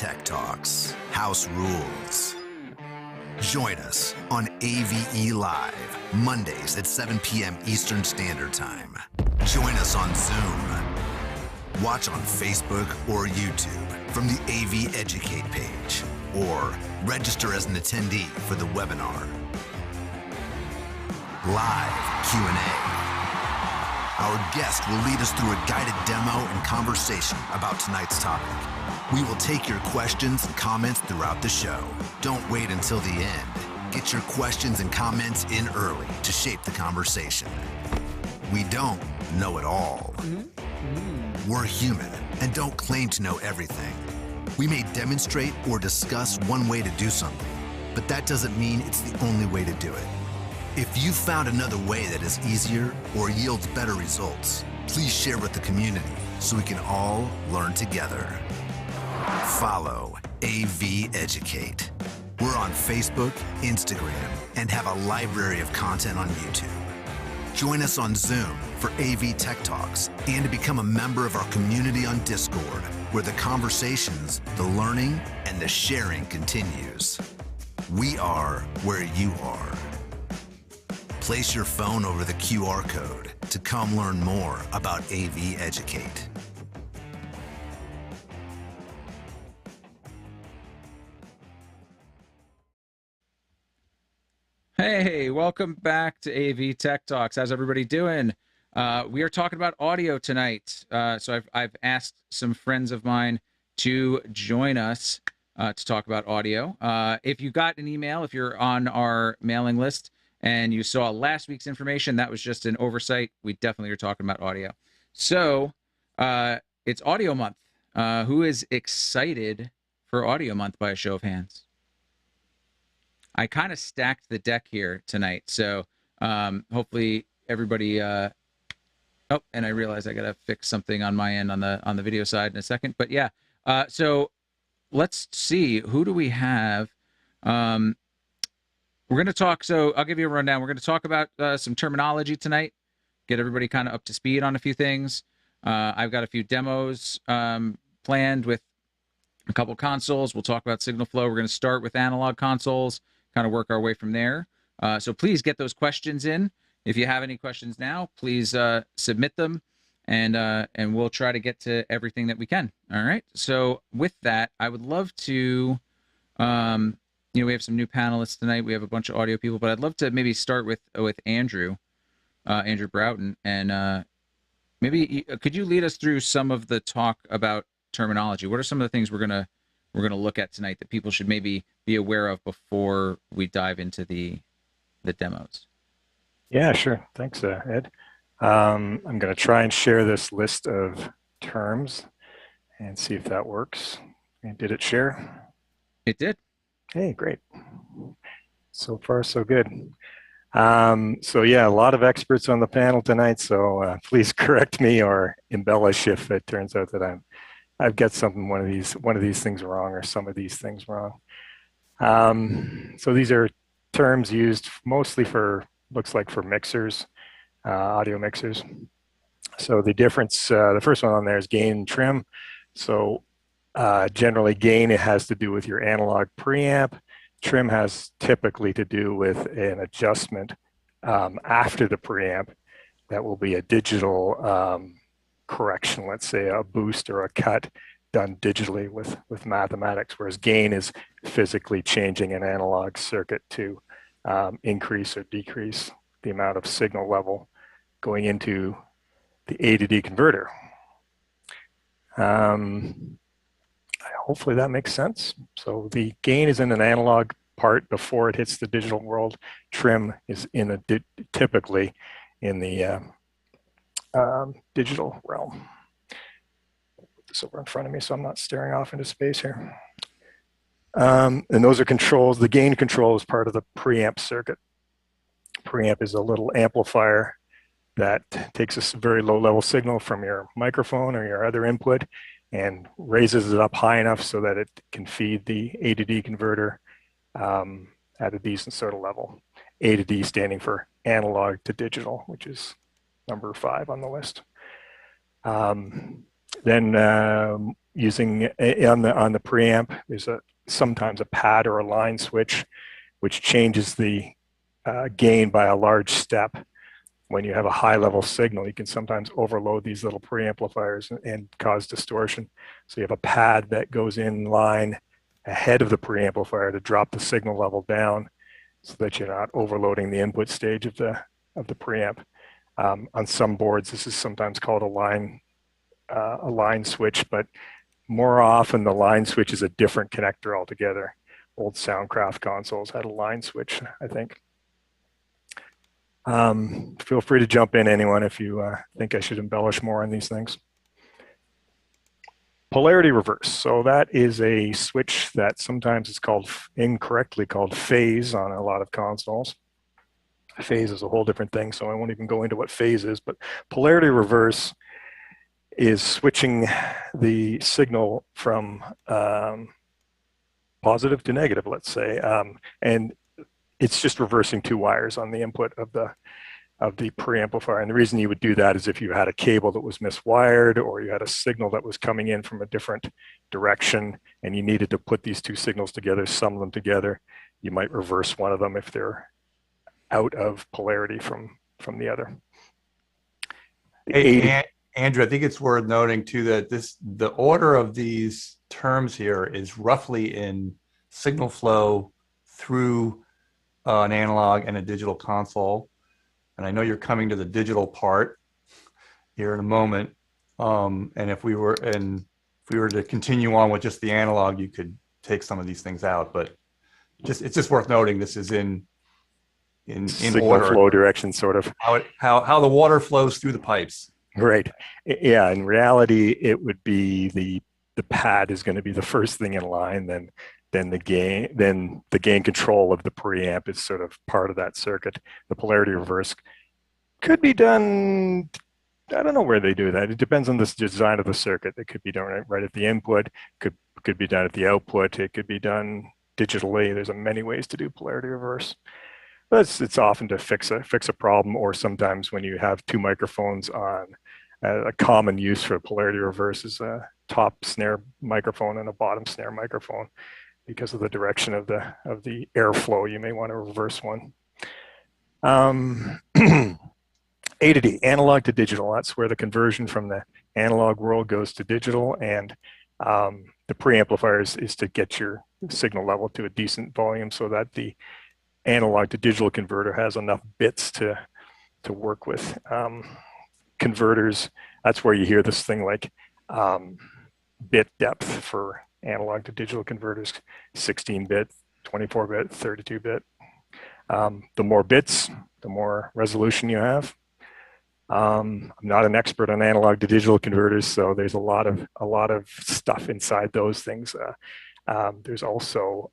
Tech Talks, House Rules. Join us on AVE Live, Mondays at 7 p.m. Eastern Standard Time. Join us on Zoom. Watch on Facebook or YouTube from the AV Educate page, or register as an attendee for the webinar. Live Q&A. Our guest will lead us through a guided demo and conversation about tonight's topic. We will take your questions and comments throughout the show. Don't wait until the end. Get your questions and comments in early to shape the conversation. We don't know it all. We're human and don't claim to know everything. We may demonstrate or discuss one way to do something, but that doesn't mean it's the only way to do it. If you found another way that is easier or yields better results, please share with the community so we can all learn together. Follow AV Educate. We're on Facebook, Instagram, and have a library of content on YouTube. Join us on Zoom for AV Tech Talks and to become a member of our community on Discord, where the conversations, the learning, and the sharing continues. We are where you are. Place your phone over the QR code to come learn more about AV Educate. Hey, welcome back to AV Tech Talks. How's everybody doing? We are talking about audio tonight. So I've asked some friends of mine to join us to talk about audio. If you got an email, if you're on our mailing list, and you saw last week's information, that was just an oversight. We definitely are talking about audio. So it's Audio Month. Who is excited for Audio Month by a show of hands? I kind of stacked the deck here tonight. So hopefully everybody... oh, and I realized I got to fix something on my end on the video side in a second. But yeah, so let's see. Who do we have? We're going to talk, so I'll give you a rundown. We're going to talk about some terminology tonight, get everybody kind of up to speed on a few things. I've got a few demos planned with a couple consoles. We'll talk about signal flow. We're going to start with analog consoles, kind of work our way from there. So please get those questions in. If you have any questions now, please submit them, and we'll try to get to everything that we can. All right. So with that, I would love to... we have some new panelists tonight. We have a bunch of audio people, but I'd love to maybe start with Andrew Broughton, and maybe could you lead us through some of the talk about terminology? What are some of the things we're gonna look at tonight that people should maybe be aware of before we dive into the demos? Yeah, sure. Thanks, Ed. I'm going to try and share this list of terms and see if that works. And did it share? It did. Hey, great. So far, so good. So yeah, a lot of experts on the panel tonight, so please correct me or embellish if it turns out that I've got one of these things wrong or some of these things wrong. So these are terms used mostly looks like for mixers, audio mixers. So the difference, the first one on there is gain and trim. So generally gain, it has to do with your analog preamp. Trim has typically to do with an adjustment after the preamp that will be a digital correction, let's say a boost or a cut done digitally with mathematics, whereas gain is physically changing an analog circuit to increase or decrease the amount of signal level going into the A to D converter. Hopefully that makes sense. So the gain is in an analog part before it hits the digital world. Trim is typically in the digital realm. Put this over in front of me so I'm not staring off into space here. And those are controls. The gain control is part of the preamp circuit. Preamp is a little amplifier that takes a very low level signal from your microphone or your other input and raises it up high enough so that it can feed the A to D converter at a decent sort of level. A to D standing for analog to digital, which is number 5 on the list. Then using on the preamp, there's sometimes a pad or a line switch, which changes the gain by a large step. When you have a high level signal, you can sometimes overload these little preamplifiers and cause distortion. So you have a pad that goes in line ahead of the preamplifier to drop the signal level down so that you're not overloading the input stage of the preamp. On some boards, this is sometimes called a line switch, but more often the line switch is a different connector altogether. Old Soundcraft consoles had a line switch, I think. Feel free to jump in, anyone, if you think I should embellish more on these things. Polarity reverse. So that is a switch that sometimes is called, incorrectly called phase on a lot of consoles. Phase is a whole different thing, so I won't even go into what phase is, but polarity reverse is switching the signal from positive to negative, let's say, and it's just reversing two wires on the input of the preamplifier. And the reason you would do that is if you had a cable that was miswired, or you had a signal that was coming in from a different direction and you needed to put these two signals together, sum them together, you might reverse one of them if they're out of polarity from the other. Hey, Andrew, I think it's worth noting too that the order of these terms here is roughly in signal flow through an analog and a digital console. And I know you're coming to the digital part here in a moment. And if we were to continue on with just the analog, you could take some of these things out. But it's just worth noting this is in signal order, flow direction, sort of how the water flows through the pipes. Right. Yeah. In reality, it would be the pad is going to be the first thing in line. Then the gain control of the preamp is sort of part of that circuit. The polarity reverse could be done. I don't know where they do that. It depends on the design of the circuit. It could be done right at the input. Could be done at the output. It could be done digitally. There's many ways to do polarity reverse. But it's often to fix a problem, or sometimes when you have two microphones on. A common use for polarity reverse is a top snare microphone and a bottom snare microphone. Because of the direction of the airflow, you may want to reverse one. A to D, analog to digital. That's where the conversion from the analog world goes to digital, and the preamplifier is to get your signal level to a decent volume so that the analog to digital converter has enough bits to work with. Converters, that's where you hear this thing like bit depth for analog to digital converters, 16-bit, 24-bit, 32-bit. The more bits, the more resolution you have. I'm not an expert on analog to digital converters, so there's a lot of stuff inside those things. There's also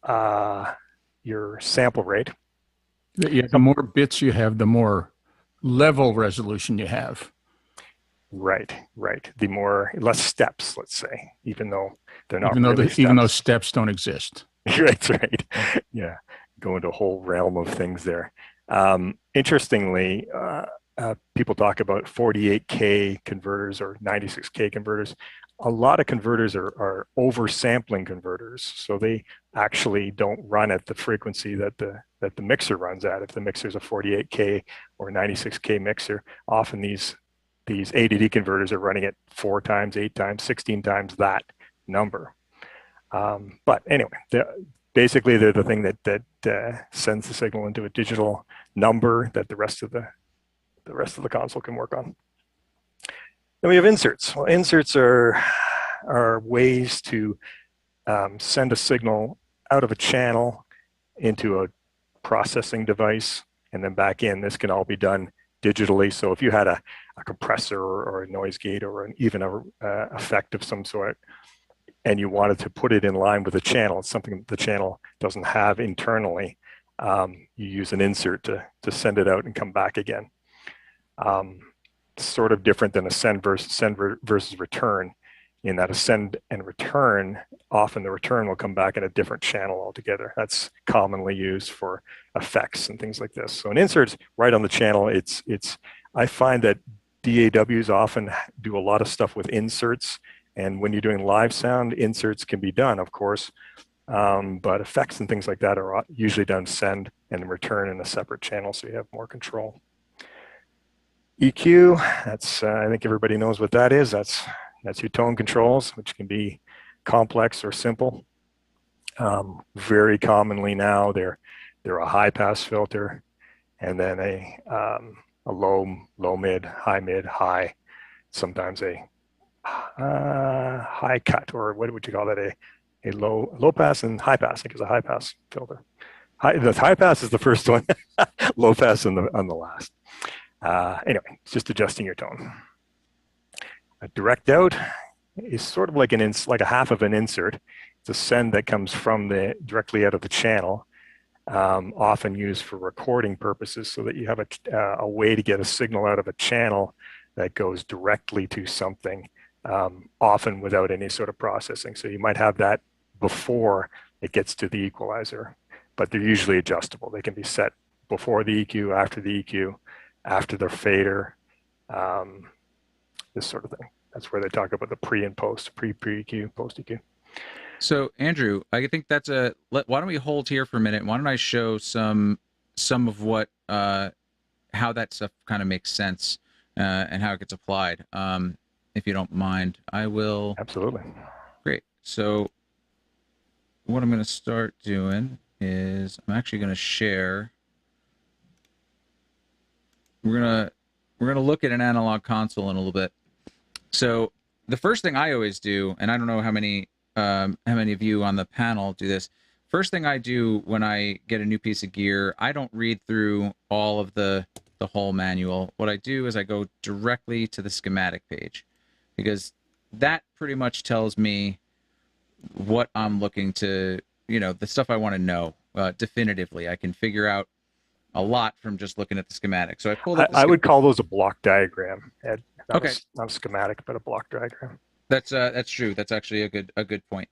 your sample rate. Yeah, the more bits you have, the more level resolution you have. Right. The less steps, let's say, even though they're not. Even though steps don't exist. Right. Yeah, go into a whole realm of things there. Interestingly, people talk about 48K converters or 96K converters. A lot of converters are oversampling converters, so they actually don't run at the frequency that the mixer runs at. If the mixer is a 48K or 96K mixer, often these A to D converters are running at 4 times, 8 times, 16 times that number. But anyway, basically they're the thing that sends the signal into a digital number that the rest of the console can work on. Then we have inserts. Well, inserts are ways to send a signal out of a channel into a processing device and then back in. This can all be done digitally. So if you had a compressor or a noise gate or even a effect of some sort, and you wanted to put it in line with a channel, it's something that the channel doesn't have internally, you use an insert to send it out and come back again. Sort of different than a send versus return, in that a send and return, often the return will come back in a different channel altogether. That's commonly used for effects and things like this. So an insert's right on the channel. I find that DAWs often do a lot of stuff with inserts And when you're doing live sound, inserts can be done, of course, but effects and things like that are usually done send and return in a separate channel, so you have more control. EQ, that's I think everybody knows what that is. That's your tone controls, which can be complex or simple. Very commonly now, they're a high pass filter, and then a low mid, high, sometimes a high cut, or what would you call that? A low pass and high pass. I think it's a high pass filter. The high pass is the first one, low pass on the last. Anyway, it's just adjusting your tone. A direct out is sort of like a half of an insert. It's a send that comes from directly out of the channel, often used for recording purposes, so that you have a way to get a signal out of a channel that goes directly to something, often without any sort of processing. So you might have that before it gets to the equalizer, but they're usually adjustable. They can be set before the EQ, after the EQ, after the fader, this sort of thing. That's where they talk about the pre and post, pre-EQ, post-EQ. So Andrew, I think that's why don't we hold here for a minute? Why don't I show some of what, how that stuff kind of makes sense and how it gets applied. If you don't mind, I will. Absolutely. Great. So what I'm going to start doing is I'm actually going to share. We're gonna look at an analog console in a little bit. So the first thing I always do, and I don't know how many of you on the panel do this. First thing I do when I get a new piece of gear, I don't read through all of the whole manual. What I do is I go directly to the schematic page, because that pretty much tells me what I'm looking to, the stuff I want to know definitively. I can figure out a lot from just looking at the schematic. So I pulled up. I would call those a block diagram, Ed. Okay. Not a schematic, but a block diagram. That's true. That's actually a good point.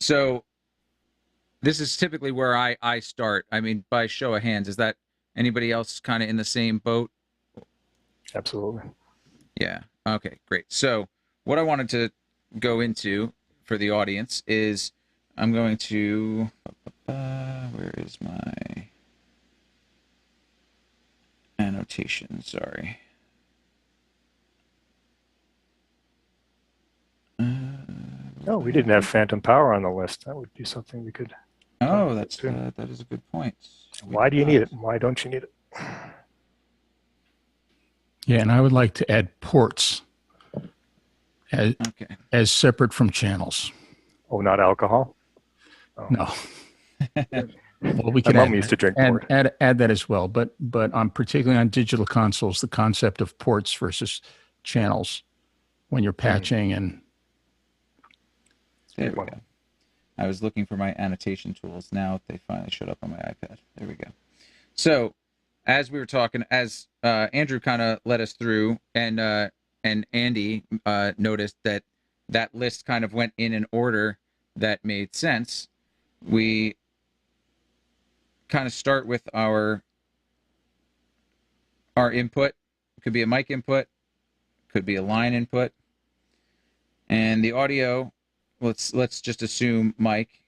So this is typically where I start. I mean, by show of hands, is that anybody else kind of in the same boat? Absolutely. Yeah. Okay, great. So what I wanted to go into for the audience is I'm going to, where is my annotation? Sorry. No, we didn't have phantom power on the list. That would be something we could. Oh, that is a good point. Why do you need it? Why don't you need it? Yeah, and I would like to add ports as separate from channels. Oh, not alcohol? Oh. No. Well, we can My mom used to drink port. add that as well, but on particularly on digital consoles, the concept of ports versus channels when you're patching and. There we go. I was looking for my annotation tools. Now they finally showed up on my iPad. There we go. So, as we were talking, as Andrew kind of led us through, and Andy noticed that list kind of went in an order that made sense. We kind of start with our input. It could be a mic input, could be a line input, and the audio. Let's just assume mic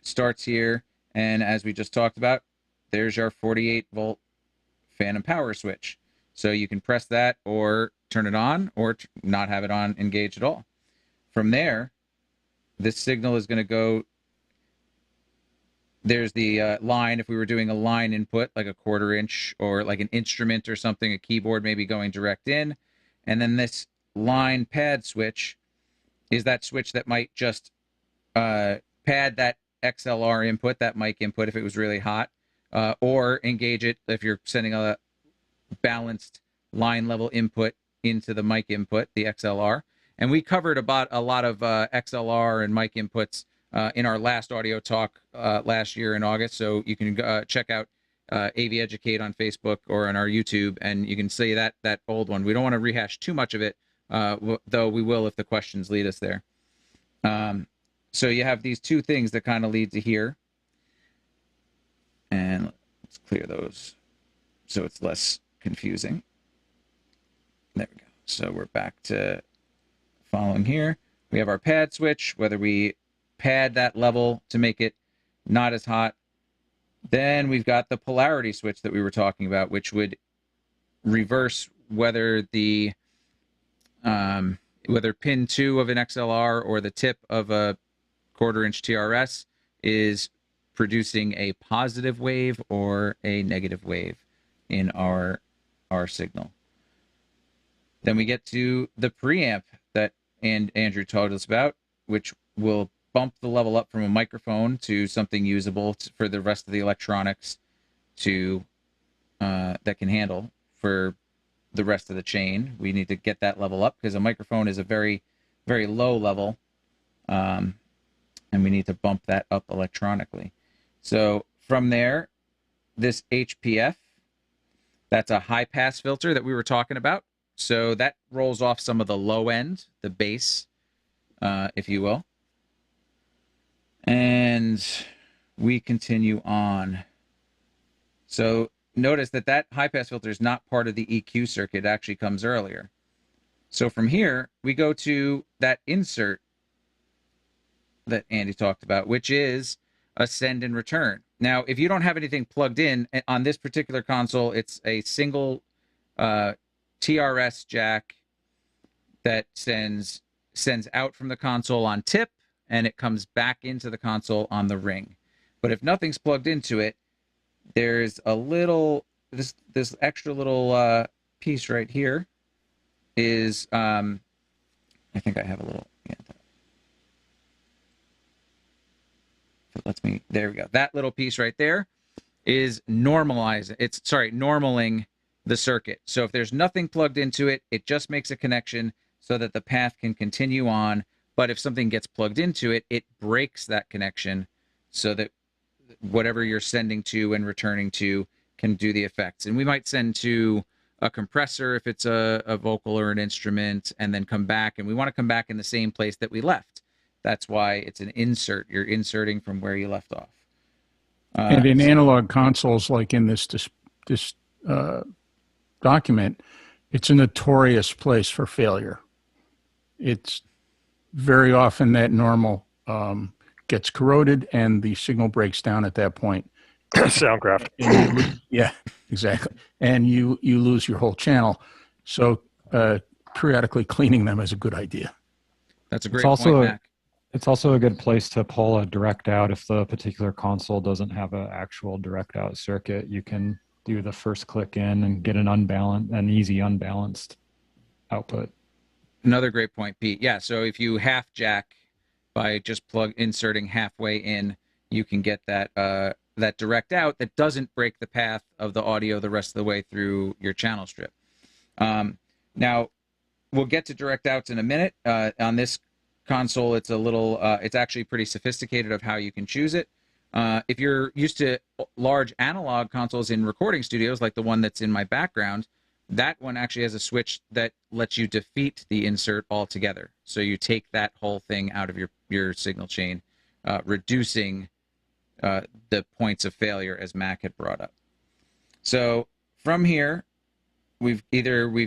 starts here, and as we just talked about, there's our 48-volt phantom power switch. So you can press that or turn it on or not have it on engaged at all. From there, this signal is going to go. There's the line. If we were doing a line input, like a 1/4 inch or like an instrument or something, a keyboard maybe going direct in, and then this line pad switch is that switch that might just pad that XLR input, that mic input, if it was really hot, or engage it if you're sending a balanced line level input into the mic input, the XLR. And we covered about a lot of XLR and mic inputs in our last audio talk last year in August. So you can check out AV Educate on Facebook or on our YouTube, and you can see that old one. We don't want to rehash too much of it, though we will if the questions lead us there. So you have these two things that kind of lead to here. And let's clear those so it's less confusing. There we go. So we're back to following here. We have our pad switch, whether we pad that level to make it not as hot. Then we've got the polarity switch that we were talking about, which would reverse whether the whether pin 2 of an XLR or the tip of a 1/4 inch TRS is producing a positive wave or a negative wave in our signal. Then we get to the preamp that Andrew told us about, which will bump the level up from a microphone to something usable for the rest of the electronics to that can handle for the rest of the chain. We need to get that level up because a microphone is a very, very low level, and we need to bump that up electronically. So from there, this HPF, that's a high pass filter that we were talking about. So that rolls off some of the low end, the bass, if you will. And we continue on. So notice that high pass filter is not part of the EQ circuit. It actually comes earlier. So from here, we go to that insert that Andy talked about, which is a send and return. Now, if you don't have anything plugged in on this particular console, it's a single TRS jack that sends out from the console on tip, and it comes back into the console on the ring. But if nothing's plugged into it, there's a little, this extra little piece right here is, I think I have a little, yeah, if it lets me, there we go. That little piece right there is normaling the circuit. So if there's nothing plugged into it, it just makes a connection so that the path can continue on. But if something gets plugged into it, it breaks that connection so that whatever you're sending to and returning to can do the effects. And we might send to a compressor if it's a vocal or an instrument, and then come back. And we want to come back in the same place that we left. That's why it's an insert. You're inserting from where you left off. And in analog consoles, like in this document, it's a notorious place for failure. It's very often that normal gets corroded and the signal breaks down at that point. Soundcraft. Yeah, exactly. And you lose your whole channel. So periodically cleaning them is a good idea. That's a great point, Mac. It's also a good place to pull a direct out. If the particular console doesn't have an actual direct out circuit, you can do the first click in and get an easy unbalanced output. Another great point, Pete. Yeah, so if you half jack by just inserting halfway in, you can get that that direct out that doesn't break the path of the audio the rest of the way through your channel strip. Now, we'll get to direct outs in a minute. On this console, it's a little, it's actually pretty sophisticated of how you can choose it. If you're used to large analog consoles in recording studios, like the one that's in my background, that one actually has a switch that lets you defeat the insert altogether. So you take that whole thing out of your signal chain, reducing the points of failure, as Mac had brought up. So from here, we've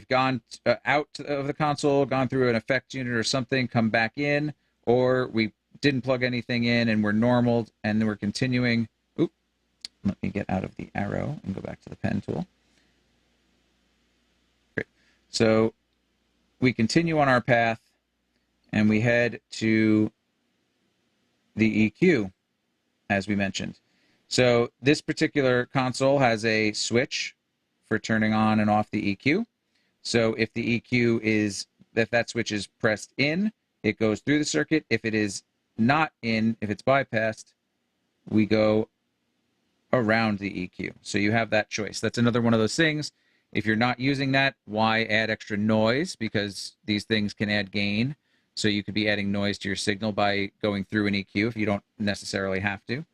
gone out of the console, gone through an effect unit or something, come back in, or we didn't plug anything in and we're normal, and then we're continuing. Oop, let me get out of the arrow and go back to the pen tool. Great. So we continue on our path and we head to the EQ, as we mentioned. So this particular console has a switch for turning on and off the EQ. So if the EQ if that switch is pressed in, it goes through the circuit. If it is not in, if it's bypassed, we go around the EQ. So you have that choice. That's another one of those things. If you're not using that, why add extra noise? Because these things can add gain. So you could be adding noise to your signal by going through an EQ if you don't necessarily have to.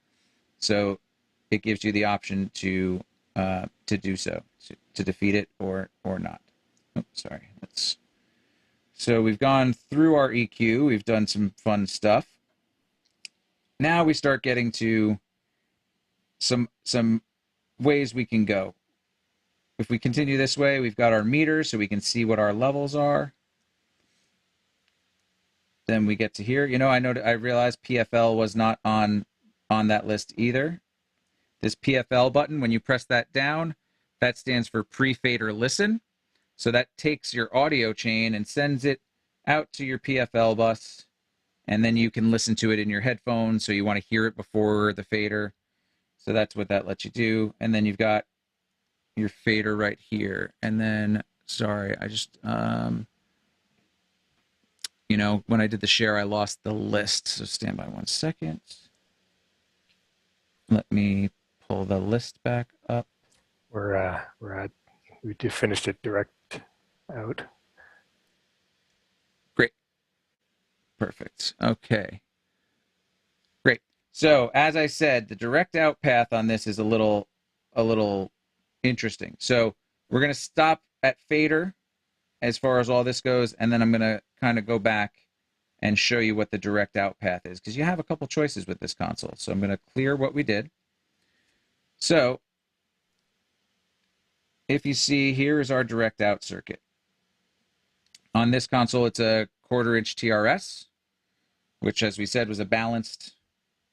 So it gives you the option to do so, to defeat it or not. Oh, sorry. So we've gone through our EQ. We've done some fun stuff. Now we start getting to some ways we can go. If we continue this way, we've got our meter so we can see what our levels are. then we get to here. I realized PFL was not on that list either. This PFL button, when you press that down, that stands for pre-fader listen. So that takes your audio chain and sends it out to your PFL bus, and then you can listen to it in your headphones. So you want to hear it before the fader. So that's what that lets you do. And then you've got your fader right here. And then, sorry, I just, when I did the share, I lost the list. So stand by 1 second. Let me pull the list back up. We just finished it direct out. Great. Perfect. Okay. Great. So as I said, the direct out path on this is a little interesting. So we're going to stop at fader as far as all this goes, and then I'm going to kind of go back and show you what the direct out path is, because you have a couple choices with this console. So I'm going to clear what we did. So if you see, here is our direct out circuit. On this console, it's a 1/4 inch TRS, which, as we said, was a balanced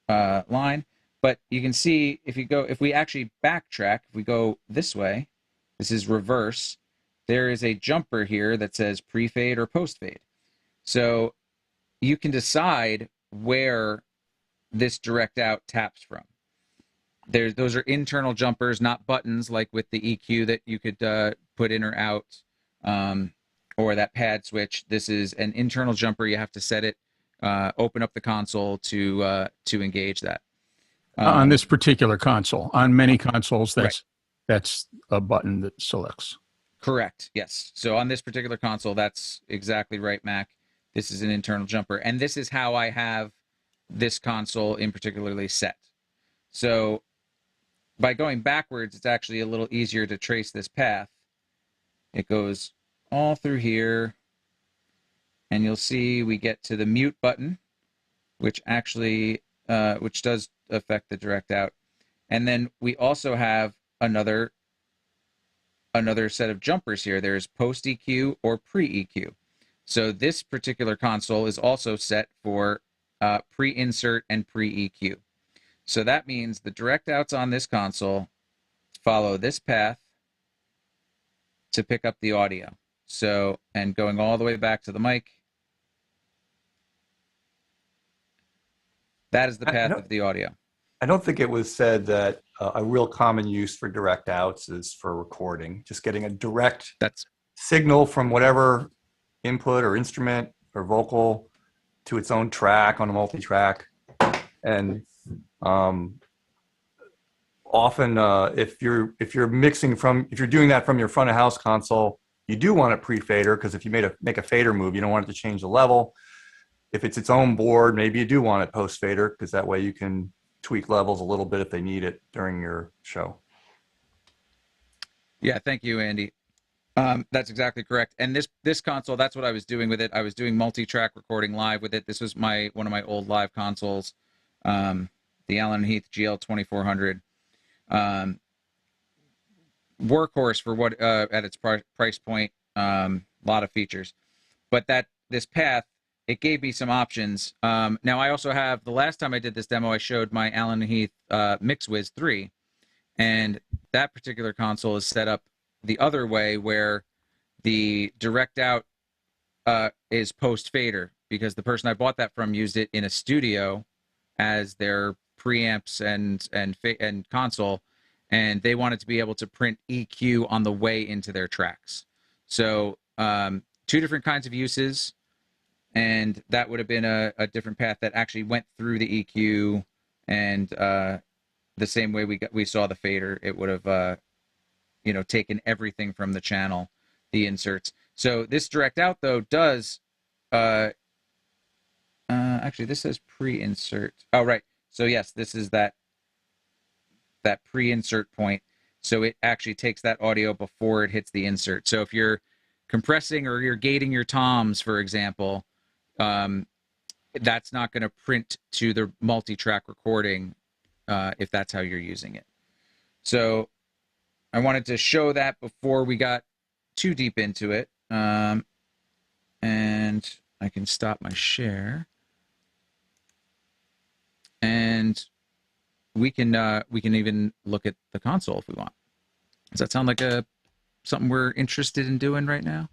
line. But you can see if we actually backtrack, if we go this way, this is reverse, there is a jumper here that says pre-fade or post-fade. So you can decide where this direct out taps from. Those are internal jumpers, not buttons like with the EQ that you could put in or out, or that pad switch. This is an internal jumper. You have to set it, open up the console to engage that. On this particular console. On many consoles, Right. that's a button that selects. Correct. Yes. So on this particular console, that's exactly right, Mac. This is an internal jumper, and this is how I have this console in particularly set. So by going backwards, it's actually a little easier to trace this path. It goes all through here, and you'll see we get to the mute button, which actually which does affect the direct out. And then we also have another set of jumpers here. There's post EQ or pre EQ. So this particular console is also set for pre-insert and pre-EQ. So that means the direct outs on this console follow this path to pick up the audio. So, and going all the way back to the mic, that is the path of the audio. I don't think it was said that a real common use for direct outs is for recording, just getting a direct signal from whatever input or instrument or vocal to its own track on a multi-track. And often if you're doing that from your front of house console, you do want a pre-fader, because if you make a fader move, you don't want it to change the level. If it's its own board, maybe you do want it post-fader, because that way you can tweak levels a little bit if they need it during your show. Yeah, thank you, Andy. That's exactly correct. And this console, that's what I was doing with it. I was doing multi-track recording live with it. This was one of my old live consoles, the Allen Heath GL2400. Workhorse for what at its price point, a lot of features. But this path, it gave me some options. Now I also have, the last time I did this demo, I showed my Allen Heath MixWiz 3, and that particular console is set up the other way, where the direct out is post fader, because the person I bought that from used it in a studio as their preamps and console, and they wanted to be able to print EQ on the way into their tracks. So 2 different kinds of uses, and that would have been a different path that actually went through the EQ, and the same way we saw the fader, it would have taken everything from the channel, the inserts. So this direct out though does actually, this says pre-insert. Oh, right. So yes, this is that pre-insert point. So it actually takes that audio before it hits the insert. So if you're compressing or you're gating your toms, for example, that's not going to print to the multi-track recording if that's how you're using it. So I wanted to show that before we got too deep into it. And I can stop my share, and we can even look at the console if we want. Does that sound like something we're interested in doing right now?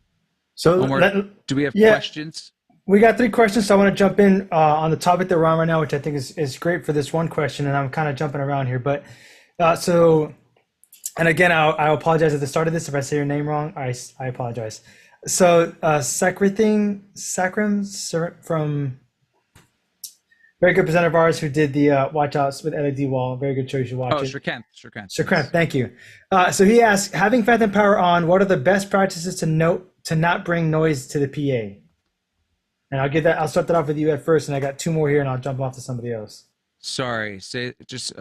So Omar, do we have yeah. questions? We got 3 questions, so I want to jump in on the topic that we're on right now, which I think is great for this one question, and I'm kind of jumping around here. But and again, I apologize at the start of this if I say your name wrong. I apologize. So Sakrim from very good presenter of ours who did the Watch Outs with LED Wall. Very good show. You should watch it. Shrikant, thank you. So he asked, having Phantom Power on, what are the best practices to note to not bring noise to the PA? And I'll start that off with you at first, and I got 2 more here, and I'll jump off to somebody else. Sorry, say just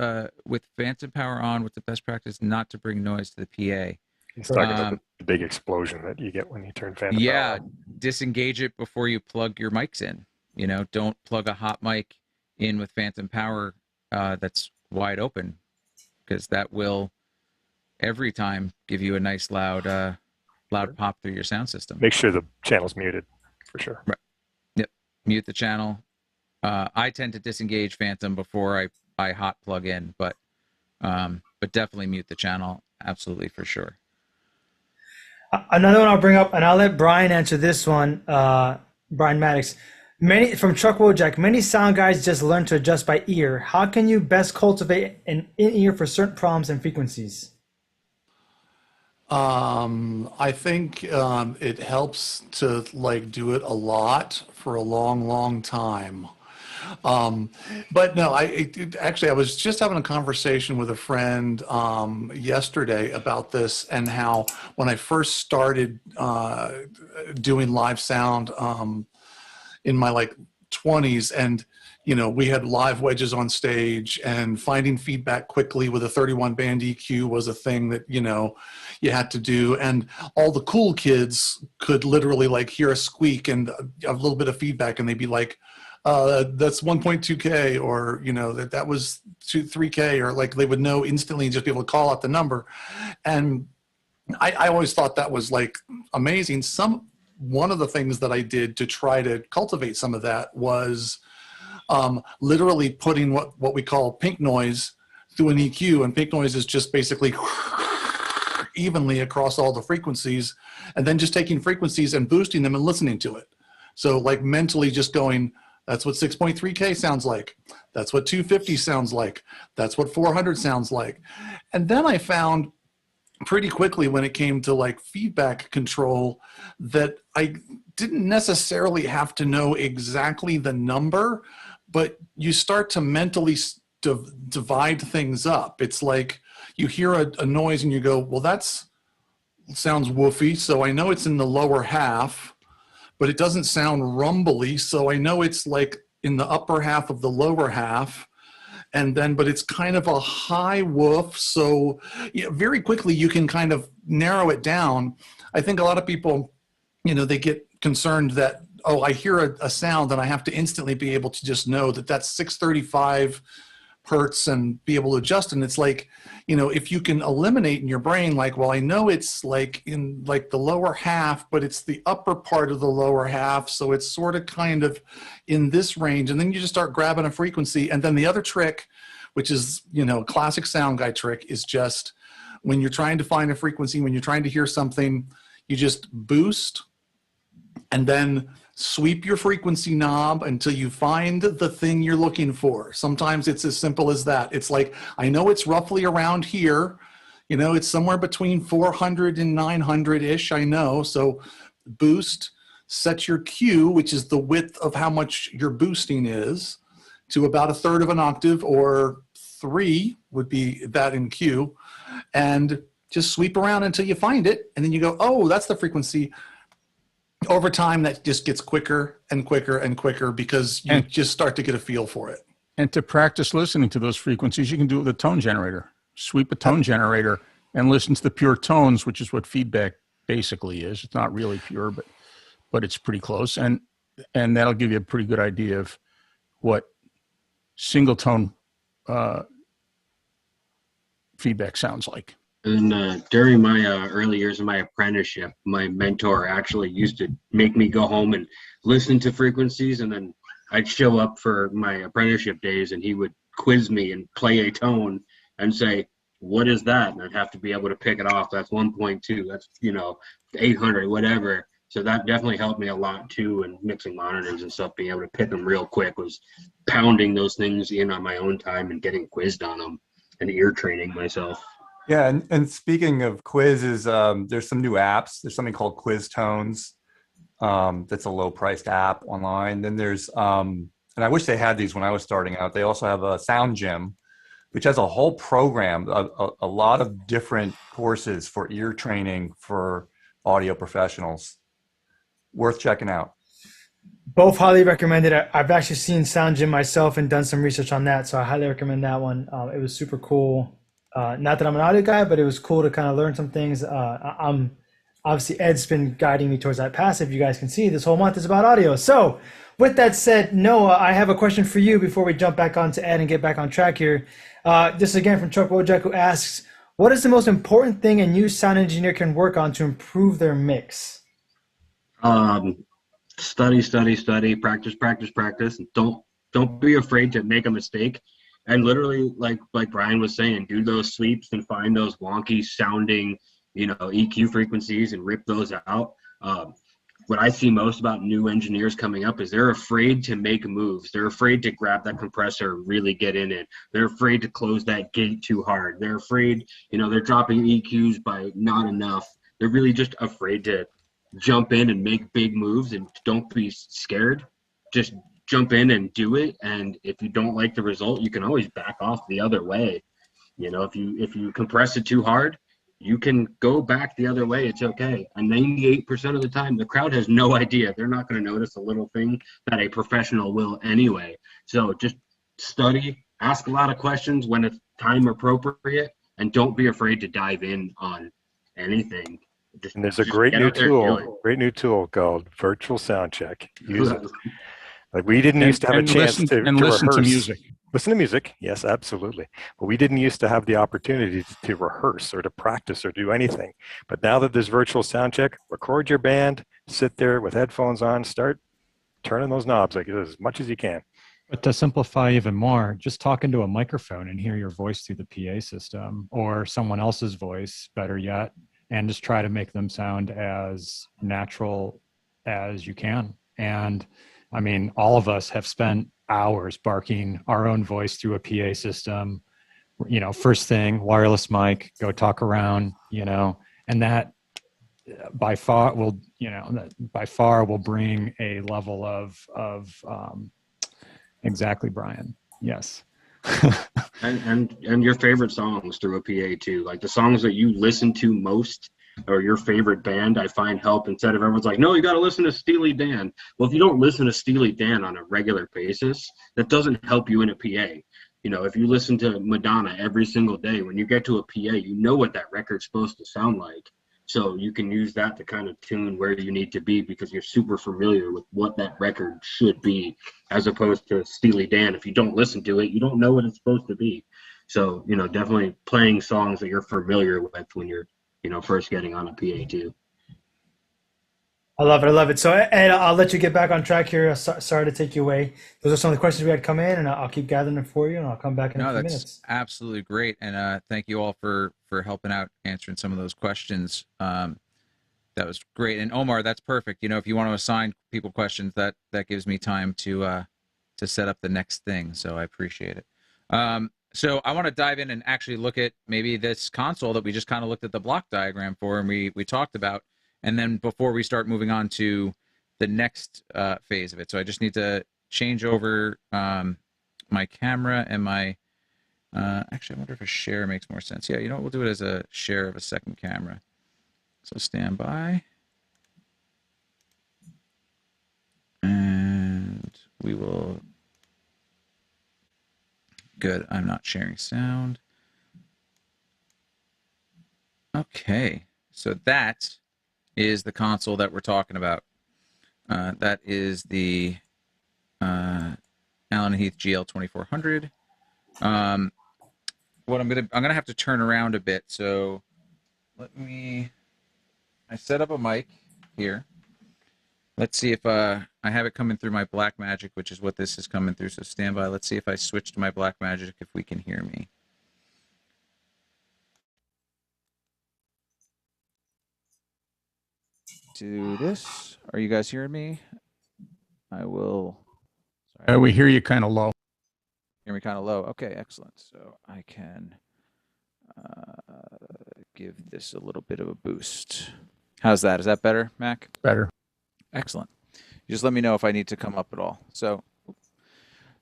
with Phantom Power on, what's the best practice not to bring noise to the PA? He's talking about the big explosion that you get when you turn Phantom Power on. Disengage it before you plug your mics in. You know, don't plug a hot mic in with Phantom Power that's wide open, because that will every time give you a nice loud pop through your sound system. Make sure the channel's muted for sure. Right. Yep. Mute the channel. I tend to disengage Phantom before I hot plug in, but definitely mute the channel. Absolutely, for sure. Another one I'll bring up, and I'll let Brian answer this one. Brian Maddox. From Chuck Wojak, many sound guys just learn to adjust by ear. How can you best cultivate an in-ear for certain problems and frequencies? I think it helps to do it a lot for a long time. But no, I was just having a conversation with a friend yesterday about this, and how when I first started doing live sound in my 20s, and we had live wedges on stage, and finding feedback quickly with a 31 band EQ was a thing that you had to do, and all the cool kids could literally hear a squeak and a little bit of feedback, and they'd be like, that's 1.2K, or that was 3K, or they would know instantly and just be able to call out the number. And I always thought that was amazing. One of the things that I did to try to cultivate some of that was literally putting what we call pink noise through an EQ, and pink noise is just basically evenly across all the frequencies, and then just taking frequencies and boosting them and listening to it. So mentally just going, that's what 6.3K sounds like. That's what 250 sounds like. That's what 400 sounds like. And then I found pretty quickly, when it came to feedback control, that I didn't necessarily have to know exactly the number, but you start to mentally divide things up. It's you hear a noise and you go, well, sounds woofy, so I know it's in the lower half, but it doesn't sound rumbly, so I know it's in the upper half of the lower half. But it's kind of a high woof. So very quickly you can kind of narrow it down. I think a lot of people, they get concerned that, oh, I hear a sound and I have to instantly be able to just know that that's 635 hertz and be able to adjust. And it's if you can eliminate in your brain, well, I know it's in the lower half, but it's the upper part of the lower half. So it's sort of kind of in this range. And then you just start grabbing a frequency. And then the other trick, which is, classic sound guy trick, is just when you're trying to find a frequency, when you're trying to hear something, you just boost and then sweep your frequency knob until you find the thing you're looking for. Sometimes it's as simple as that. It's I know it's roughly around here. It's somewhere between 400 and 900-ish, I know. So boost, set your Q, which is the width of how much your boosting is, to about 1/3 of an octave, or 3 would be that in Q. And just sweep around until you find it. And then you go, oh, that's the frequency. Over time, that just gets quicker and quicker and quicker, because you just start to get a feel for it. And to practice listening to those frequencies, you can do it with a tone generator. Sweep a tone generator and listen to the pure tones, which is what feedback basically is. It's not really pure, but it's pretty close. And that'll give you a pretty good idea of what single tone feedback sounds like. And during my early years of my apprenticeship, my mentor actually used to make me go home and listen to frequencies, and then I'd show up for my apprenticeship days, and he would quiz me and play a tone and say, "What is that?" And I'd have to be able to pick it off. That's 1.2. That's 800, whatever. So that definitely helped me a lot too, and mixing monitors and stuff. Being able to pick them real quick was pounding those things in on my own time and getting quizzed on them and ear training myself. Yeah, and speaking of quizzes, there's some new apps. There's something called Quiz Tones. That's a low-priced app online. Then there's, and I wish they had these when I was starting out. They also have a Sound Gym, which has a whole program, a lot of different courses for ear training for audio professionals. Worth checking out. Both highly recommended. I've actually seen Sound Gym myself and done some research on that, so I highly recommend that one. It was super cool. Not that I'm an audio guy, but it was cool to kind of learn some things. I'm obviously Ed's been guiding me towards that path. If you guys can see, this whole month is about audio. So with that said, Noah, I have a question for you before we jump back on to Ed and get back on track here. This again from Chuck Wojak, who asks, what is the most important thing a new sound engineer can work on to improve their mix? Study, practice. Don't be afraid to make a mistake. And literally, like Brian was saying, do those sweeps and find those wonky sounding, EQ frequencies and rip those out. What I see most about new engineers coming up is they're afraid to make moves. They're afraid to grab that compressor, really get in it. They're afraid to close that gate too hard. They're afraid, they're dropping EQs by not enough. They're really just afraid to jump in and make big moves, and don't be scared. Just jump in and do it. And if you don't like the result, you can always back off the other way. If you compress it too hard, you can go back the other way. It's okay. And 98% of the time, the crowd has no idea. They're not going to notice a little thing that a professional will anyway. So just study, ask a lot of questions when it's time appropriate, and don't be afraid to dive in on anything. And there's a great new tool called Virtual Soundcheck. Use it. Like we didn't used to have a chance to listen rehearse. to music. Listen to music, yes, absolutely. But we didn't used to have the opportunity to rehearse or to practice or do anything. But now that there's Virtual Soundcheck, record your band, sit there with headphones on, start turning those knobs like as much as you can. But to simplify even more, just talk into a microphone and hear your voice through the PA system or someone else's voice, better yet, and just try to make them sound as natural as you can. And I mean, all of us have spent hours barking our own voice through a PA system. First thing, wireless mic, go talk around, and that by far will bring a level of exactly, Brian. Yes. and your favorite songs through a PA too, like the songs that you listen to most or your favorite band, I find help. Instead of everyone's like, no, you got to listen to Steely Dan. Well, if you don't listen to Steely Dan on a regular basis, that doesn't help you in a PA. If you listen to Madonna every single day, when you get to a PA, you know what that record's supposed to sound like. So you can use that to kind of tune where you need to be because you're super familiar with what that record should be, as opposed to Steely Dan. If you don't listen to it, you don't know what it's supposed to be. So, definitely playing songs that you're familiar with when you're, first getting on a PA too. I love it. So, Ed, I'll let you get back on track here. Sorry to take you away. Those are some of the questions we had come in, and I'll keep gathering them for you, and I'll come back in a few minutes. Absolutely great. And thank you all for helping out answering some of those questions. That was great. And Omar, that's perfect. If you want to assign people questions, that gives me time to set up the next thing. So I appreciate it. So I want to dive in and actually look at maybe this console that we just kind of looked at the block diagram for, and we talked about. And then before we start moving on to the next phase of it. So I just need to change over my camera and my, actually, I wonder if a share makes more sense. Yeah, we'll do it as a share of a second camera. So stand by. And we will, good, I'm not sharing sound. Okay, so that is the console that we're talking about. That is the Allen Heath GL 2400. What I'm gonna have to turn around a bit so I set up a mic here. Let's see if I have it coming through my Blackmagic, which is what this is coming through. So stand by. Let's see if I switch to my Blackmagic, if we can hear me. Do this. Are you guys hearing me? I will. Sorry. We hear you kind of low. Hear me kind of low. Okay, excellent. So I can give this a little bit of a boost. How's that? Is that better, Mac? Better. Excellent. You just let me know if I need to come up at all.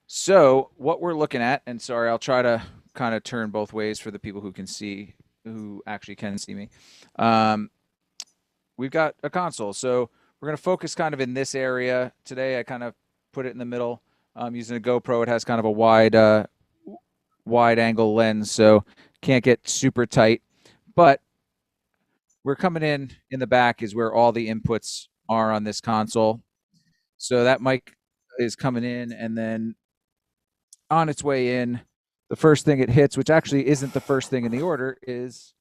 So what we're looking at, and sorry, I'll try to kind of turn both ways for the people who actually can see me. We've got a console. So we're going to focus kind of in this area today. I kind of put it in the middle. I'm using a GoPro. It has kind of a wide angle lens, so can't get super tight. But we're coming in the back is where all the inputs are on this console. So that mic is coming in, and then on its way in, the first thing it hits, which actually isn't the first thing in the order, is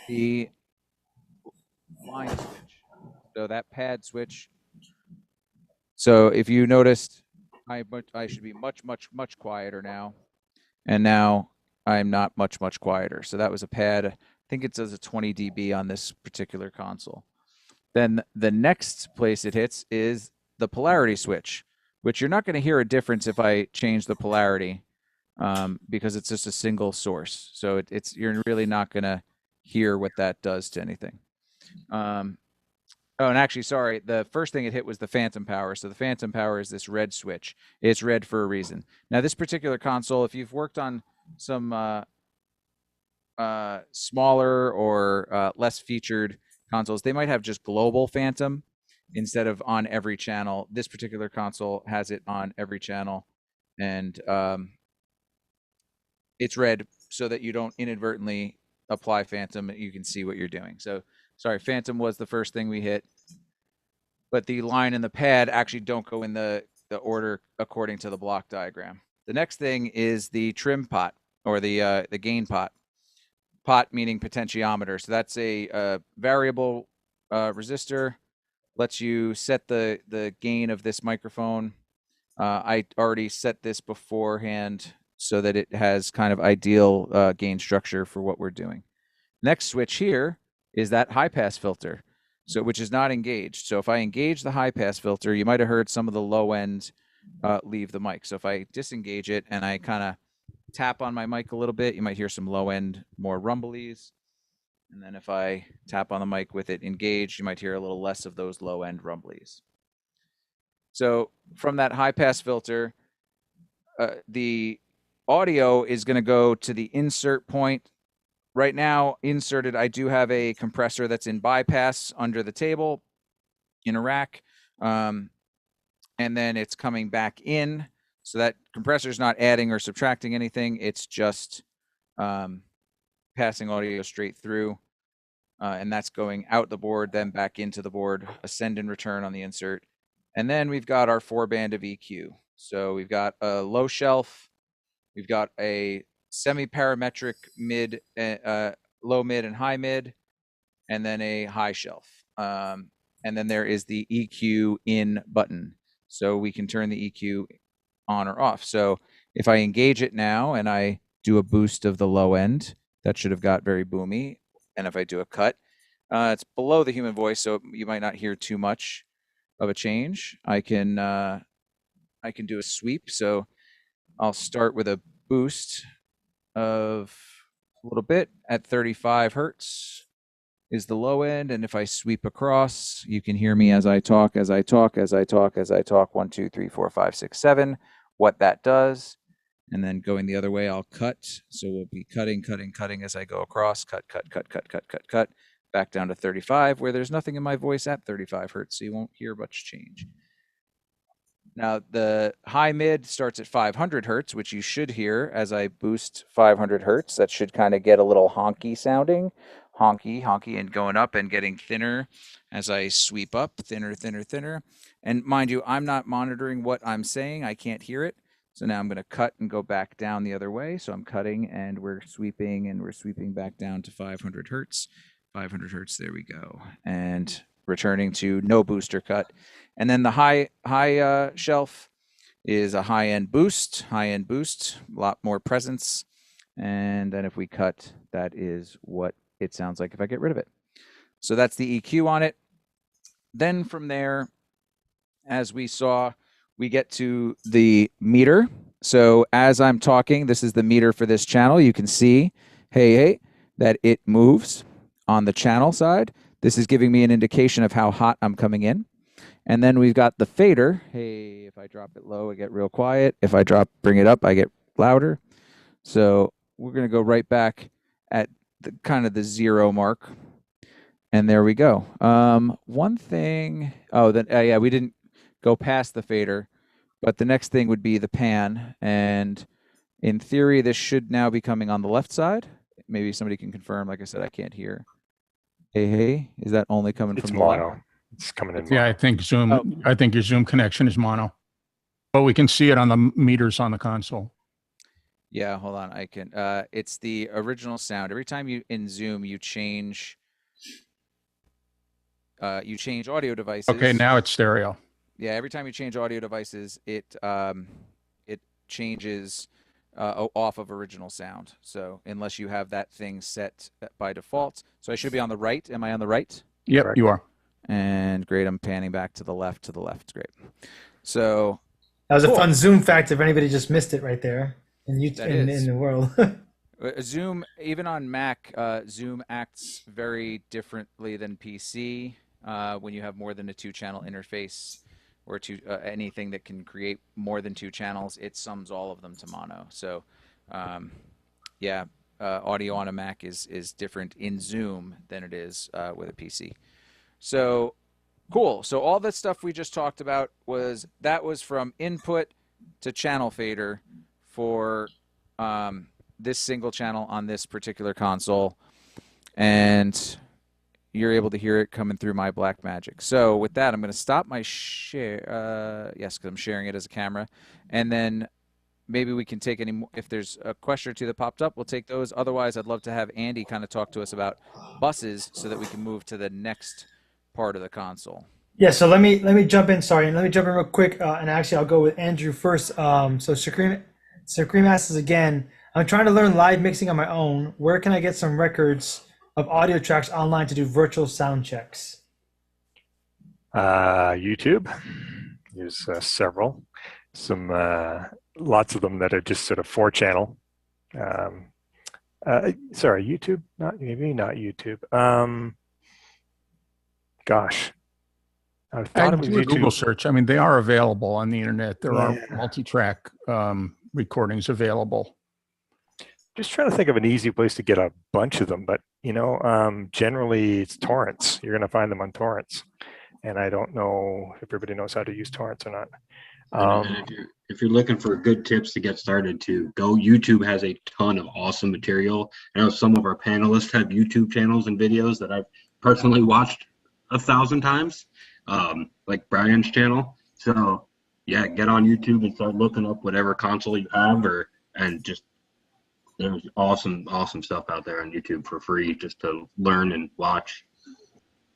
the line switch. So that pad switch. So if you noticed, I should be much quieter now, and now I'm not much quieter. So that was a pad. I think it says a 20 dB on this particular console. Then the next place it hits is the polarity switch, which you're not going to hear a difference if I change the polarity, because it's just a single source. So you're really not going to hear what that does to anything. Oh, and actually, sorry, the first thing it hit was the phantom power. So the phantom power is this red switch. It's red for a reason. Now, this particular console, if you've worked on some smaller or less featured consoles, they might have just global phantom instead of on every channel. This particular console has it on every channel, and it's red so that you don't inadvertently apply phantom. You can see what you're doing. So sorry, phantom was the first thing we hit, but the line and the pad actually don't go in the order according to the block diagram. The next thing is the trim pot, or the gain pot. Pot meaning potentiometer. So that's a variable resistor. Lets you set the gain of this microphone. I already set this beforehand so that it has kind of ideal gain structure for what we're doing. Next switch here is that high pass filter, so which is not engaged. So if I engage the high pass filter, you might have heard some of the low end leave the mic. So if I disengage it and I kind of tap on my mic a little bit, you might hear some low end, more rumblies. And then if I tap on the mic with it engaged, you might hear a little less of those low end rumblies. So from that high pass filter, the audio is going to go to the insert point. Right now, inserted, I do have a compressor that's in bypass under the table in a rack. And then it's coming back in. So that compressor is not adding or subtracting anything. It's just passing audio straight through. And that's going out the board, then back into the board, a send and return on the insert. And then we've got our 4-band of EQ. So we've got a low shelf. We've got a semi-parametric mid, low mid and high mid, and then a high shelf. And then there is the EQ in button. So we can turn the EQ on or off. So if I engage it now and I do a boost of the low end, that should have got very boomy. And if I do a cut, it's below the human voice, so you might not hear too much of a change. I can do a sweep. So I'll start with a boost of a little bit at 35 hertz is the low end. And if I sweep across, you can hear me as I talk, as I talk, as I talk, as I talk, 1, 2, 3, 4, 5, 6, 7, what that does. And then going the other way, I'll cut. So we'll be cutting as I go across, cut, back down to 35, where there's nothing in my voice at 35 hertz, so you won't hear much change. Now, the high mid starts at 500 hertz, which you should hear as I boost 500 hertz. That should kind of get a little honky sounding, honky, and going up and getting thinner as I sweep up, thinner. And mind you, I'm not monitoring what I'm saying. I can't hear it. So now I'm going to cut and go back down the other way. So I'm cutting and we're sweeping back down to 500 hertz. 500 hertz. There we go. And returning to no booster cut. And then the high shelf is a high-end boost, a lot more presence. And then if we cut, that is what it sounds like if I get rid of it. So that's the EQ on it. Then from there, as we saw, we get to the meter. So as I'm talking, this is the meter for this channel. You can see, hey, that it moves on the channel side. This is giving me an indication of how hot I'm coming in. And then we've got the fader. Hey, if I drop it low, I get real quiet. If I bring it up, I get louder. So we're going to go right back at the kind of the 0 mark. And there we go. One thing, yeah, we didn't go past the fader, but the next thing would be the pan. And in theory, this should now be coming on the left side. Maybe somebody can confirm. Like I said, I can't hear. Hey, is that only coming from mono? Left? It's coming in. Yeah, I think Zoom. Oh. I think your Zoom connection is mono, but we can see it on the meters on the console. Yeah, hold on. I can. It's the original sound. Every time you in Zoom, you change audio devices. Okay, now it's stereo. Yeah, every time you change audio devices, it changes off of original sound. So unless you have that thing set by default, so I should be on the right. Am I on the right? Yep, Correct. You are. And great. I'm panning back to the left. To the left. Great. So that was a fun Zoom fact. If anybody just missed it right there in the world. Zoom, even on Mac, Zoom acts very differently than PC. When you have more than a 2-channel interface or anything that can create more than 2 channels, it sums all of them to mono. So, yeah, audio on a Mac is different in Zoom than it is with a PC. So, cool. So all that stuff we just talked about was from input to channel fader for this single channel on this particular console, and you're able to hear it coming through my Blackmagic. So with that, I'm going to stop my share. Yes, because I'm sharing it as a camera. And then maybe we can take any more. If there's a question or two that popped up, we'll take those. Otherwise, I'd love to have Andy kind of talk to us about buses so that we can move to the next part of the console. Yeah, so let me jump in. Sorry, let me jump in real quick. And actually, I'll go with Andrew first. So Supreme asks again, I'm trying to learn live mixing on my own. Where can I get some records of audio tracks online to do virtual sound checks? YouTube. There's several. Some lots of them that are just sort of 4-channel. Sorry, YouTube. Not YouTube. Gosh. I thought it was YouTube. Google search. I mean, they are available on the internet. There are multi-track recordings available. Just trying to think of an easy place to get a bunch of them, but generally it's torrents. You're going to find them on torrents, and I don't know if everybody knows how to use torrents or not. If you're looking for good tips to get started, YouTube has a ton of awesome material. I know some of our panelists have YouTube channels and videos that I've personally watched 1,000 times, like Brian's channel. So yeah, get on YouTube and start looking up whatever console you have, and just there's awesome stuff out there on YouTube for free just to learn and watch.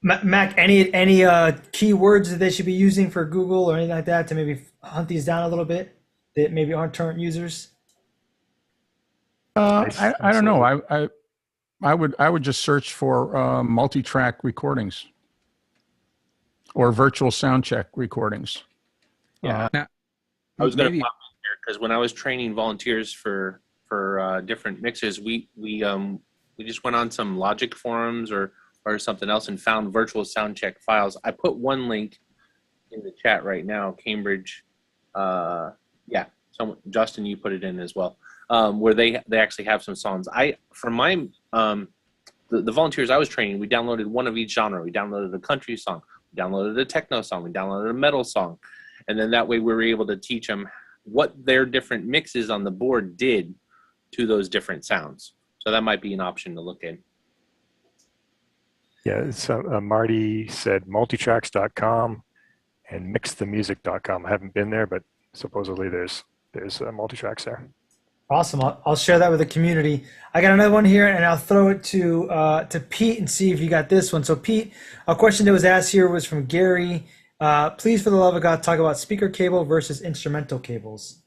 Mac, any keywords that they should be using for Google or anything like that to maybe hunt these down a little bit that maybe aren't torrent users? I don't know. I would just search for multi-track recordings or virtual sound check recordings. Yeah, I was going to pop in here because when I was training volunteers for different mixes, we just went on some Logic forums or something else and found virtual sound check files. I put one link in the chat right now, Cambridge. Justin, you put it in as well, where they actually have some songs. For my the volunteers I was training, we downloaded one of each genre. We downloaded a country song, we downloaded a techno song, we downloaded a metal song, and then that way we were able to teach them what their different mixes on the board did to those different sounds. So that might be an option to look in. Yeah, so Marty said multitracks.com and mixthemusic.com. I haven't been there, but supposedly there's multitracks there. Awesome. I'll share that with the community. I got another one here, and I'll throw it to Pete and see if you got this one. So, Pete, a question that was asked here was from Gary. Please, for the love of God, talk about speaker cable versus instrumental cables.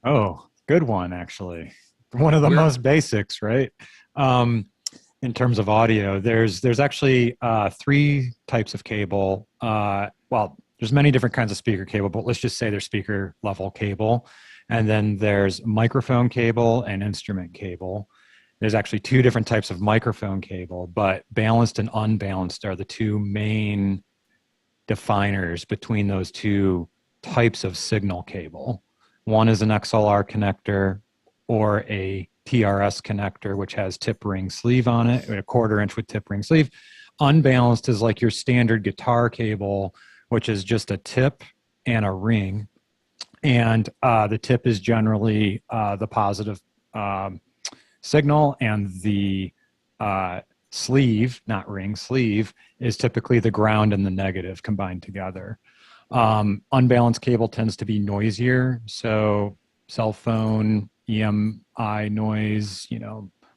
Oh, good one, actually. One of the most basics, right? In terms of audio, there's actually 3 types of cable. Well, there's many different kinds of speaker cable, but let's just say there's speaker level cable. And then there's microphone cable and instrument cable. There's actually 2 different types of microphone cable, but balanced and unbalanced are the 2 main definers between those 2 types of signal cable. One is an XLR connector or a TRS connector, which has tip ring sleeve on it, a 1/4 inch with tip ring sleeve. Unbalanced is like your standard guitar cable, which is just a tip and a ring. And the tip is generally the positive signal, and the sleeve, not ring, sleeve, is typically the ground and the negative combined together. Unbalanced cable tends to be noisier, so cell phone, EMI noise,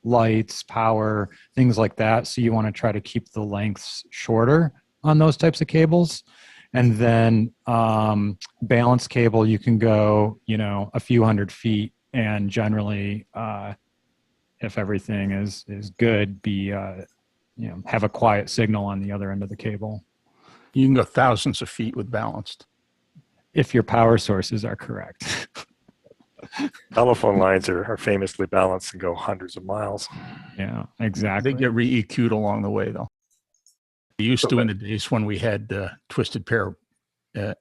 lights, power, things like that. So you want to try to keep the lengths shorter on those types of cables. And then balanced cable, you can go, a few hundred feet, and generally, if everything is good, have a quiet signal on the other end of the cable. You can go thousands of feet with balanced. If your power sources are correct. Telephone lines are famously balanced and go hundreds of miles. Yeah, exactly. They get re-EQ'd along the way, though. We used to in the days when we had twisted pair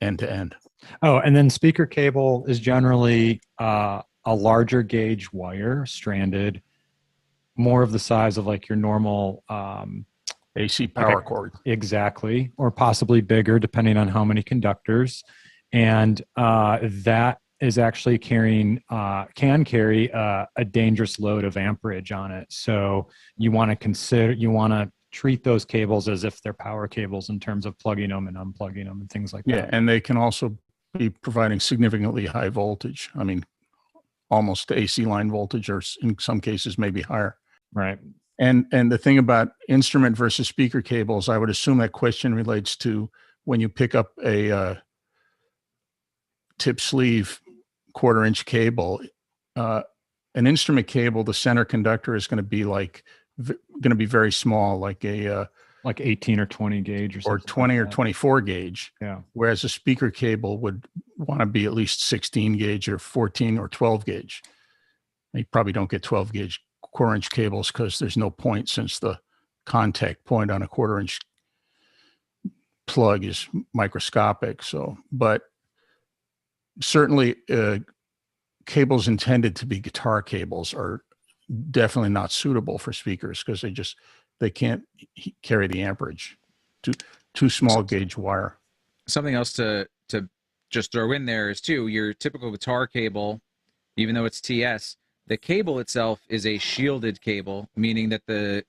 end to end. Oh, and then speaker cable is generally a larger gauge wire, stranded, more of the size of like your normal AC power cord. Exactly, or possibly bigger, depending on how many conductors. And that is actually can carry a dangerous load of amperage on it. So you want to treat those cables as if they're power cables in terms of plugging them and unplugging them and things like that. Yeah, and they can also be providing significantly high voltage. I mean, almost AC line voltage, or in some cases maybe higher. Right. And the thing about instrument versus speaker cables, I would assume that question relates to when you pick up a tip sleeve 1/4 inch cable. An instrument cable, the center conductor is going to be very small, like 18 or 20 gauge or 20 or 24 gauge. Yeah. Whereas a speaker cable would want to be at least 16 gauge or 14 or 12 gauge. You probably don't get 12 gauge 1/4 inch cables because there's no point, since the contact point on a 1/4 inch plug is microscopic. So, but certainly cables intended to be guitar cables are definitely not suitable for speakers because they can't carry the amperage. Too small gauge wire. Something else to just throw in there is too, your typical guitar cable, even though it's TS, the cable itself is a shielded cable, meaning that the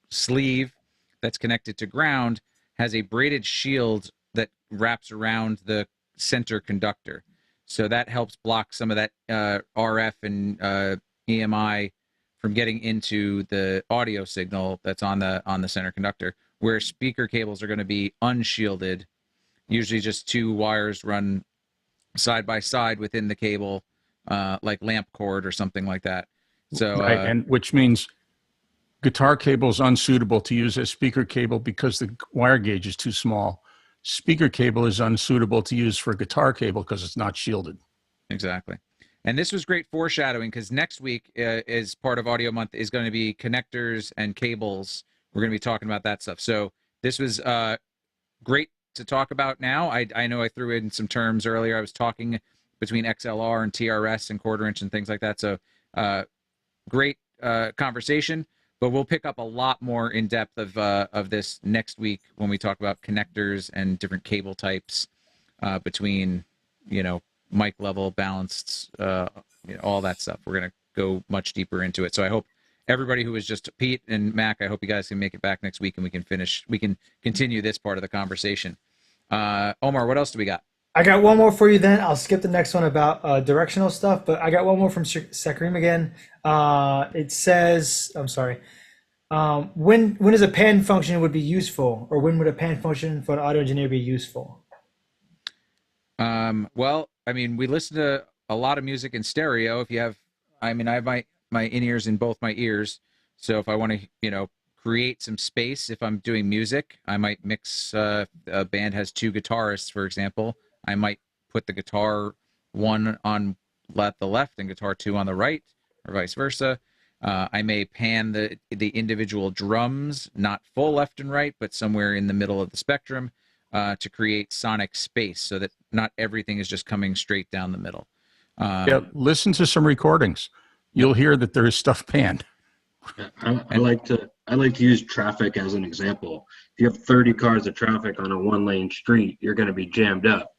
sleeve that's connected to ground has a braided shield that wraps around the center conductor. So that helps block some of that RF and EMI from getting into the audio signal that's on the center conductor, where speaker cables are going to be unshielded, usually just 2 wires run side by side within the cable, like lamp cord or something like that. So right, and which means guitar cable is unsuitable to use as speaker cable because the wire gauge is too small. Speaker cable is unsuitable to use for guitar cable because it's not shielded. Exactly. And this was great foreshadowing, because next week is part of Audio Month is going to be connectors and cables. We're going to be talking about that stuff. So this was great to talk about now. I know I threw in some terms earlier. I was talking between XLR and TRS and 1/4 inch and things like that. So great conversation, but we'll pick up a lot more in depth of this next week when we talk about connectors and different cable types between, mic level, balanced, all that stuff. We're going to go much deeper into it. So I hope everybody who was just Pete and Mac, I hope you guys can make it back next week and we can continue this part of the conversation. Omar, what else do we got? I got one more for you then. I'll skip the next one about directional stuff, but I got one more from Sakrim again. It says, I'm sorry, when is a pan function would be useful, or when would a pan function for an audio engineer be useful? Well, I mean, we listen to a lot of music in stereo. If you have, I mean, I have my in-ears in both my ears. So if I want to, create some space, if I'm doing music, I might mix, a band has two guitarists, for example. I might put the guitar one on the left and guitar two on the right, or vice versa. I may pan the individual drums, not full left and right, but somewhere in the middle of the spectrum, to create sonic space so that not everything is just coming straight down the middle. Yeah, listen to some recordings. You'll hear that there is stuff panned. I like to use traffic as an example. If you have 30 cars of traffic on a one-lane street, you're going to be jammed up.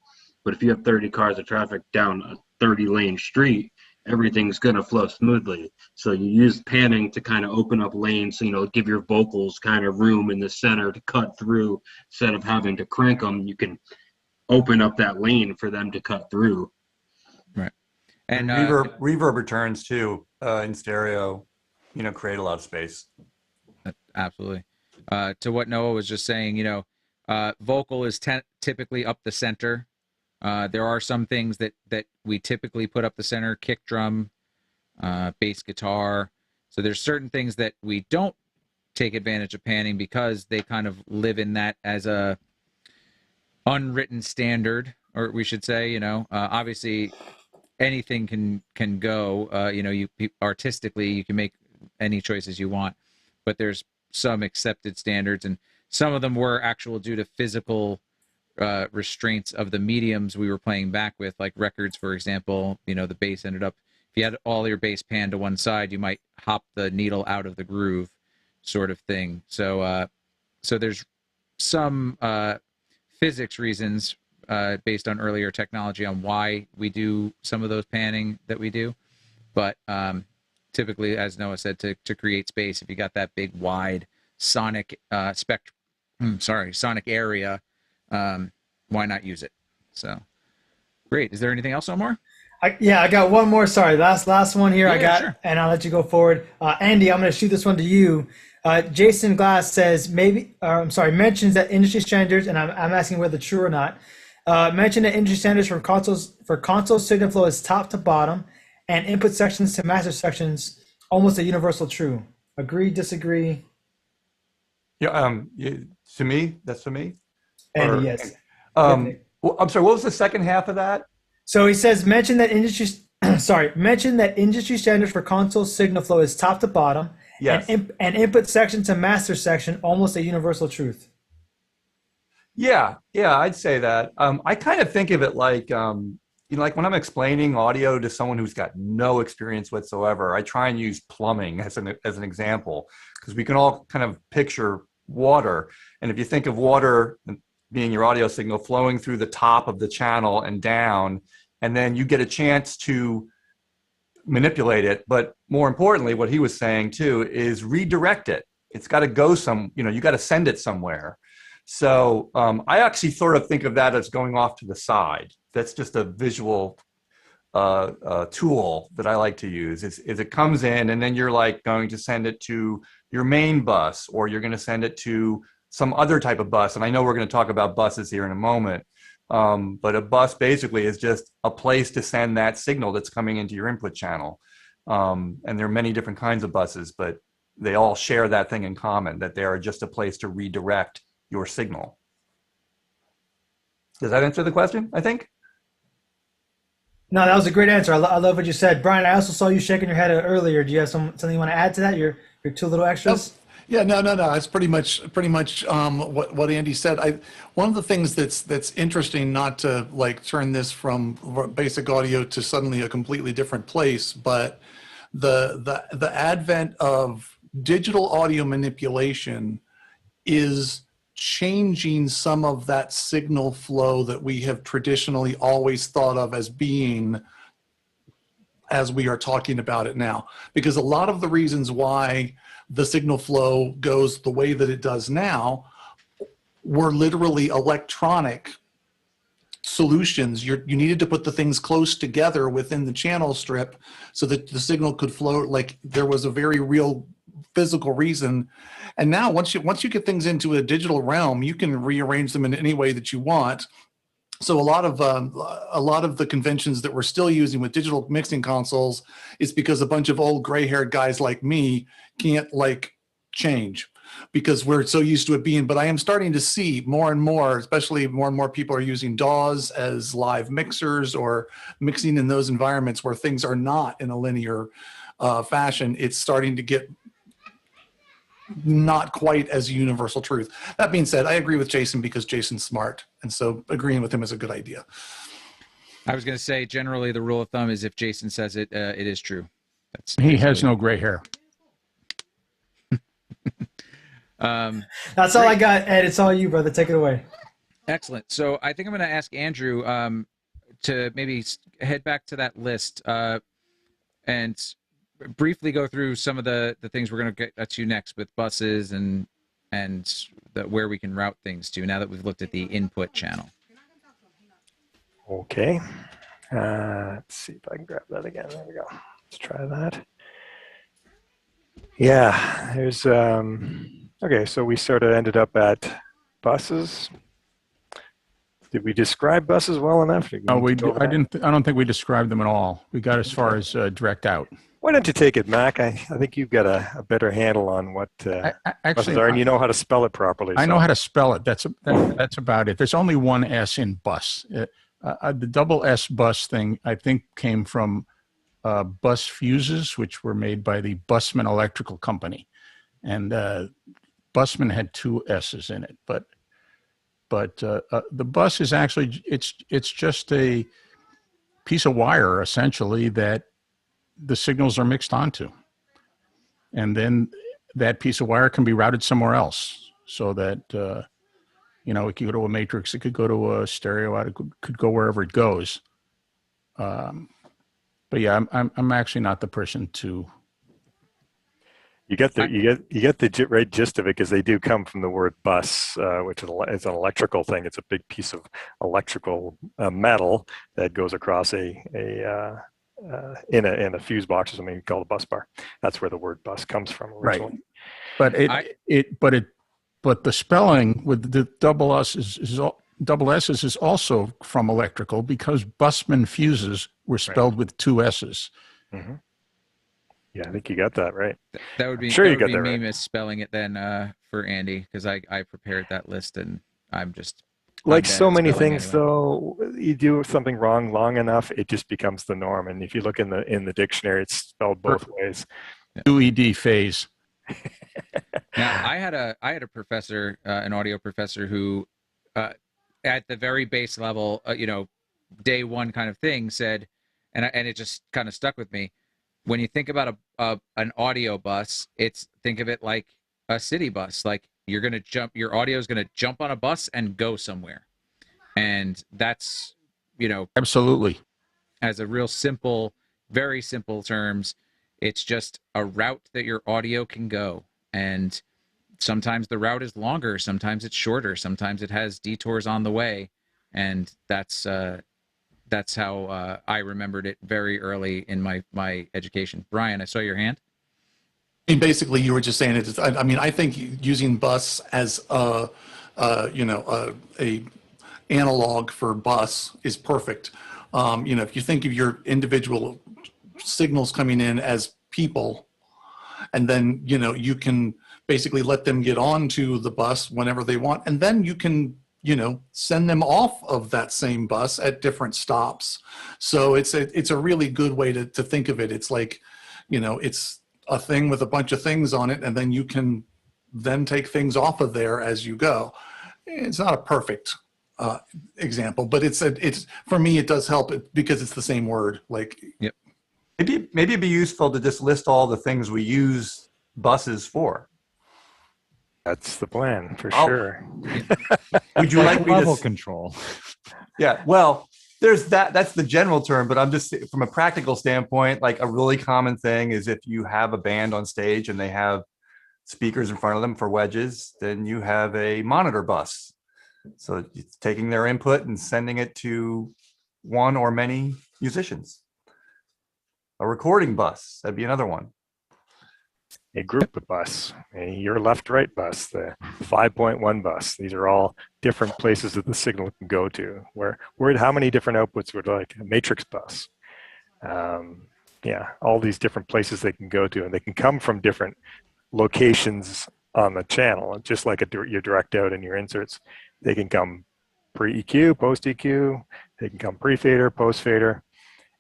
But if you have 30 cars of traffic down a 30-lane street, everything's going to flow smoothly. So you use panning to kind of open up lanes, give your vocals kind of room in the center to cut through. Instead of having to crank them, you can open up that lane for them to cut through. Right. And reverb returns too in stereo, create a lot of space. Absolutely. To what Noah was just saying, vocal is typically up the center. There are some things that we typically put up the center: kick drum, bass guitar. So there's certain things that we don't take advantage of panning because they kind of live in that as a unwritten standard, or we should say, obviously anything can go. You artistically you can make any choices you want, but there's some accepted standards, and some of them were actual due to physical restraints of the mediums we were playing back with, like records, for example. The bass ended up, if you had all your bass panned to one side, you might hop the needle out of the groove, sort of thing. So there's some physics reasons based on earlier technology on why we do some of those panning that we do, but typically, as Noah said, to create space, if you got that big wide sonic sonic area, why not use it? So great. Is there anything else, Omar? I got one more. Sorry, last one here. Yeah, sure. And I'll let you go forward. Andy, I'm going to shoot this one to you. Jason Glass says mentions that industry standards, and I'm asking whether true or not. Mention that industry standards for console signal flow is top to bottom, and input sections to master sections almost a universal true. Agree? Disagree? Yeah. To me, that's to me. Andy, yes. Well, I'm sorry. What was the second half of that? So he says, mention that industry standards for console signal flow is top to bottom. Yes. And input section to master section, almost a universal truth. Yeah, I'd say that. I kind of think of it like, like when I'm explaining audio to someone who's got no experience whatsoever, I try and use plumbing as an example, because we can all kind of picture water. And if you think of water being your audio signal flowing through the top of the channel and down, and then you get a chance to manipulate it. But more importantly, what he was saying too is redirect it. It's got to go you got to send it somewhere. So I actually sort of think of that as going off to the side. That's just a visual tool that I like to use. Is it comes in, and then you're like going to send it to your main bus, or you're going to send it to some other type of bus. And I know we're going to talk about buses here in a moment. But a bus basically is just a place to send that signal that's coming into your input channel. And there are many different kinds of buses, but they all share that thing in common, that they are just a place to redirect your signal. Does that answer the question, I think? No, that was a great answer. I love what you said. Brian, I also saw you shaking your head earlier. Do you have something you want to add to that? Your two little extras? Yeah, no. It's pretty much what Andy said. One of the things that's interesting, not to like turn this from basic audio to suddenly a completely different place, but the advent of digital audio manipulation is changing some of that signal flow that we have traditionally always thought of as being, as we are talking about it now. Because a lot of the reasons why the signal flow goes the way that it does now were literally electronic solutions. You needed to put the things close together within the channel strip so that the signal could flow. Like there was a very real physical reason. And now once you get things into a digital realm, you can rearrange them in any way that you want. So a lot of the conventions that we're still using with digital mixing consoles is because a bunch of old gray-haired guys like me can't like change because we're so used to it being. But I am starting to see more and more, especially more and more people are using DAWs as live mixers or mixing in those environments where things are not in a linear fashion. It's starting to get not quite as universal truth. That being said, I agree with Jason because Jason's smart. And so agreeing with him is a good idea. I was going to say, generally, the rule of thumb is if Jason says it, it is true. He has no gray hair. That's all I got, Ed. It's all you, brother. Take it away. Excellent. So I think I'm going to ask Andrew to maybe head back to that list and briefly go through some of the things we're going to get to next with buses and where we can route things to now that we've looked at the input channel. Okay. Let's see if I can grab that again. There we go. Let's try that. Yeah, there's okay, so we sort of ended up at buses. Did we describe buses well enough? No, I don't think we described them at all. We got as far as direct out. Why don't you take it, Mac? I think you've got a better handle on what buses are, and you know how to spell it properly. I know how to spell it. That's about it. There's only one S in bus. The double S bus thing, I think, came from bus fuses, which were made by the Bussmann Electrical Company. And Bussmann had two S's in it. But the bus is actually, it's just a piece of wire, essentially, that the signals are mixed onto. And then that piece of wire can be routed somewhere else so that, it could go to a matrix, it could go to a stereo out, it could go wherever it goes. But yeah, I'm actually not the person to. You get the right gist of it because they do come from the word bus, which is an electrical thing. It's a big piece of electrical metal that goes across in a fuse box or something called a bus bar. That's where the word bus comes from originally. Right. But the spelling with the double S's is also from electrical because Bussmann fuses were spelled with two S's. Mm-hmm. Yeah, I think you got that right. That would be me right. Misspelling it then for Andy because I prepared that list and I'm just like so many things anyway. Though you do something wrong long enough it just becomes the norm, and if you look in the dictionary it's spelled both ways. 2ED phase. Now I had a professor, an audio professor who at the very base level, day one kind of thing said, and it just kind of stuck with me. When you think about an audio bus, think of it like a city bus. Like your audio is going to jump on a bus and go somewhere. And that's, absolutely. As a real simple, very simple terms, it's just a route that your audio can go. And sometimes the route is longer, sometimes it's shorter, sometimes it has detours on the way. And that's how I remembered it very early in my education. Brian, I saw your hand. And basically, you were just saying it. I think using bus as a analog for bus is perfect. If you think of your individual signals coming in as people, and then you can basically let them get onto the bus whenever they want, and then you can send them off of that same bus at different stops. So it's a really good way to think of it. It's like, it's a thing with a bunch of things on it, and then you can then take things off of there as you go. It's not a perfect example, but it's for me, it does help because it's the same word. Like, yep. Maybe it'd be useful to just list all the things we use buses for. That's the plan for sure. Would you like me level to control? Yeah, well, there's that's the general term, but I'm just from a practical standpoint, like a really common thing is if you have a band on stage and they have speakers in front of them for wedges, then you have a monitor bus. So it's taking their input and sending it to one or many musicians. A recording bus, that'd be another one. A group bus, your left-right bus, the 5.1 bus. These are all different places that the signal can go to. How many different outputs would like a matrix bus? Yeah, all these different places they can go to, and they can come from different locations on the channel, just like your direct out and your inserts. They can come pre-EQ, post-EQ, they can come pre-fader, post-fader,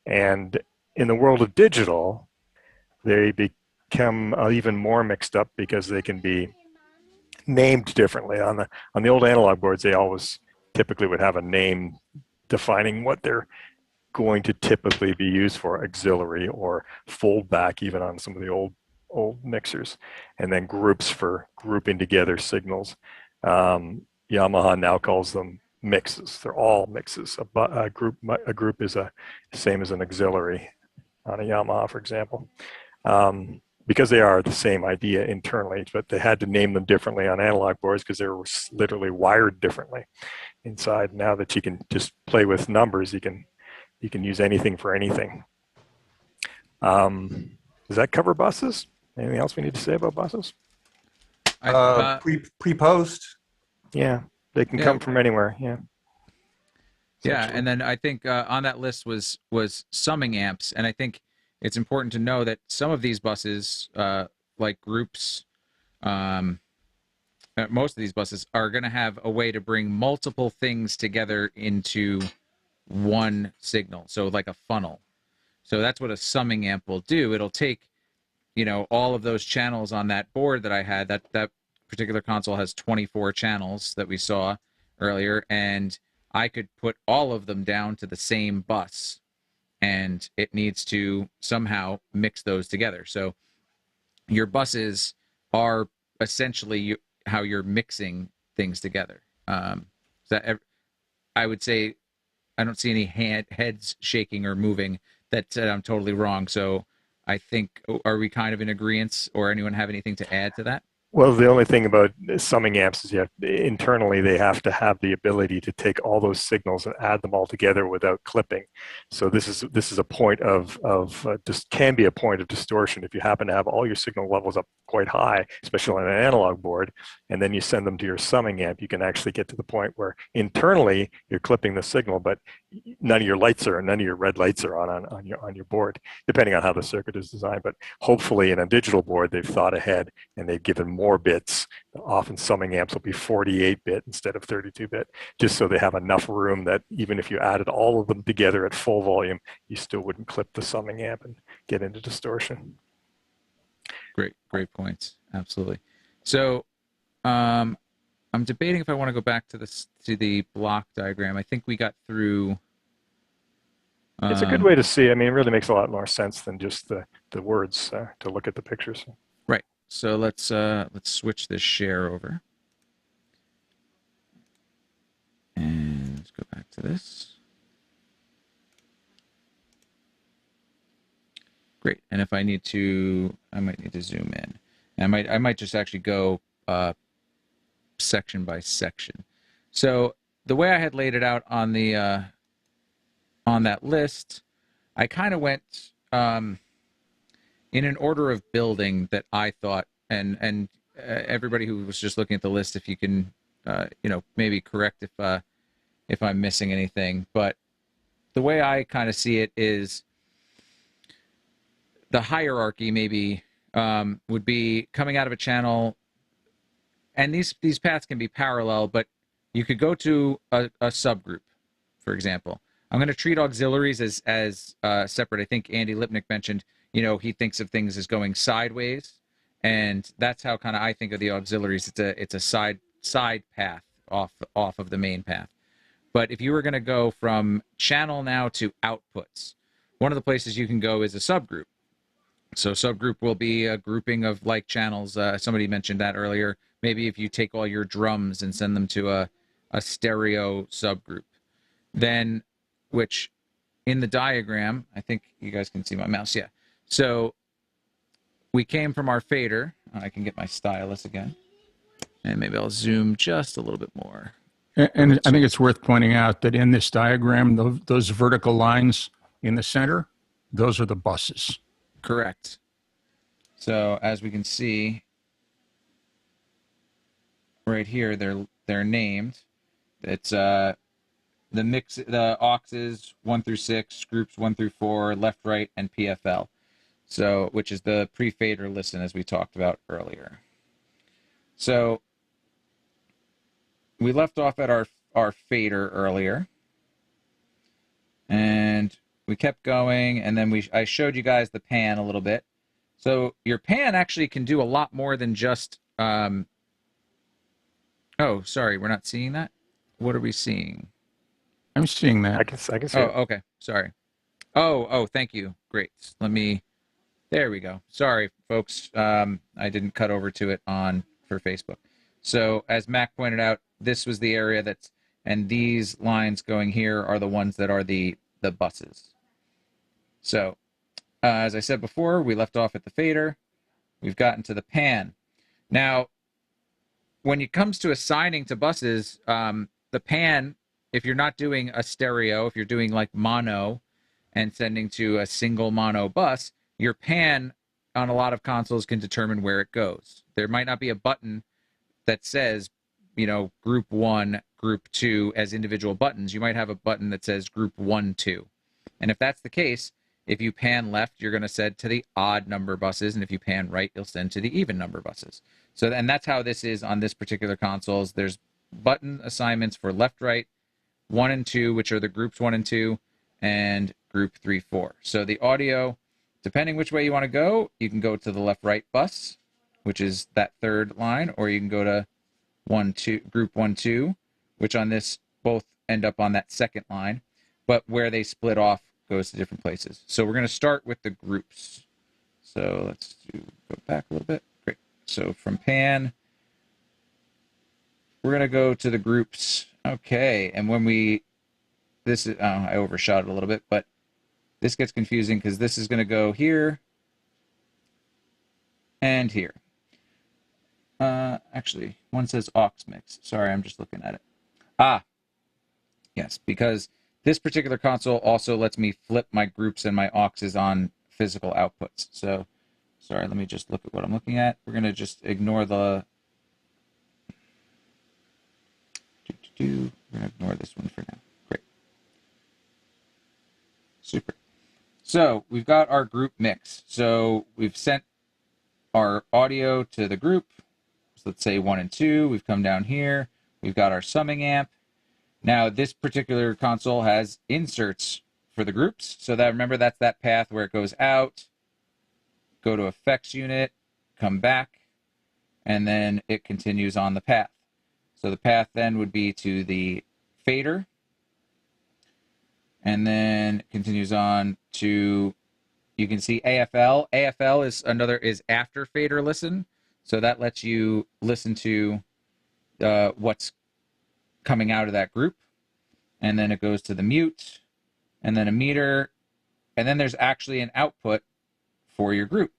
and in the world of digital, they become even more mixed up because they can be named differently. On the old analog boards, they always typically would have a name defining what they're going to typically be used for, auxiliary or fold back, even on some of the old mixers, and then groups for grouping together signals. Yamaha now calls them mixes. They're all mixes. A group is the same as an auxiliary on a Yamaha, for example, because they are the same idea internally, but they had to name them differently on analog boards because they were literally wired differently inside. Now that you can just play with numbers, you can use anything for anything. Does that cover buses? Anything else we need to say about buses? Pre-post. Yeah, they can come from anywhere. Yeah. Yeah, and then I think on that list was summing amps, and I think it's important to know that some of these buses, like groups, most of these buses are going to have a way to bring multiple things together into one signal, so like a funnel. So that's what a summing amp will do. It'll take, all of those channels on that board that I had. That particular console has 24 channels that we saw earlier, and I could put all of them down to the same bus, and it needs to somehow mix those together. So your buses are essentially how you're mixing things together. I would say I don't see any heads shaking or moving that said I'm totally wrong. So I think, are we kind of in agreement, or anyone have anything to add to that? Well, the only thing about summing amps is internally they have to have the ability to take all those signals and add them all together without clipping. So this is a point of just can be a point of distortion if you happen to have all your signal levels up quite high, especially on an analog board, and then you send them to your summing amp. You can actually get to the point where internally you're clipping the signal, but none of your red lights are on your board, depending on how the circuit is designed. But hopefully in a digital board they've thought ahead and they've given more bits. Often summing amps will be 48-bit instead of 32-bit, just so they have enough room that even if you added all of them together at full volume, you still wouldn't clip the summing amp and get into distortion. Great points. Absolutely. So I'm debating if I want to go back to the block diagram. I think we got through. It's a good way to see. I mean, it really makes a lot more sense than just the words to look at the pictures. Right. So let's switch this share over, and let's go back to this. Great. And if I need to, I might need to zoom in. And I might just actually go section by section. So the way I had laid it out on the on that list, I kind of went in an order of building that I thought, and everybody who was just looking at the list, if you can, maybe correct if I'm missing anything. But the way I kind of see it is the hierarchy maybe would be coming out of a channel, and these paths can be parallel, but you could go to a subgroup, for example. I'm going to treat auxiliaries as separate. I think Andy Lipnick mentioned, he thinks of things as going sideways, and that's how kind of I think of the auxiliaries. It's a side path off of the main path. But if you were going to go from channel now to outputs, one of the places you can go is a subgroup. So subgroup will be a grouping of like channels. Somebody mentioned that earlier. Maybe if you take all your drums and send them to a stereo subgroup, then which in the diagram, I think you guys can see my mouse. Yeah. So we came from our fader. I can get my stylus again, and maybe I'll zoom just a little bit more. And I think it's worth pointing out that in this diagram, those vertical lines in the center, those are the buses. Correct. So as we can see right here, they're named. It's the auxes 1 through 6, groups 1 through 4, left, right, and PFL. So which is the pre-fader listen as we talked about earlier. So we left off at our fader earlier, and we kept going, and then I showed you guys the pan a little bit. So your pan actually can do a lot more than just. Oh, sorry, we're not seeing that. What are we seeing? I'm seeing that. I can see Oh, it. okay. Sorry. Oh, thank you. Great. There we go. Sorry, folks. I didn't cut over to it for Facebook. So as Mac pointed out, this was the area and these lines going here are the ones that are the buses. So as I said before, we left off at the fader. We've gotten to the pan. Now, when it comes to assigning to buses, the pan, if you're not doing a stereo, if you're doing like mono and sending to a single mono bus, your pan on a lot of consoles can determine where it goes. There might not be a button that says, group 1, group 2 as individual buttons. You might have a button that says group 1, 2. And if that's the case, if you pan left, you're going to send to the odd number buses. And if you pan right, you'll send to the even number buses. So, and that's how this is on this particular consoles. There's button assignments for left, right, 1 and 2, which are the groups 1 and 2, and group 3, 4. So the audio, depending which way you want to go, you can go to the left, right bus, which is that third line, or you can go to group 1, 2, which on this both end up on that second line, but where they split off goes to different places. So we're going to start with the groups. So let's go back a little bit. Great. So from pan, we're going to go to the groups. Okay. And I overshot it a little bit, but this gets confusing because this is going to go here and here. Actually, one says aux mix. Sorry, I'm just looking at it. Yes, because this particular console also lets me flip my groups and my auxes on physical outputs. So, sorry, let me just look at what I'm looking at. We're going to just ignore the... We're going to ignore this one for now. Great. Super. So, we've got our group mix. So, we've sent our audio to the group. So let's say 1 and 2. We've come down here. We've got our summing amp. Now, this particular console has inserts for the groups. So remember, that's that path where it goes out, go to effects unit, come back, and then it continues on the path. So the path then would be to the fader, and then it continues on to, you can see AFL. AFL is after fader listen. So that lets you listen to what's coming out of that group. And then it goes to the mute, and then a meter, and then there's actually an output for your group.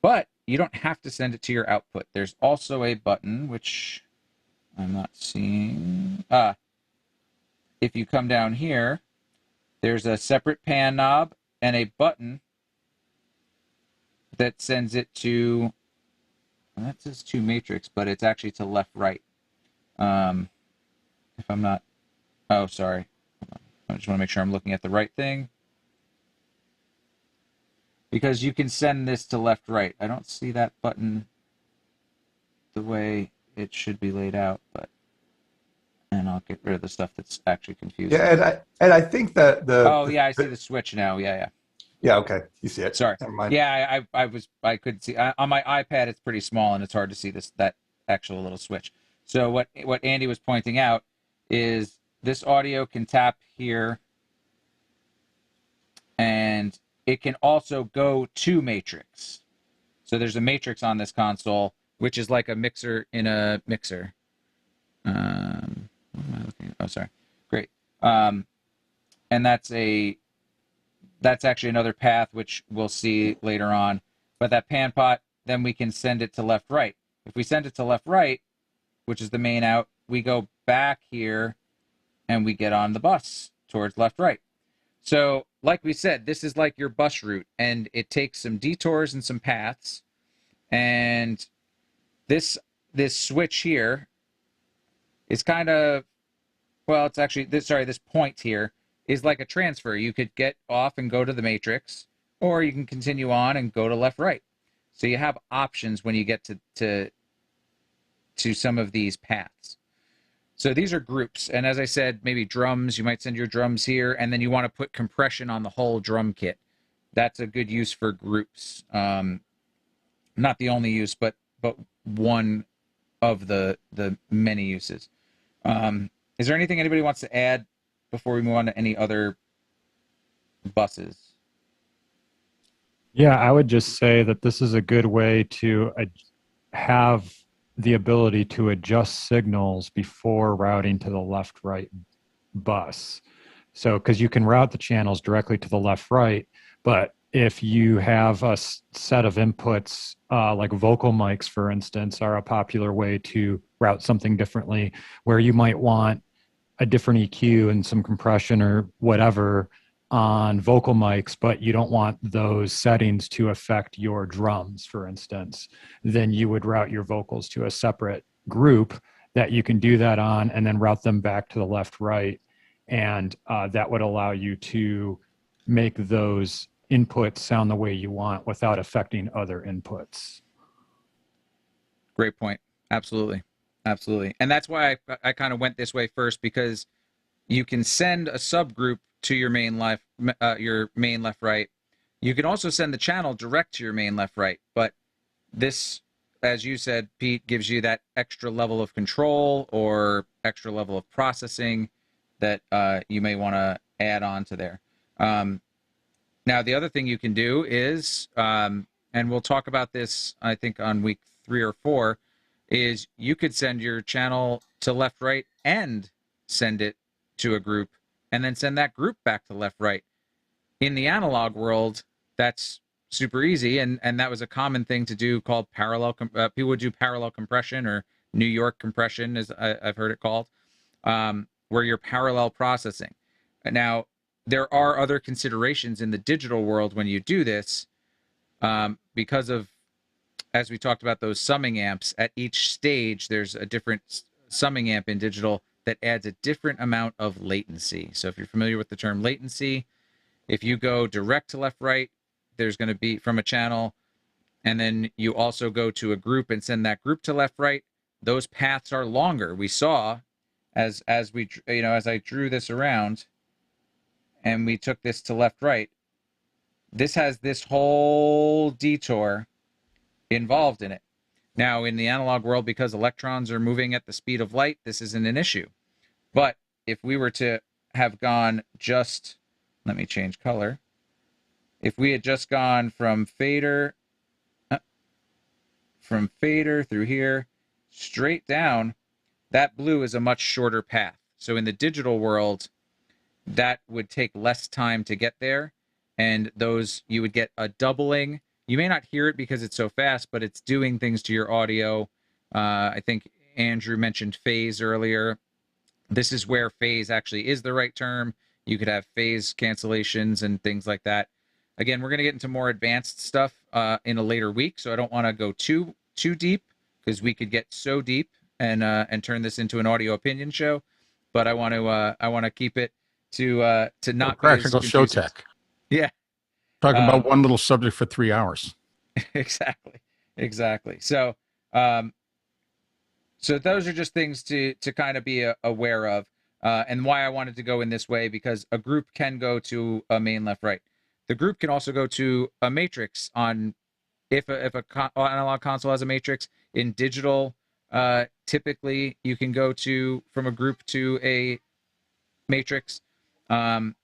But you don't have to send it to your output. There's also a button, which I'm not seeing. If you come down here, there's a separate pan knob and a button that sends it to, well, that says to matrix, but it's actually to left, right. If I'm not, oh, sorry. I just want to make sure I'm looking at the right thing. Because you can send this to left, right. I don't see that button the way it should be laid out, and I'll get rid of the stuff that's actually confusing. Yeah, and I think that oh yeah, I see the switch now. Yeah. Yeah, okay, you see it. Sorry. Never mind. Yeah, I couldn't see on my iPad. It's pretty small and it's hard to see that actual little switch. So what Andy was pointing out is this audio can tap here, and it can also go to matrix. So there's a matrix on this console, which is like a mixer in a mixer. What am I looking at? Oh, sorry. Great. And that's actually another path, which we'll see later on. But that pan pot, then we can send it to left, right. If we send it to left, right, which is the main out, we go back here and we get on the bus towards left, right. So like we said, this is like your bus route, and it takes some detours and some paths. And this switch here is kind of, well, it's actually this point here is like a transfer. You could get off and go to the matrix, or you can continue on and go to left, right. So you have options when you get to some of these paths. So these are groups, and as I said, maybe drums, you might send your drums here, and then you want to put compression on the whole drum kit. That's a good use for groups. Not the only use, but one of the many uses. Is there anything anybody wants to add before we move on to any other buses? Yeah, I would just say that this is a good way to have the ability to adjust signals before routing to the left-right bus. So, because you can route the channels directly to the left-right, but if you have a set of inputs, like vocal mics, for instance, are a popular way to route something differently, where you might want a different EQ and some compression or whatever on vocal mics, but you don't want those settings to affect your drums, for instance, then you would route your vocals to a separate group that you can do that on, and then route them back to the left, right. And that would allow you to make those inputs sound the way you want without affecting other inputs. Great point. Absolutely. Absolutely. And that's why I kind of went this way first, because you can send a subgroup to your main left, right. You can also send the channel direct to your main left, right. But this, as you said, Pete, gives you that extra level of control or extra level of processing that you may want to add on to there. Now, the other thing you can do is, and we'll talk about this, I think, on week 3 or 4, is you could send your channel to left, right, and send it to a group, and then send that group back to left, right. In the analog world, that's super easy, and that was a common thing to do called parallel. People would do parallel compression, or New York compression, as I've heard it called, where you're parallel processing. Now, there are other considerations in the digital world when you do this, because of, as we talked about, those summing amps. At each stage, there's a different summing amp in digital that adds a different amount of latency. So if you're familiar with the term latency, if you go direct to left, right, there's going to be from a channel, and then you also go to a group and send that group to left, right, those paths are longer. We saw as we, as I drew this around and we took this to left, right, this has this whole detour involved in it. Now, in the analog world, because electrons are moving at the speed of light, this isn't an issue. But if we were to have gone just, let me change color. If we had just gone from fader through here, straight down, that blue is a much shorter path. So in the digital world, that would take less time to get there. And those, you would get a doubling. You may not hear it because it's so fast, but it's doing things to your audio. I think Andrew mentioned phase earlier. This is where phase actually is the right term. You could have phase cancellations and things like that. Again, we're going to get into more advanced stuff in a later week, so I don't want to go too deep, because we could get so deep and turn this into an audio opinion show. But I want to keep it to not practical show tech. Yeah. Talking about one little subject for 3 hours. Exactly. So, so those are just things to kind of be aware of, and why I wanted to go in this way, because a group can go to a main left, right. The group can also go to a matrix on, if a analog console has a matrix. In digital, typically you can go from a group to a matrix, but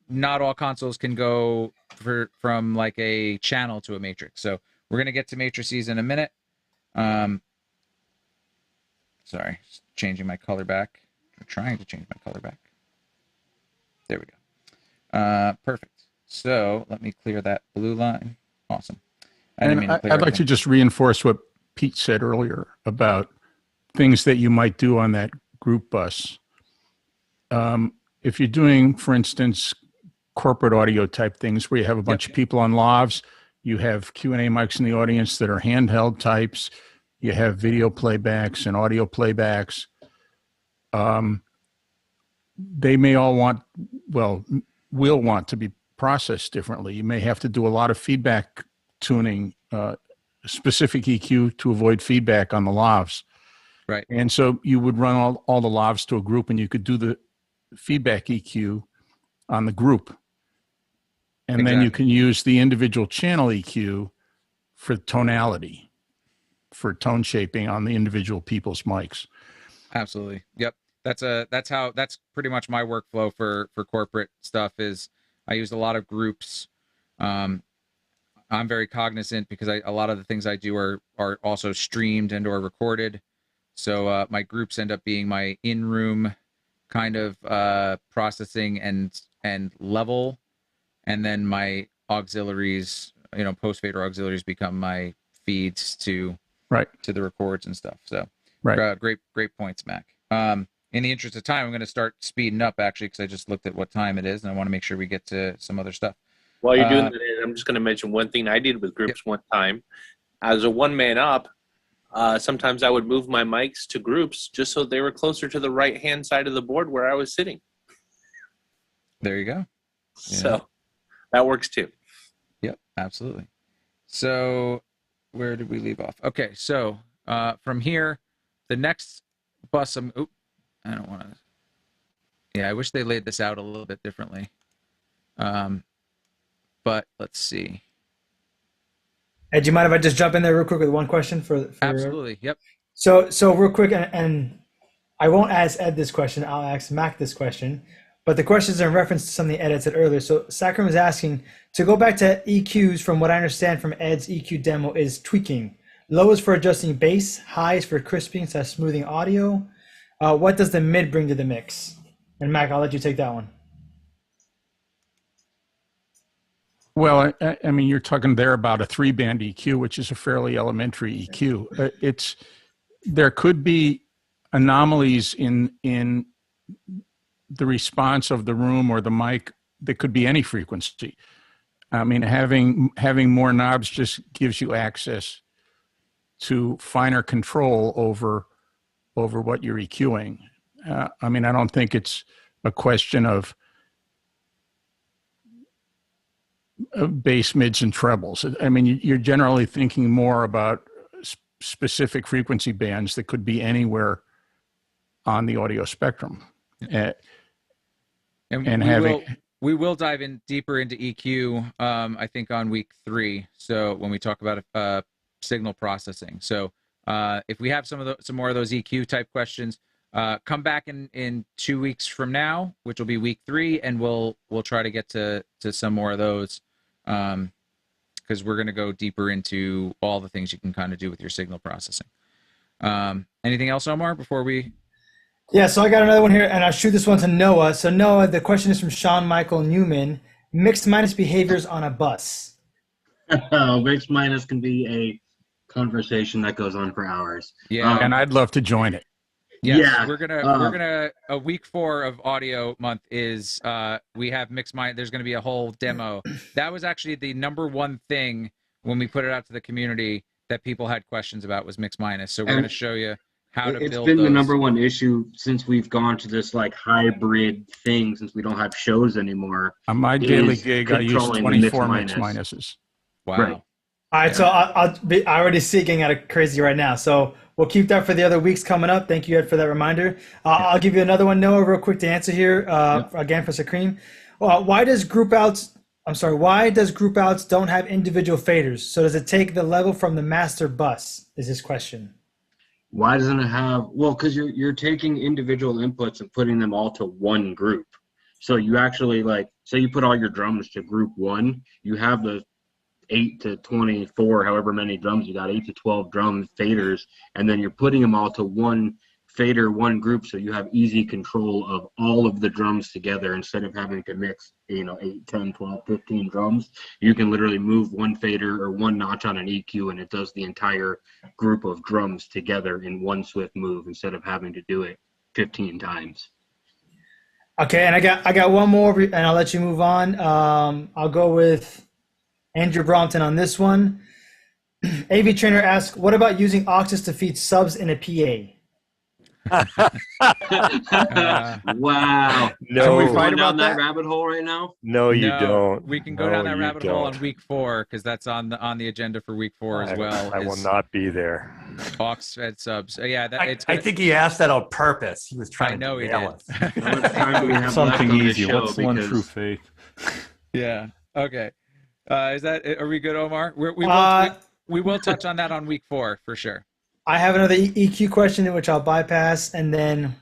not all consoles can go from like a channel to a matrix. So we're going to get to matrices in a minute. Sorry, changing my color back. I'm trying to change my color back. There we go. Perfect. So let me clear that blue line. Awesome. I'd like to just reinforce what Pete said earlier about things that you might do on that group bus. If you're doing, for instance, corporate audio type things where you have a bunch of people on lavs, you have Q&A mics in the audience that are handheld types, you have video playbacks and audio playbacks. They may all will want to be processed differently. You may have to do a lot of feedback tuning, specific EQ to avoid feedback on the lavs. Right. And so you would run all the lavs to a group, and you could do the feedback EQ on the group. And then you can use the individual channel EQ for tonality, for tone shaping on the individual people's mics. Absolutely. Yep. That's pretty much my workflow for corporate stuff. Is I use a lot of groups. I'm very cognizant because a lot of the things I do are also streamed and or recorded. So my groups end up being my in-room kind of processing and level, and then my auxiliaries, post-fader auxiliaries become my feeds to the records and stuff. So great points, Mac. In the interest of time, I'm going to start speeding up actually, because I just looked at what time it is, and I want to make sure we get to some other stuff. While you're doing that, I'm just going to mention one thing I did with groups one time. As a one-man up, sometimes I would move my mics to groups just so they were closer to the right-hand side of the board where I was sitting. There you go. So that works too. Yep, absolutely. So where did we leave off? Okay, so from here, the next bus, I don't want to. Yeah, I wish they laid this out a little bit differently. But let's see. Ed, do you mind if I just jump in there real quick with one question for Absolutely. Yep. So real quick, and I won't ask Ed this question. I'll ask Mac this question. But the question is in reference to something Ed had said earlier. So Sacram is asking, to go back to EQs, from what I understand from Ed's EQ demo, is tweaking. Low is for adjusting bass, high is for crisping / smoothing audio. What does the mid bring to the mix? And Mac, I'll let you take that one. Well, I mean, you're talking there about a 3-band EQ, which is a fairly elementary EQ. There could be anomalies in the response of the room or the mic. That could be any frequency. I mean, having more knobs just gives you access to finer control over what you're EQing. I mean, I don't think it's a question of bass, mids, and trebles. I mean, you're generally thinking more about specific frequency bands that could be anywhere on the audio spectrum. We will dive in deeper into EQ, I think, on week 3. So when we talk about signal processing. So if we have some more of those EQ type questions, come back in 2 weeks from now, which will be week 3, and we'll try to get to some more of those, because we're going to go deeper into all the things you can kind of do with your signal processing. Anything else, Omar, before we? Yeah, so I got another one here, and I'll shoot this one to Noah. So Noah, the question is from Sean Michael Newman. Mixed minus behaviors on a bus. Mixed minus can be a conversation that goes on for hours. Yeah, and I'd love to join it. Yes, yeah, we're gonna a week 4 of audio month is we have mixed minus. There's gonna be a whole demo. That was actually the number one thing when we put it out to the community that people had questions about, was mixed minus. So we're gonna show you how to build. It's been the number one issue since we've gone to this like hybrid thing, since we don't have shows anymore. On my daily gig, I use 24 mixed minuses. Wow. Right. All right, so I already see it getting out of crazy right now. So we'll keep that for the other weeks coming up. Thank you, Ed, for that reminder. I'll give you another one, Noah, real quick to answer here. Again for Sakrim. Why does group outs don't have individual faders? So does it take the level from the master bus? Is his question. Why doesn't it have? Well, because you're taking individual inputs and putting them all to one group. So you actually, like, say you put all your drums to group 1, you have the 8 to 24, however many drums you got, 8 to 12 drum faders, and then you're putting them all to one fader one group, so you have easy control of all of the drums together instead of having to mix 8, 10, 12, 15 drums. You can literally move one fader or one notch on an EQ and it does the entire group of drums together in one swift move instead of having to do it 15 times. Okay, and I got one more, and I'll let you move on. I'll go with Andrew Brompton on this one. AV Trainer asks, what about using Auxes to feed subs in a PA? Wow. No. Can we Right find about down that that? rabbit hole right now? No, you don't. We can go down that rabbit hole on week 4 because that's on the agenda for week 4 as well. I will not be there. Aux fed subs. Yeah, I think he asked that on purpose. He was trying I know to he nail did. us. How much time do we have Something left on this easy. show? What's the one Because- true faith? Yeah. Okay. Are we good, Omar? We will touch on that on week 4 for sure. I have another EQ question which I'll bypass, and then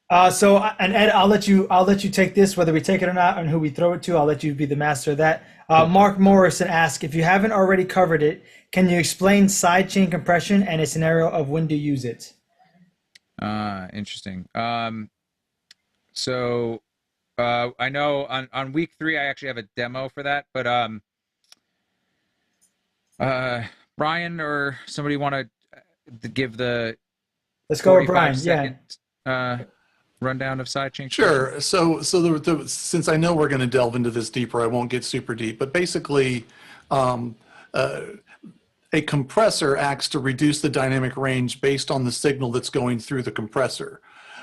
and Ed, I'll let you take this, whether we take it or not, and who we throw it to. I'll let you be the master of that. Mark Morrison asks, if you haven't already covered it, can you explain sidechain compression and a scenario of when to use it? Interesting. So I know on week 3 I actually have a demo for that, but Brian or somebody want to give the Let's go with Brian. 45-second, rundown of sidechain? Sure. So since I know we're going to delve into this deeper, I won't get super deep. But basically, a compressor acts to reduce the dynamic range based on the signal that's going through the compressor.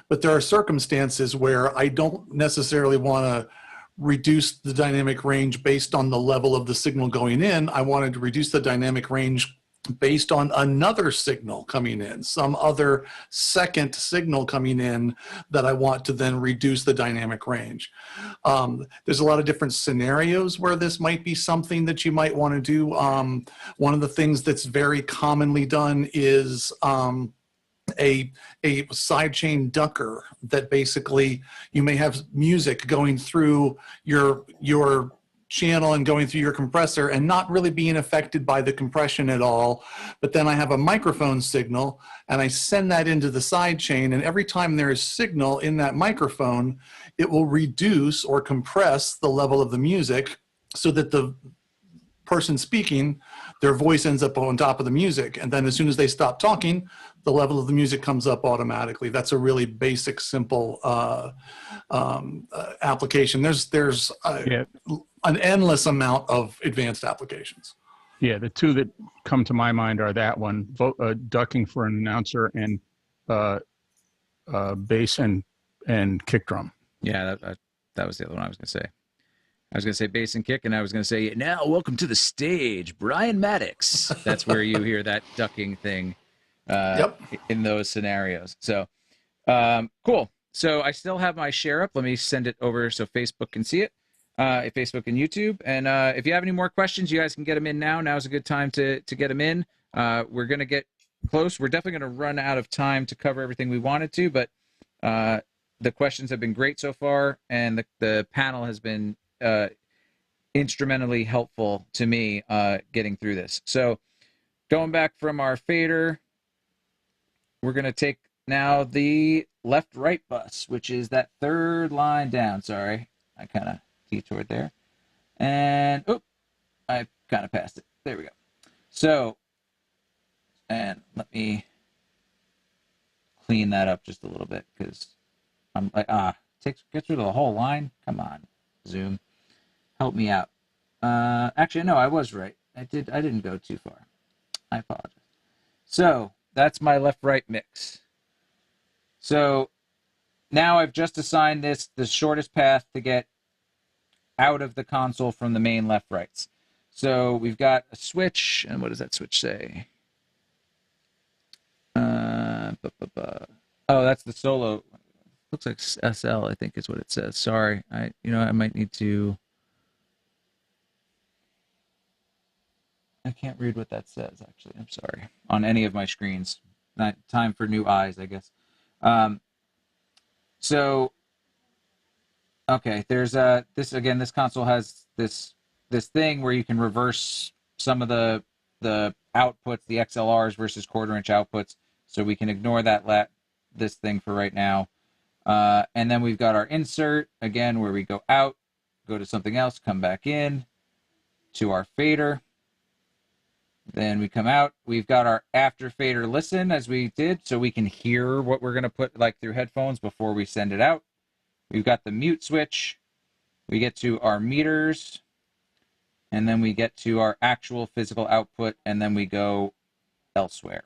But there are circumstances where I don't necessarily want to reduce the dynamic range based on the level of the signal going in. I wanted to reduce the dynamic range based on another signal coming in, some other second signal coming in that I want to then reduce the dynamic range. There's a lot of different scenarios where this might be something that you might want to do. One of the things that's very commonly done is a sidechain ducker that basically you may have music going through your channel and going through your compressor and not really being affected by the compression at all. But then I have a microphone signal and I send that into the sidechain, and every time there is signal in that microphone, it will reduce or compress the level of the music so that the person speaking, their voice ends up on top of the music. And then as soon as they stop talking, the level of the music comes up automatically. That's a really basic, simple application. There's an endless amount of advanced applications. Yeah, the two that come to my mind are that one, ducking for an announcer, and bass and kick drum. Yeah, that was the other one I was going to say. I was going to say bass and kick, and I was going to say, now welcome to the stage, Brian Maddox. That's where you hear that ducking thing in those scenarios. So cool. So I still have my share up. Let me send it over so Facebook can see it, Facebook and YouTube. And if you have any more questions, you guys can get them in now. Now's a good time to get them in. We're going to get close. We're definitely going to run out of time to cover everything we wanted to, but the questions have been great so far, and the panel has been instrumentally helpful to me getting through this. So going back from our fader, we're going to take now the left-right bus, which is that third line down. Sorry, I kind of detoured there. And, I kind of passed it. There we go. So, and let me clean that up just a little bit because I'm like, get through the whole line. Come on, Zoom. Help me out. Actually, no, I was right. I didn't go too far. I apologize. So that's my left-right mix. So now I've just assigned this the shortest path to get out of the console from the main left-rights. So we've got a switch, and what does that switch say? Oh, that's the solo. Looks like SL, I think is what it says. Sorry, I might need to. I can't read what that says, actually. I'm sorry. On any of my screens. Not time for new eyes, I guess. Okay, there's this console has this thing where you can reverse some of the outputs, the XLRs versus quarter-inch outputs. So we can ignore this thing for right now. And then we've got our insert, again, where we go out, go to something else, come back in to our fader. Then we come out. We've got our after fader listen, as we did, so we can hear what we're going to put like through headphones before we send it out. We've got the mute switch. We get to our meters, and then we get to our actual physical output, and then we go elsewhere.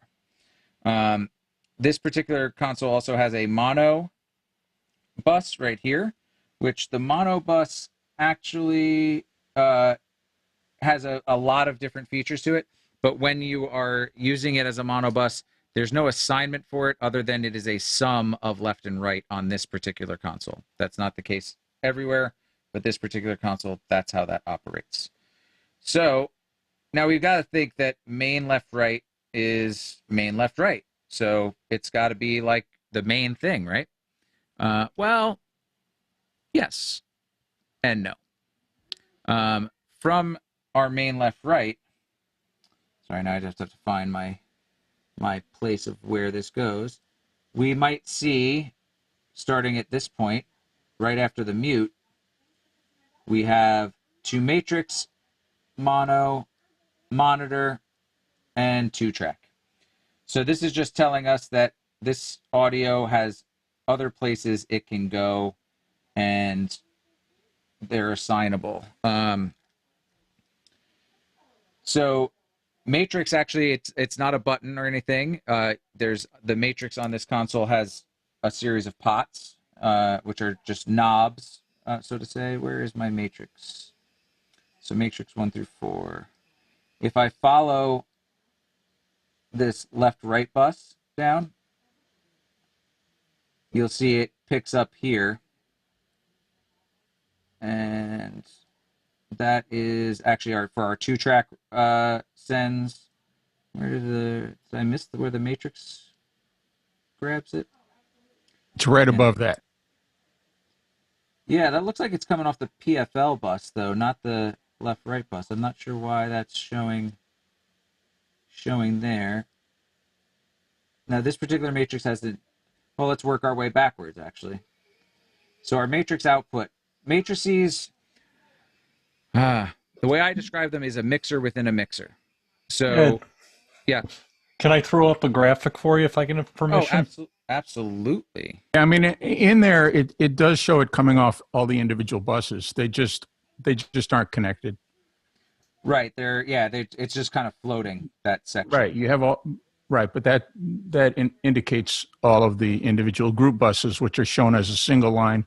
This particular console also has a mono bus right here, which the mono bus actually has a lot of different features to it. But when you are using it as a mono bus, there's no assignment for it other than it is a sum of left and right on this particular console. That's not the case everywhere, but this particular console, that's how that operates. So now we've got to think that main left right is main left right. So it's got to be like the main thing, right? Well, yes and no. From our main left right, sorry, now I just have to find my place of where this goes. We might see, starting at this point, right after the mute, we have 2 matrix, mono, monitor, and 2-track. So this is just telling us that this audio has other places it can go, and they're assignable. So matrix, actually, it's not a button or anything. There's the matrix on this console has a series of pots, which are just knobs, so to say. Where is my matrix? So matrix 1 through 4. If I follow this left-right bus down, you'll see it picks up here. And that is actually for our 2-track sends. Did I miss where the matrix grabs it? It's right above that. Yeah, that looks like it's coming off the PFL bus, though, not the left-right bus. I'm not sure why that's showing there. Now, this particular matrix has the... Well, let's work our way backwards, actually. So our matrix output. Matrices, the way I describe them is a mixer within a mixer. So, Ed, yeah. can I throw up a graphic for you if I can have permission? Oh, absolutely. I mean, in there, it does show it coming off all the individual buses. They just aren't connected. Right. It's just kind of floating, that section. Right. You have all... Right, but that indicates all of the individual group buses, which are shown as a single line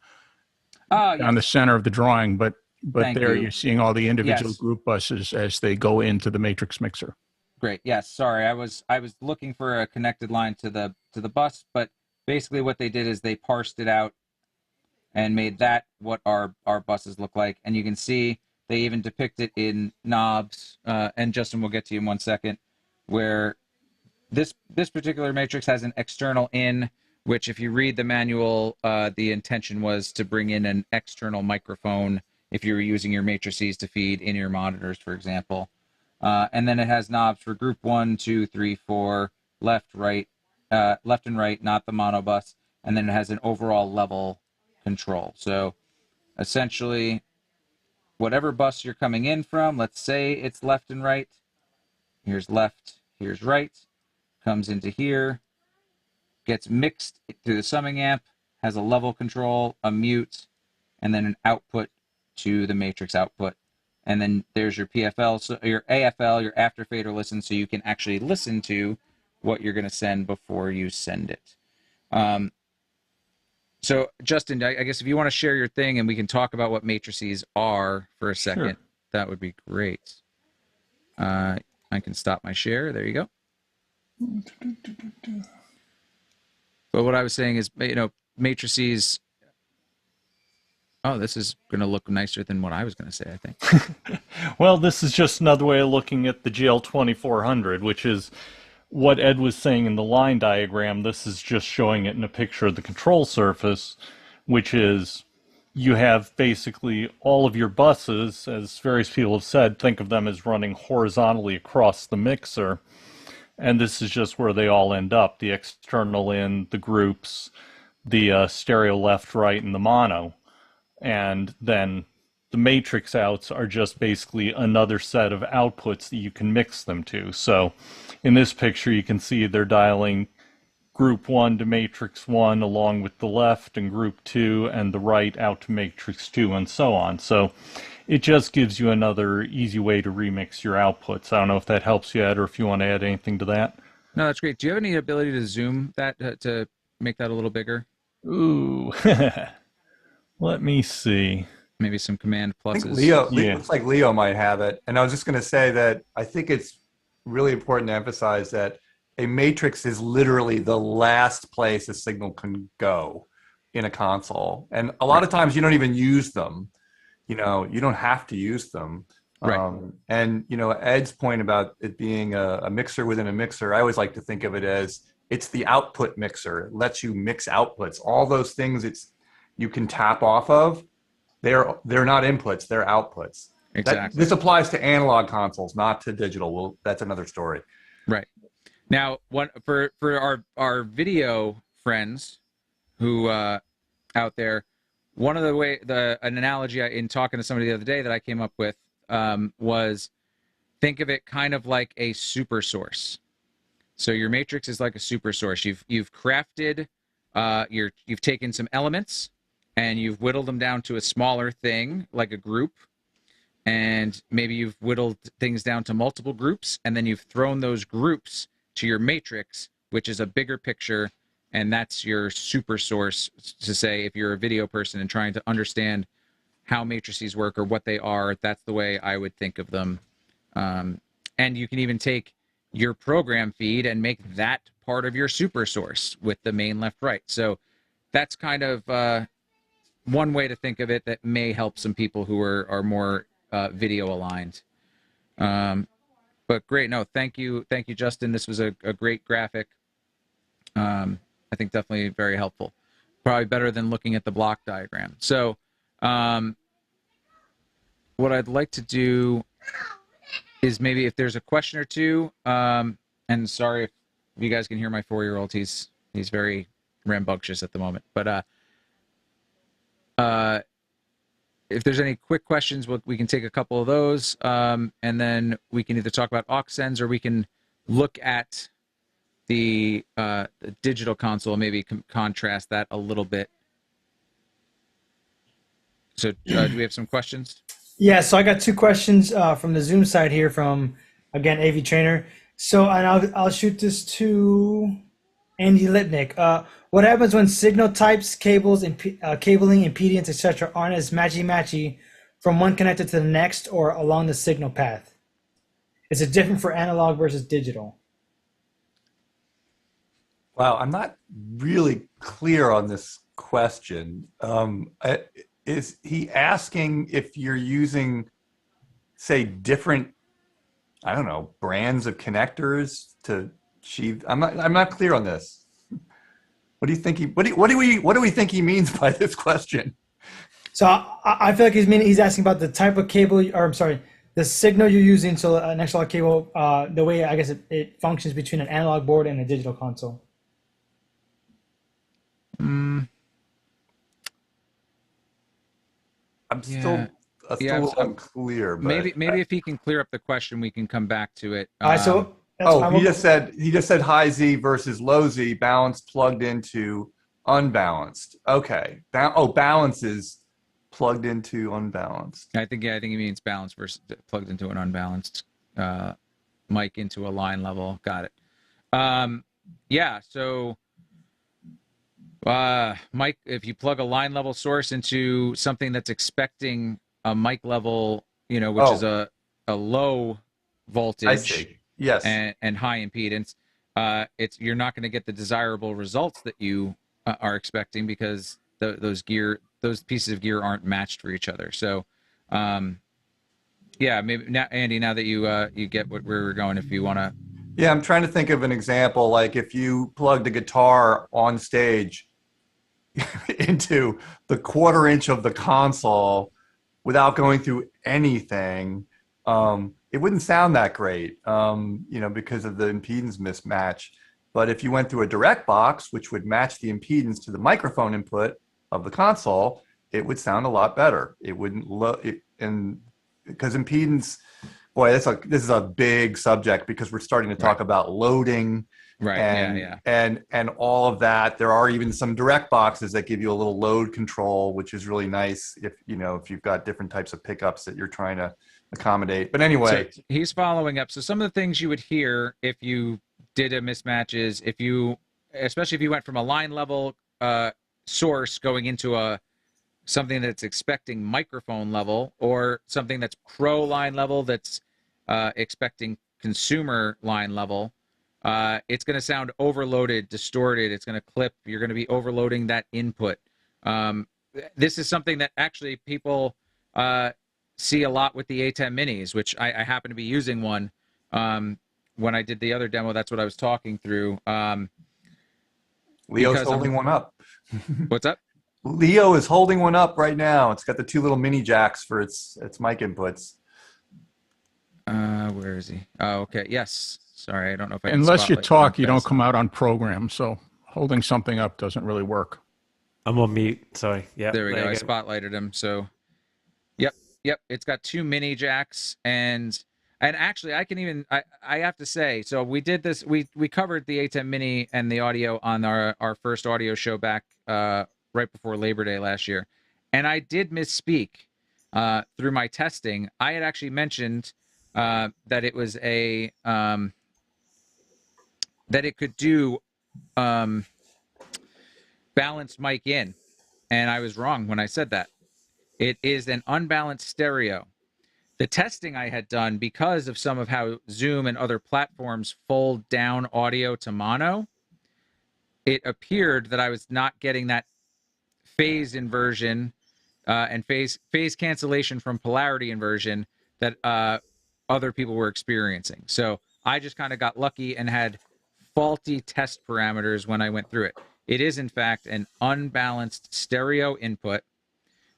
on the center of the drawing. But there you're seeing all the individual group buses as they go into the matrix mixer. Great. Yes. Sorry, I was looking for a connected line to the bus, but basically what they did is they parsed it out and made that what our buses look like. And you can see they even depict it in knobs. And Justin, we'll get to you in 1 second, where this particular matrix has an external in, which if you read the manual, the intention was to bring in an external microphone if you were using your matrices to feed in your monitors, for example. And then it has knobs for group 1, 2, 3, 4, left, right, left and right, not the mono bus. And then it has an overall level control. So essentially, whatever bus you're coming in from, let's say it's left and right. Here's left, here's right. Comes into here, gets mixed through the summing amp, has a level control, a mute, and then an output to the matrix output. And then there's your PFL, so your AFL, your after fader listen, so you can actually listen to what you're going to send before you send it. So Justin, I guess if you want to share your thing and we can talk about what matrices are for a second, Sure. That would be great. I can stop my share. There you go. But what I was saying is, matrices. Oh, this is going to look nicer than what I was going to say, I think. Well, this is just another way of looking at the GL2400, which is what Ed was saying in the line diagram. This is just showing it in a picture of the control surface, which is you have basically all of your buses, as various people have said, think of them as running horizontally across the mixer. And this is just where they all end up, the external in, the groups, the stereo left, right, and the mono. And then the matrix outs are just basically another set of outputs that you can mix them to. So in this picture, you can see they're dialing group 1 to matrix 1 along with the left, and group 2 and the right out to matrix 2, and so on. So it just gives you another easy way to remix your outputs. I don't know if that helps you, Ed, or if you want to add anything to that. No, that's great. Do you have any ability to zoom that to make that a little bigger? Ooh. Let me see. Maybe some command I think pluses. looks like Leo might have it. And I was just going to say that I think it's really important to emphasize that a matrix is literally the last place a signal can go in a console. And a lot of times you don't even use them. You know, you don't have to use them. Right. And, you know, Ed's point about it being a mixer within a mixer, I always like to think of it as it's the output mixer. It lets you mix outputs. All those things you can tap off of, they're not inputs, they're outputs. Exactly. This applies to analog consoles, not to digital. Well, that's another story. Right. Now, for our video friends who out there, one of an analogy in talking to somebody the other day that I came up with was, think of it kind of like a super source. So your matrix is like a super source. You've crafted, you've taken some elements and you've whittled them down to a smaller thing like a group, and maybe you've whittled things down to multiple groups, and then you've thrown those groups to your matrix, which is a bigger picture, and that's your super source, to say, if you're a video person and trying to understand how matrices work or what they are, that's the way I would think of them. And you can even take your program feed and make that part of your super source with the main left right. So that's kind of one way to think of it that may help some people who are more video aligned. But great. No, thank you, Justin. This was a great graphic. I think definitely very helpful. Probably better than looking at the block diagram. So what I'd like to do is maybe if there's a question or two, and sorry if you guys can hear my 4-year-old, he's very rambunctious at the moment. But if there's any quick questions, we can take a couple of those, and then we can either talk about aux sends or we can look at the digital console, maybe contrast that a little bit. So do we have some questions? Yeah, so I got 2 questions from the Zoom side here from, again, AV Trainer. So, and I'll shoot this to Andy Lipnick. What happens when signal types, cables, and cabling, impedance, etc., aren't as matchy from one connector to the next or along the signal path? Is it different for analog versus digital? Wow, I'm not really clear on this question. Is he asking if you're using, say, different, I don't know, brands of connectors to achieve? I'm not clear on this. What do you think what do we think he means by this question? So I feel like he's asking about the type of cable, or I'm sorry, the signal you're using. So an XLR cable, the way I guess it functions between an analog board and a digital console. I'm still unclear. But maybe if he can clear up the question, we can come back to it. All right, so he just said high Z versus low Z, balanced plugged into unbalanced. Okay, balance is plugged into unbalanced. I think he means balanced versus plugged into an unbalanced mic into a line level. Got it. Yeah. So, Mike, if you plug a line level source into something that's expecting a mic level, which is a low voltage. I see. Yes. And high impedance, you're not going to get the desirable results that you are expecting because those pieces of gear aren't matched for each other. So, yeah, maybe now, Andy, now that you get where we're going, if you want to. Yeah, I'm trying to think of an example. Like if you plugged a guitar on stage into the 1/4 inch of the console without going through anything, it wouldn't sound that great, because of the impedance mismatch. But if you went through a direct box, which would match the impedance to the microphone input of the console, it would sound a lot better. It wouldn't and because impedance, boy, this is a big subject, because we're starting to talk about loading, and all of that. There are even some direct boxes that give you a little load control, which is really nice if you've got different types of pickups that you're trying to accommodate. But anyway, so he's following up. So some of the things you would hear if you did a mismatch is especially if you went from a line level source going into something that's expecting microphone level, or something that's pro line level that's expecting consumer line level, it's going to sound overloaded, distorted. It's going to clip. You're going to be overloading that input. This is something that actually people see a lot with the A10 minis, which I happen to be using one. When I did the other demo, that's what I was talking through. Leo's holding one up. What's up? Leo is holding one up right now. It's got the two little mini jacks for its mic inputs. Where is he? Oh, okay. Yes. Sorry, I don't know if I Unless you talk, you don't come out on program. So holding something up doesn't really work. I'm on mute. Sorry. Yeah. There we go. I spotlighted him. So, yep. It's got two mini jacks, and actually, I have to say, so we did this. We covered the A10 Mini and the audio on our first audio show back right before Labor Day last year, and I did misspeak through my testing. I had actually mentioned that it was that it could do balanced mic in, and I was wrong when I said that. It is an unbalanced stereo. The testing I had done, because of some of how Zoom and other platforms fold down audio to mono, it appeared that I was not getting that phase inversion and phase cancellation from polarity inversion that other people were experiencing. So I just kind of got lucky and had faulty test parameters when I went through it. It is, in fact, an unbalanced stereo input.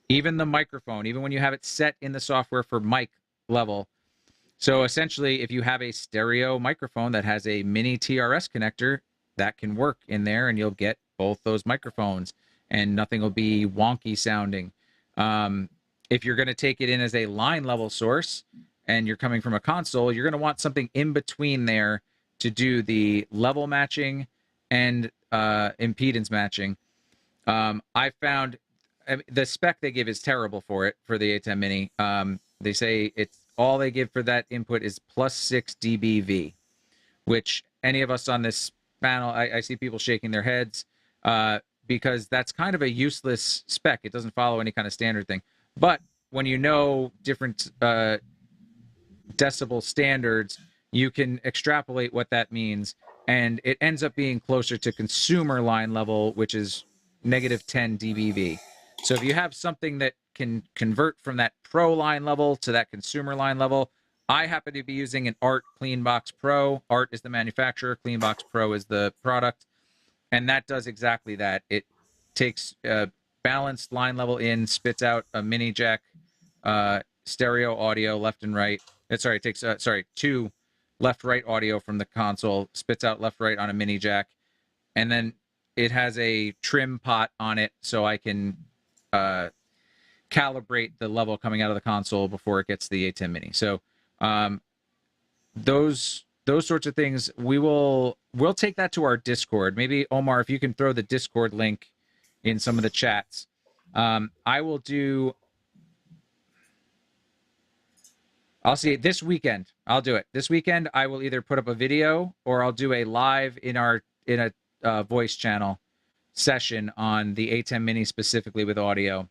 Even the microphone, even when you have it set in the software for mic level. So essentially, if you have a stereo microphone that has a mini TRS connector, that can work in there, and you'll get both those microphones, and nothing will be wonky sounding. If you're going to take it in as a line level source, and you're coming from a console, you're going to want something in between there to do the level matching and impedance matching. I found the spec they give is terrible for the A10 Mini. They say it's all they give for that input is +6 dBV, which any of us on this panel, I see people shaking their heads because that's kind of a useless spec. It doesn't follow any kind of standard thing. But when you know different decibel standards, you can extrapolate what that means, and it ends up being closer to consumer line level, which is -10 dBV. So if you have something that can convert from that pro line level to that consumer line level, I happen to be using an ART CleanBox Pro. ART is the manufacturer, CleanBox Pro is the product, and that does exactly that. It takes balanced line level in, spits out a mini jack, stereo audio left and right. It takes two left-right audio from the console, spits out left-right on a mini jack, and then it has a trim pot on it so I can calibrate the level coming out of the console before it gets to the A10 Mini. So those sorts of things, we'll take that to our Discord. Maybe Omar, if you can throw the Discord link in some of the chats. I'll see it this weekend. I'll do it this weekend. I will either put up a video or I'll do a live in a voice channel session on the A10 Mini specifically with audio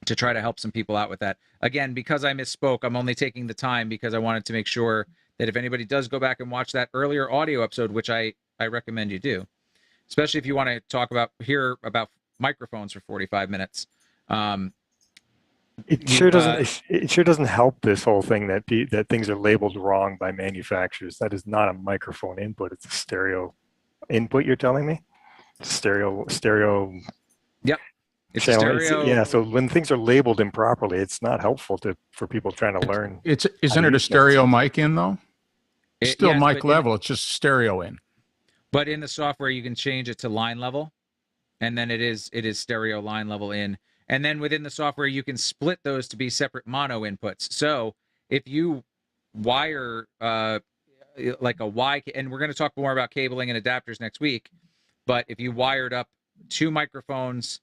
to try to help some people out with that. Again, because I misspoke, I'm only taking the time because I wanted to make sure that if anybody does go back and watch that earlier audio episode, which I recommend you do, especially if you want to hear about microphones for 45 minutes. It sure doesn't help this whole thing that things are labeled wrong by manufacturers. That is not a microphone input. It's a stereo input. You're telling me? Stereo. Yep. It's a stereo. Yeah, so when things are labeled improperly, it's not helpful for people trying to learn. Isn't it a stereo mic in though? It's still yes, mic level. It's just stereo in. But in the software, you can change it to line level, and then it is stereo line level in. And then within the software, you can split those to be separate mono inputs. So if you wire like a Y, and we're going to talk more about cabling and adapters next week, but if you wired up 2 microphones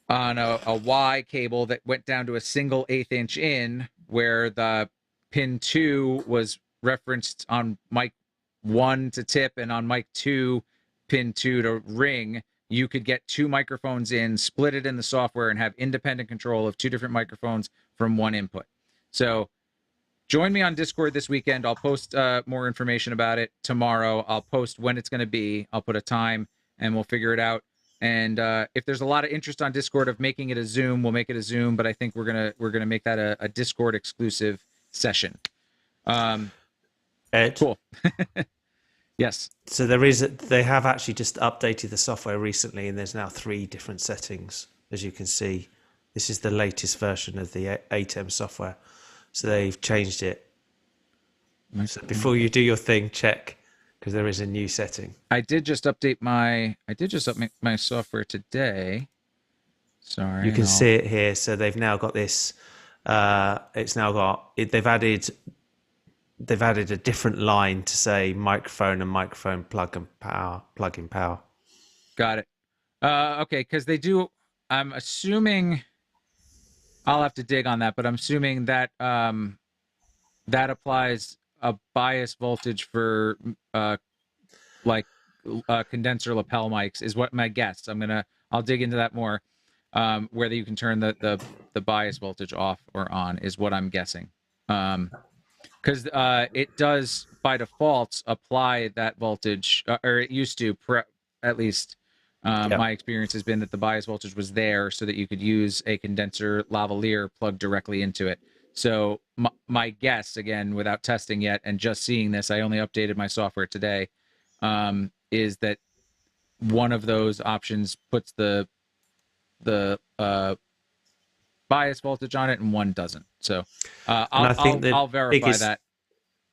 on a Y cable that went down to a single 1/8 inch in, where the pin 2 was referenced on mic 1 to tip and on mic 2, pin 2 to ring, you could get 2 microphones in, split it in the software, and have independent control of 2 different microphones from 1 input. So join me on Discord this weekend. I'll post more information about it tomorrow. I'll post when it's going to be. I'll put a time, and we'll figure it out. And if there's a lot of interest on Discord of making it a Zoom, we'll make it a Zoom. But I think we're gonna make that a Discord exclusive session. Ed, cool. Yes. So they have actually just updated the software recently, and there's now 3 different settings, as you can see. This is the latest version of the ATEM software. So they've changed it. So before you do your thing, check, because there is a new setting. I did just update my software today. Sorry. You can see it here. So they've now got this. It's now got. They've added a different line to say microphone and microphone plug-in power. Got it. Okay, because they do. I'm assuming. I'll have to dig on that, but I'm assuming that that applies a bias voltage for condenser lapel mics is what my guess. I'll dig into that more. Whether you can turn the bias voltage off or on is what I'm guessing. Because it does by default apply that voltage, or it used to, at least. My experience has been that the bias voltage was there so that you could use a condenser lavalier plugged directly into it. So my guess, again, without testing yet and just seeing this, I only updated my software today, is that one of those options puts the bias voltage on it and one doesn't. So I'll verify that.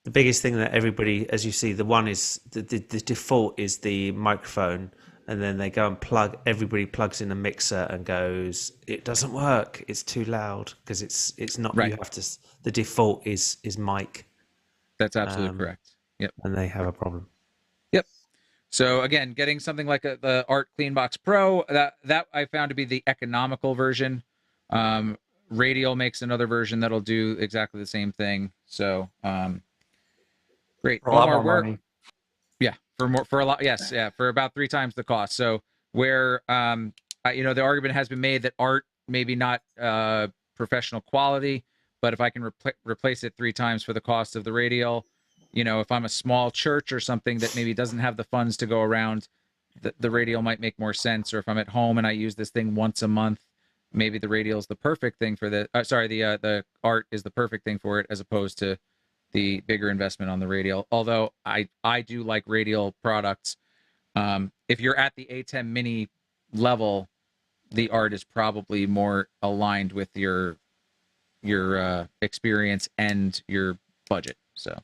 The biggest thing that everybody, as you see, the one is the default is the microphone. And then they go and everybody plugs in a mixer and goes, it doesn't work. It's too loud, because it's not, right. You have to, the default is mic. That's absolutely correct. Yep. And they have a problem. Yep. So again, getting something like the Art CleanBox Pro, that I found to be the economical version. Radial makes another version that'll do exactly the same thing. So great. For a lot more money. Yeah, for a lot, yes, yeah, for about 3 times the cost. So where the argument has been made that art maybe not professional quality, but if I can replace it 3 times for the cost of the radial, if I'm a small church or something that maybe doesn't have the funds to go around, the radial might make more sense. Or if I'm at home and I use this thing once a month, maybe the radial is the perfect thing for the art is the perfect thing for it, as opposed to the bigger investment on the radial. Although I do like radial products. If you're at the ATEM Mini level, the art is probably more aligned with your experience and your budget. So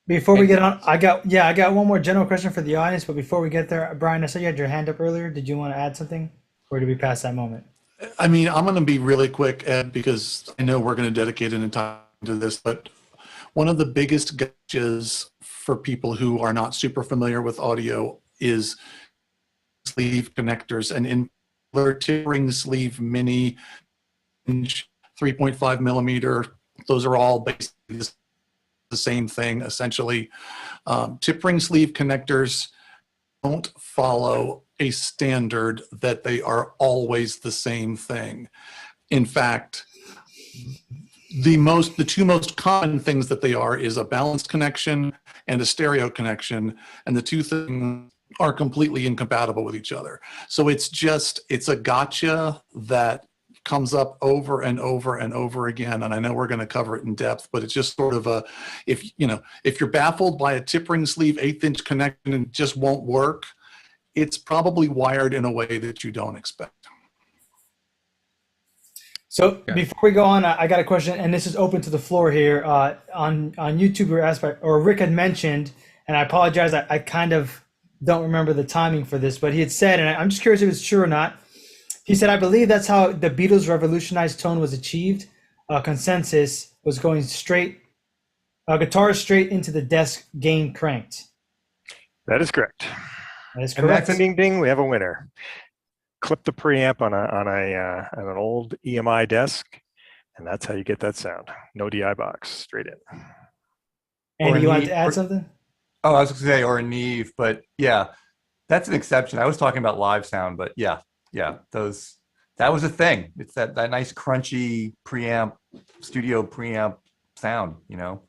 before we get on, I got one more general question for the audience. But before we get there, Brian, I saw you had your hand up earlier. Did you want to add something, or did we pass that moment? I mean, I'm going to be really quick, Ed, because I know we're going to dedicate an entire to this, but one of the biggest gotchas for people who are not super familiar with audio is sleeve connectors, and in particular, Tip-Ring Sleeve Mini 3.5 millimeter. Those are all basically the same thing, essentially. Tip-Ring sleeve connectors don't follow a standard that they are always the same thing. In fact, the 2 most common things that they are is a balanced connection and a stereo connection, and the 2 things are completely incompatible with each other. So it's a gotcha that comes up over and over and over again. And I know we're going to cover it in depth, but it's just sort of if you're baffled by a Tip-Ring sleeve 1/8 inch connection and it just won't work, it's probably wired in a way that you don't expect. So before we go on, I got a question, and this is open to the floor here. On YouTube, we were asked by, or Rick had mentioned, and I apologize, I kind of don't remember the timing for this, but he had said, and I'm just curious if it's true or not. He said, I believe that's how the Beatles' revolutionized tone was achieved. Consensus was going straight, guitar straight into the desk, gain cranked. That is correct. That is And correct. that's a ding ding. We have a winner. Clip the preamp on an old EMI desk, and that's how you get that sound. No DI box, straight in. Andy, you wanted to add something? Oh, I was going to say, or a Neve, but yeah, that's an exception. I was talking about live sound, but yeah, that was a thing. It's that nice crunchy preamp, studio preamp sound, you know.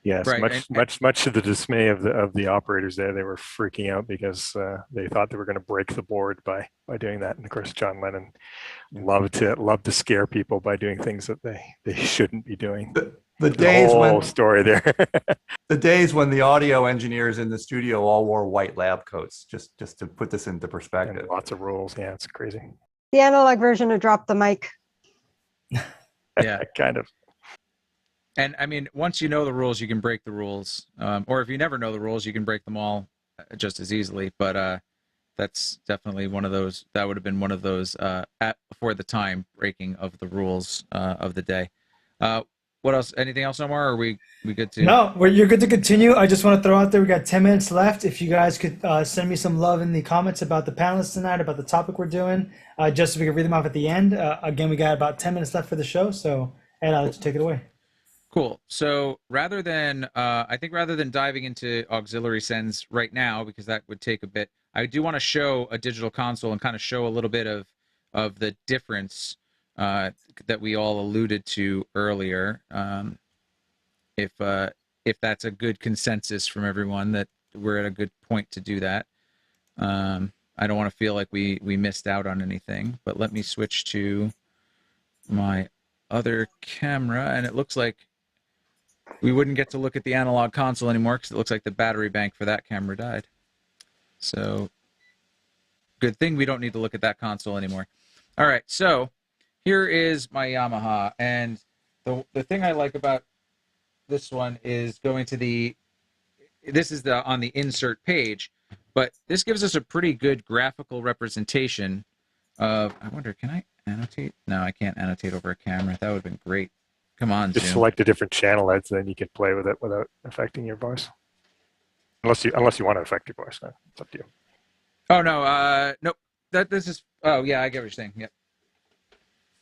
Yes, Right, much to the dismay of the operators there. They were freaking out because they thought they were going to break the board by doing that. And of course, John Lennon loved to scare people by doing things that they shouldn't be doing. The days whole when story there. the days when the audio engineers in the studio all wore white lab coats, just to put this into perspective. And lots of rules. Yeah, it's crazy. The analog version of Drop the Mic. Yeah, kind of. And I mean, once you know the rules, you can break the rules. Or if you never know the rules, you can break them all just as easily. But that's definitely one of those. That would have been one of those before the time breaking of the rules of the day. What else? Anything else, Omar? Or are we good to? No, you're good to continue. I just want to throw out there, we got 10 minutes left. If you guys could send me some love in the comments about the panelists tonight, about the topic we're doing, just so we can read them off at the end. Again, we got about 10 minutes left for the show. So, Ed, I'll let you take it away. Cool. So rather than diving into auxiliary sends right now, because that would take a bit, I do want to show a digital console and kind of show a little bit of the difference that we all alluded to earlier. If that's a good consensus from everyone, that we're at a good point to do that. I don't want to feel like we missed out on anything, but let me switch to my other camera, and it looks like we wouldn't get to look at the analog console anymore because it looks like the battery bank for that camera died. So good thing we don't need to look at that console anymore. All right, so here is my Yamaha, and the thing I like about this one is going to this is on the insert page, but this gives us a pretty good graphical representation of, I wonder, can I annotate? No, I can't annotate over a camera. That would have been great. Come on, Just Zoom. select a different channel, Ed, so then you can play with it without affecting your voice. Unless you want to affect your voice, then it's up to you. Oh no, nope. This is. Oh yeah, I get what you're saying. Yep.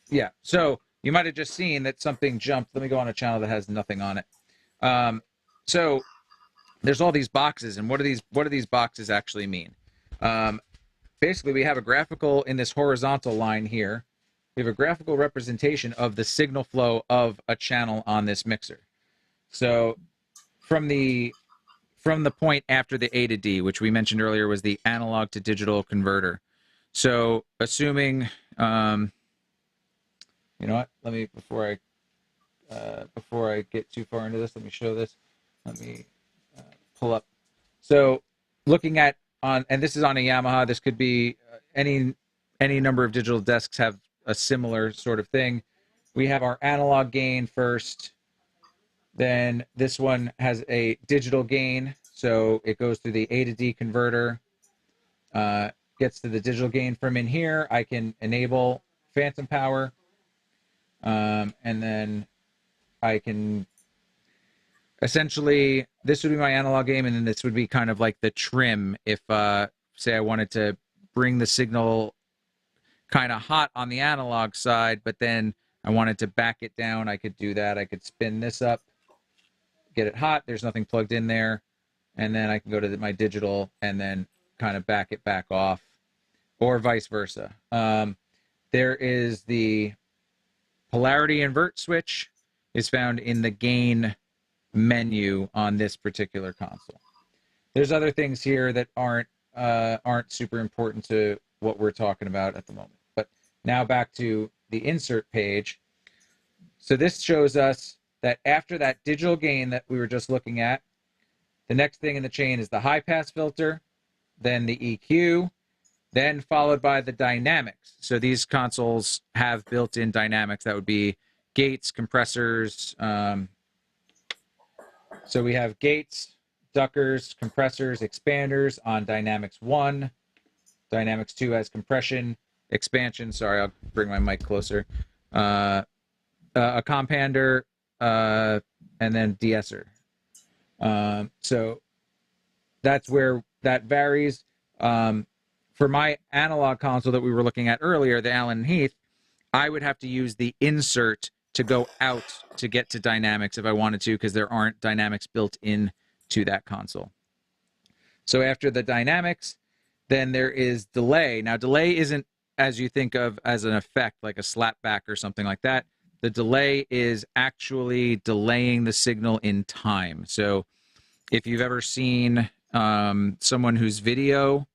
Yeah. So you might have just seen that something jumped. Let me go on a channel that has nothing on it. So there's all these boxes, and what do these boxes actually mean? Basically, we have a graphical in this horizontal line here. We have a graphical representation of the signal flow of a channel on this mixer. So from the point after the A to D, which we mentioned earlier was the analog to digital converter. So assuming, you know what, let me, before I get too far into this, let me show this. Let me pull up. So looking at and this is on a Yamaha, this could be any number of digital desks have a similar sort of thing. We have our analog gain first, then this one has a digital gain, so it goes through the A to D converter, gets to the digital gain. From in here I can enable phantom power, and then I can essentially, this would be my analog gain, and then this would be kind of like the trim if say I wanted to bring the signal kind of hot on the analog side, but then I wanted to back it down. I could do that. I could spin this up, get it hot. There's nothing plugged in there. And then I can go to my digital and then kind of back it back off, or vice versa. There is the polarity invert switch is found in the gain menu on this particular console. There's other things here that aren't super important to what we're talking about at the moment. But now back to the insert page. So this shows us that after that digital gain that we were just looking at, the next thing in the chain is the high pass filter, then the EQ, then followed by the dynamics. So these consoles have built-in dynamics. That would be gates, compressors. So we have gates, duckers, compressors, expanders on Dynamics 1. Dynamics 2 has compression, expansion. Sorry, I'll bring my mic closer. A compander, and then de-esser. So that's where that varies. For my analog console that we were looking at earlier, the Allen Heath, I would have to use the insert to go out to get to dynamics if I wanted to, because there aren't dynamics built in to that console. So after the dynamics, then there is delay. Now, delay isn't as you think of as an effect, like a slapback or something like that. The delay is actually delaying the signal in time. So if you've ever seen someone whose video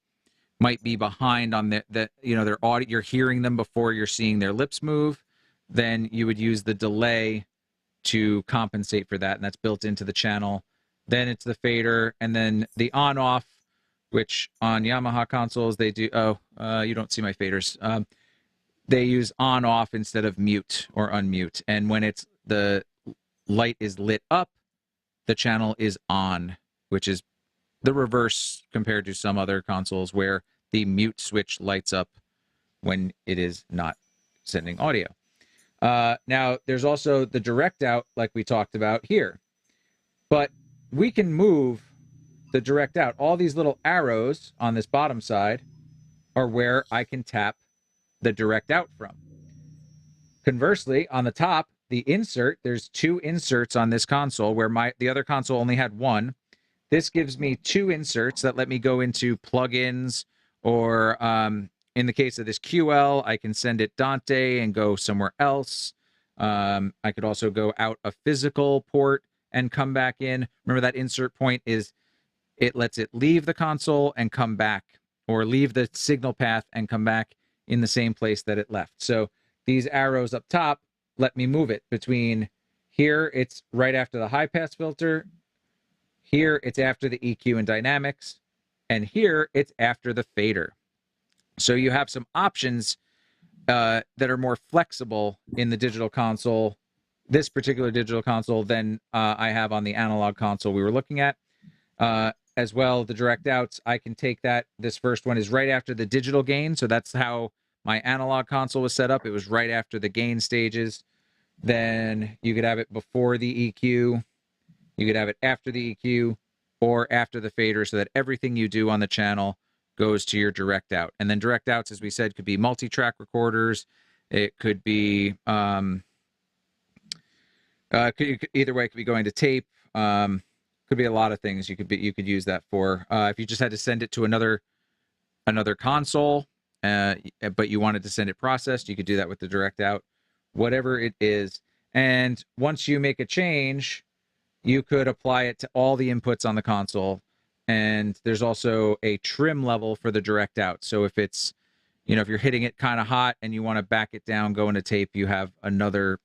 might be behind on their audio, you're hearing them before you're seeing their lips move, then you would use the delay to compensate for that, and that's built into the channel. Then it's the fader, and then the on-off, which on Yamaha consoles they do. You don't see my faders. They use on-off instead of mute or unmute, and when it's the light is lit up, the channel is on, which is the reverse compared to some other consoles where the mute switch lights up when it is not sending audio. Now, there's also the direct out, like we talked about here. But we can move the direct out. All these little arrows on this bottom side are where I can tap the direct out from. Conversely, on the top, the insert, there's 2 inserts on this console where the other console only had 1. This gives me 2 inserts that let me go into plugins, or in the case of this QL, I can send it Dante and go somewhere else. I could also go out a physical port and come back in. Remember, that insert point is, it lets it leave the console and come back, or leave the signal path and come back in the same place that it left. So these arrows up top let me move it between here, it's right after the high pass filter. Here, it's after the EQ and dynamics. And here, it's after the fader. So you have some options that are more flexible in the digital console, this particular digital console, than I have on the analog console we were looking at. As well, the direct outs, I can take that. This first one is right after the digital gain. So that's how my analog console was set up. It was right after the gain stages. Then you could have it before the EQ. You could have it after the EQ or after the fader, so that everything you do on the channel goes to your direct out. And then direct outs, as we said, could be multi-track recorders. It could be either way. It could be going to tape. Could be a lot of things you could use that for. If you just had to send it to another console, but you wanted to send it processed, you could do that with the direct out. Whatever it is. And once you make a change, you could apply it to all the inputs on the console. And there's also a trim level for the direct out. So if it's, if you're hitting it kind of hot and you want to back it down, go into tape, you have another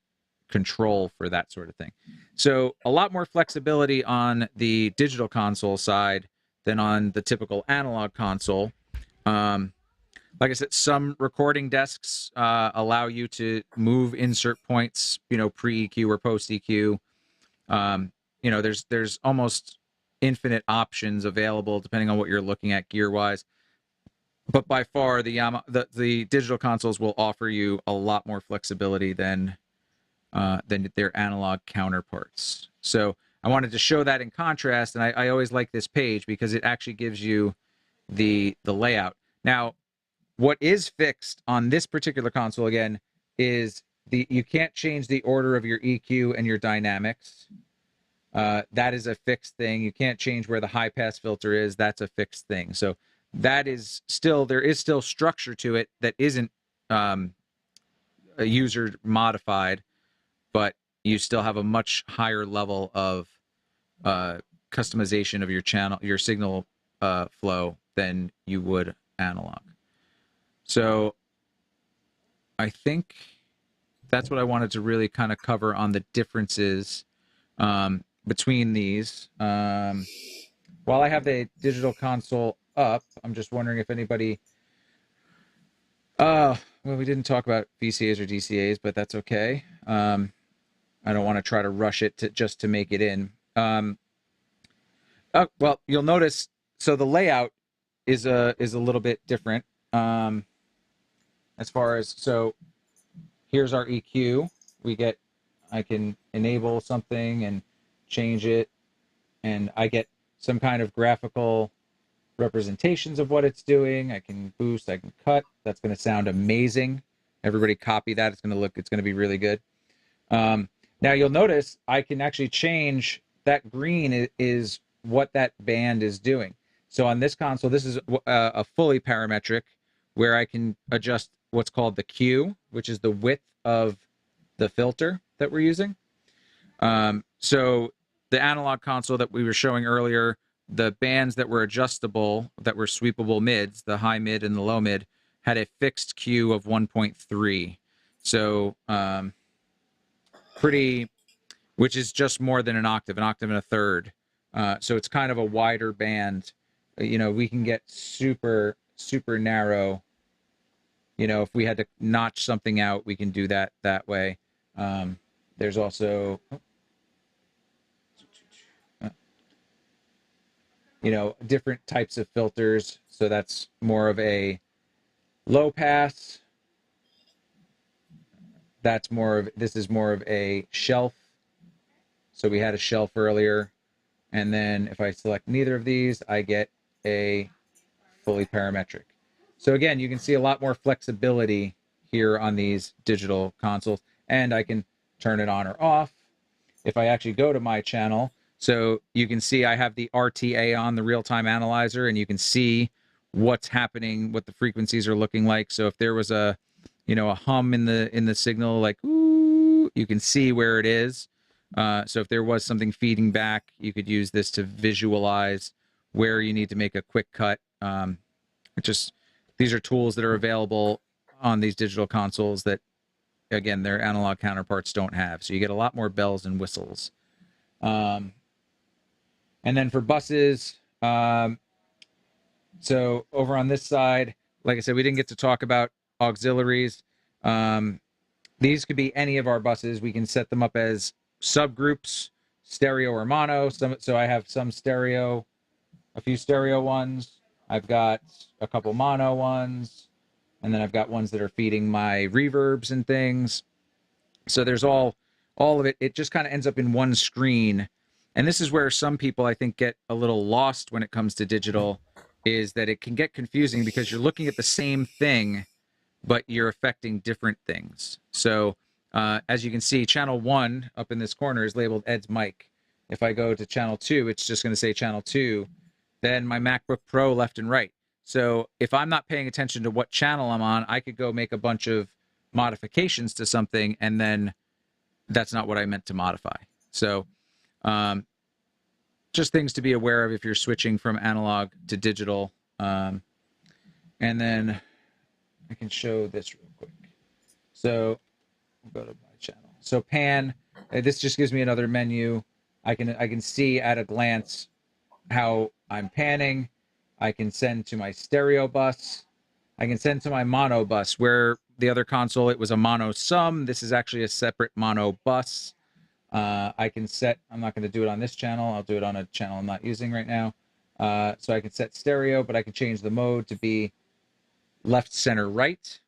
control for that sort of thing. So a lot more flexibility on the digital console side than on the typical analog console. Like I said, some recording desks allow you to move insert points, pre-EQ or post-EQ. There's almost infinite options available depending on what you're looking at gear-wise. But by far, the digital consoles will offer you a lot more flexibility than their analog counterparts. So I wanted to show that in contrast, and I always like this page because it actually gives you the layout. Now, what is fixed on this particular console, again, is you can't change the order of your EQ and your dynamics. That is a fixed thing. You can't change where the high pass filter is. That's a fixed thing. So that is still, there is still structure to it that isn't user modified, but you still have a much higher level of customization of your channel, your signal flow than you would analog. So I think that's what I wanted to really kind of cover on the differences between these. While I have the digital console up. I'm just wondering if anybody. Well, we didn't talk about VCAs or DCAs, but that's okay. I don't want to try to rush it just to make it in. Well, you'll notice. So the layout is a little bit different. As far as here's our EQ. I can enable something and change it, and I get some kind of graphical representations of what it's doing. I can boost, I can cut. That's going to sound amazing. Everybody copy that. It's going to be really good. Now you'll notice I can actually change that green is what that band is doing. So on this console, this is a fully parametric where I can adjust what's called the Q, which is the width of the filter that we're using. So the analog console that we were showing earlier, the bands that were adjustable, that were sweepable mids, the high mid and the low mid, had a fixed Q of 1.3. So which is just more than an octave and a third. So it's kind of a wider band. We can get super, super narrow. If we had to notch something out, we can do that way. There's also, different types of filters. So that's more of a low pass. This is more of a shelf. So we had a shelf earlier. And then if I select neither of these, I get a fully parametric. So again, you can see a lot more flexibility here on these digital consoles, and I can turn it on or off. If I actually go to my channel, so you can see I have the RTA on, the real-time analyzer, and you can see what's happening, what the frequencies are looking like. So if there was a hum in the signal, like ooh, you can see where it is. So if there was something feeding back, you could use this to visualize where you need to make a quick cut. These are tools that are available on these digital consoles that, again, their analog counterparts don't have. So you get a lot more bells and whistles. And then for buses, so over on this side, like I said, we didn't get to talk about auxiliaries. These could be any of our buses. We can set them up as subgroups, stereo or mono. So I have some stereo, a few stereo ones. I've got a couple mono ones, and then I've got ones that are feeding my reverbs and things. So there's all of it. It just kind of ends up in one screen. And this is where some people, I think, get a little lost when it comes to digital, is that it can get confusing because you're looking at the same thing, but you're affecting different things. So as you can see, channel 1 up in this corner is labeled Ed's mic. If I go to channel 2, it's just going to say channel 2. Then my MacBook Pro left and right. So if I'm not paying attention to what channel I'm on, I could go make a bunch of modifications to something, and then that's not what I meant to modify. So just things to be aware of if you're switching from analog to digital. And then I can show this real quick. So I'll go to my channel. So pan, this just gives me another menu. I can see at a glance how I'm panning. I can send to my stereo bus. I can send to my mono bus, where the other console, it was a mono sum. This is actually a separate mono bus. I can set, I'm not going to do it on this channel. I'll do it on a channel I'm not using right now. So I can set stereo, but I can change the mode to be left, center, right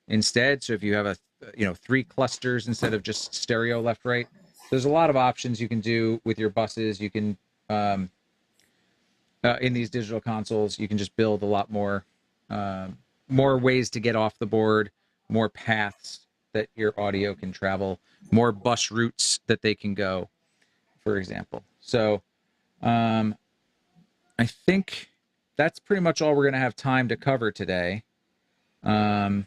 instead. So if you have 3 clusters instead of just stereo left, right, there's a lot of options you can do with your buses. You can, in these digital consoles, you can just build a lot more ways to get off the board, more paths that your audio can travel, more bus routes that they can go, for example. So I think that's pretty much all we're going to have time to cover today. Is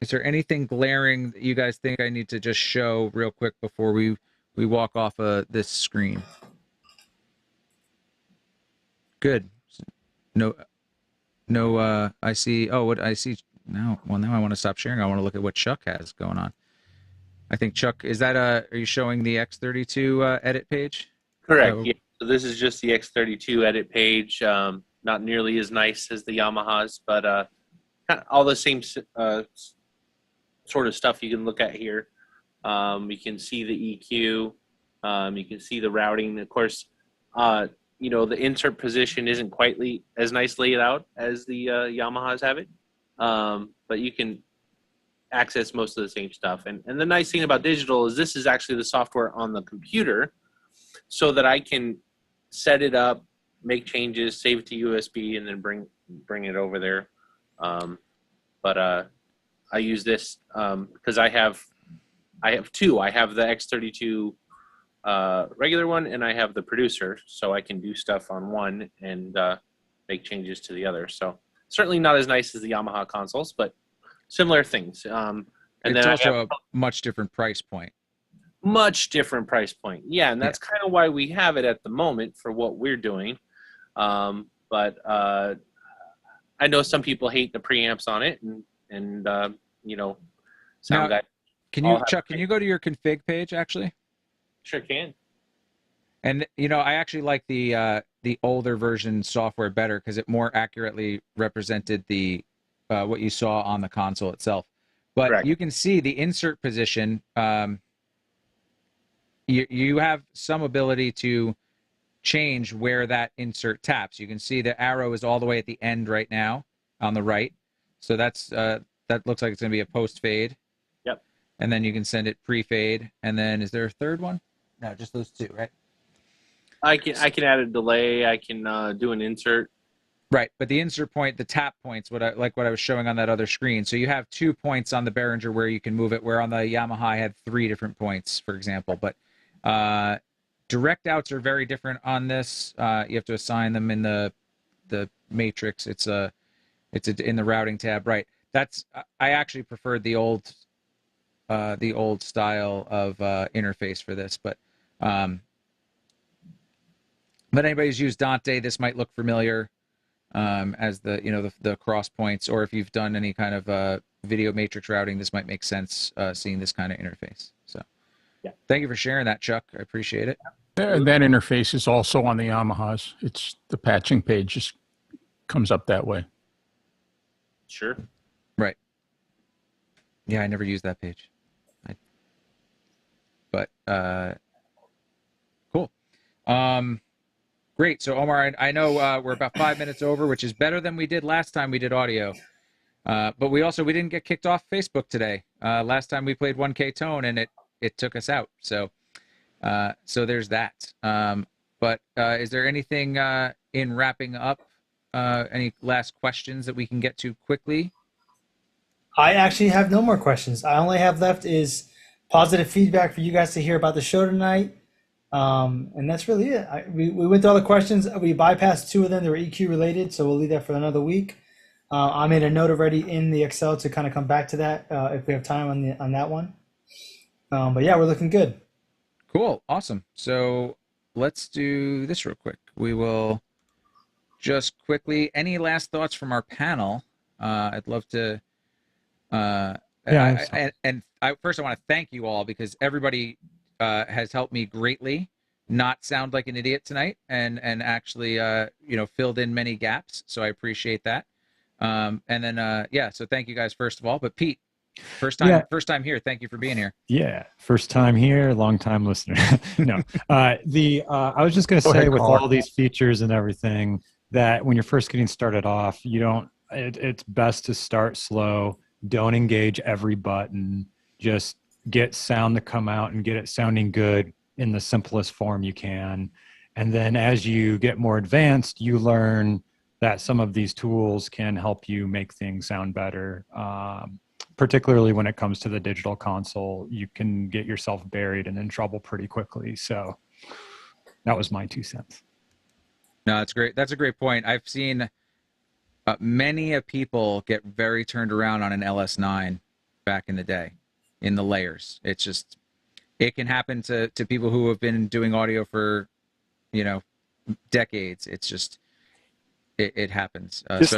there anything glaring that you guys think I need to just show real quick before we walk off this screen? Good. No, I see. Oh, what I see now. Well, now I want to stop sharing. I want to look at what Chuck has going on. I think Chuck, is that are you showing the X32 edit page? Correct. Oh, Yeah. So this is just the X32 edit page. Not nearly as nice as the Yamahas, but all the same sort of stuff you can look at here. You can see the EQ. You can see the routing. Of course, the insert position isn't quite as nice laid out as the Yamahas have it, but you can access most of the same stuff. And the nice thing about digital is this is actually the software on the computer, so that I can set it up, make changes, save it to USB, and then bring it over there. But I use this because I have two. I have the X32 regular one, and I have the producer, so I can do stuff on one and make changes to the other. So certainly not as nice as the Yamaha consoles, but similar things. And it's then also a much different price point. Much different price point. Yeah, and that's kind of why we have it at the moment for what we're doing. But I know some people hate the preamps on it, and sound Now, guy. Chuck, can you go to your config page actually? Sure can. And I actually like the older version software better because it more accurately represented the what you saw on the console itself. But Correct. You can see the insert position. You have some ability to change where that insert taps. You can see the arrow is all the way at the end right now on the right. So that looks like it's going to be a post fade. Yep. And then you can send it pre-fade. And then is there a third one? No, just those two, right? I can add a delay. I can do an insert. Right, but the insert point, the tap points, what I was showing on that other screen. So you have 2 points on the Behringer where you can move it, where on the Yamaha I had 3 different points, for example. But direct outs are very different on this. You have to assign them in the matrix. It's in the routing tab, right? I actually preferred the old style of interface for this, but anybody who's used Dante, this might look familiar. As the cross points, or if you've done any kind of video matrix routing, this might make sense seeing this kind of interface. So thank you for sharing that, Chuck. I appreciate it. That interface is also on the Yamahas. It's the patching page just comes up that way. Sure. Right. Yeah, I never used that page. Cool. Great. So, Omar, I know we're about 5 minutes over, which is better than we did last time we did audio. But we didn't get kicked off Facebook today. Last time we played 1K Tone, and it took us out. So there's that. But is there anything in wrapping up, any last questions that we can get to quickly? I actually have no more questions. I only have left is positive feedback for you guys to hear about the show tonight. And that's really it. We went through all the questions. We bypassed 2 of them. They were EQ related, so we'll leave that for another week. I made a note already in the Excel to kind of come back to that if we have time on that one. But yeah, we're looking good. Cool. Awesome. So let's do this real quick. We will just quickly, any last thoughts from our panel? I'd love to. First I want to thank you all because everybody has helped me greatly not sound like an idiot tonight and actually filled in many gaps. So I appreciate that. So thank you guys first of all. But Pete, first time here. Thank you for being here. Yeah, first time here, long time listener. No, I was just going to say with all these features and everything that when you're first getting started off, it's best to start slow. Don't engage every button. Just get sound to come out and get it sounding good in the simplest form you can. And then as you get more advanced, you learn that some of these tools can help you make things sound better. Particularly when it comes to the digital console, you can get yourself buried and in trouble pretty quickly. So that was my 2 cents. No, that's great. That's a great point. I've seen many people get very turned around on an LS9 back in the day in the layers. It's just, it can happen to people who have been doing audio for, decades. It's just, it happens. Just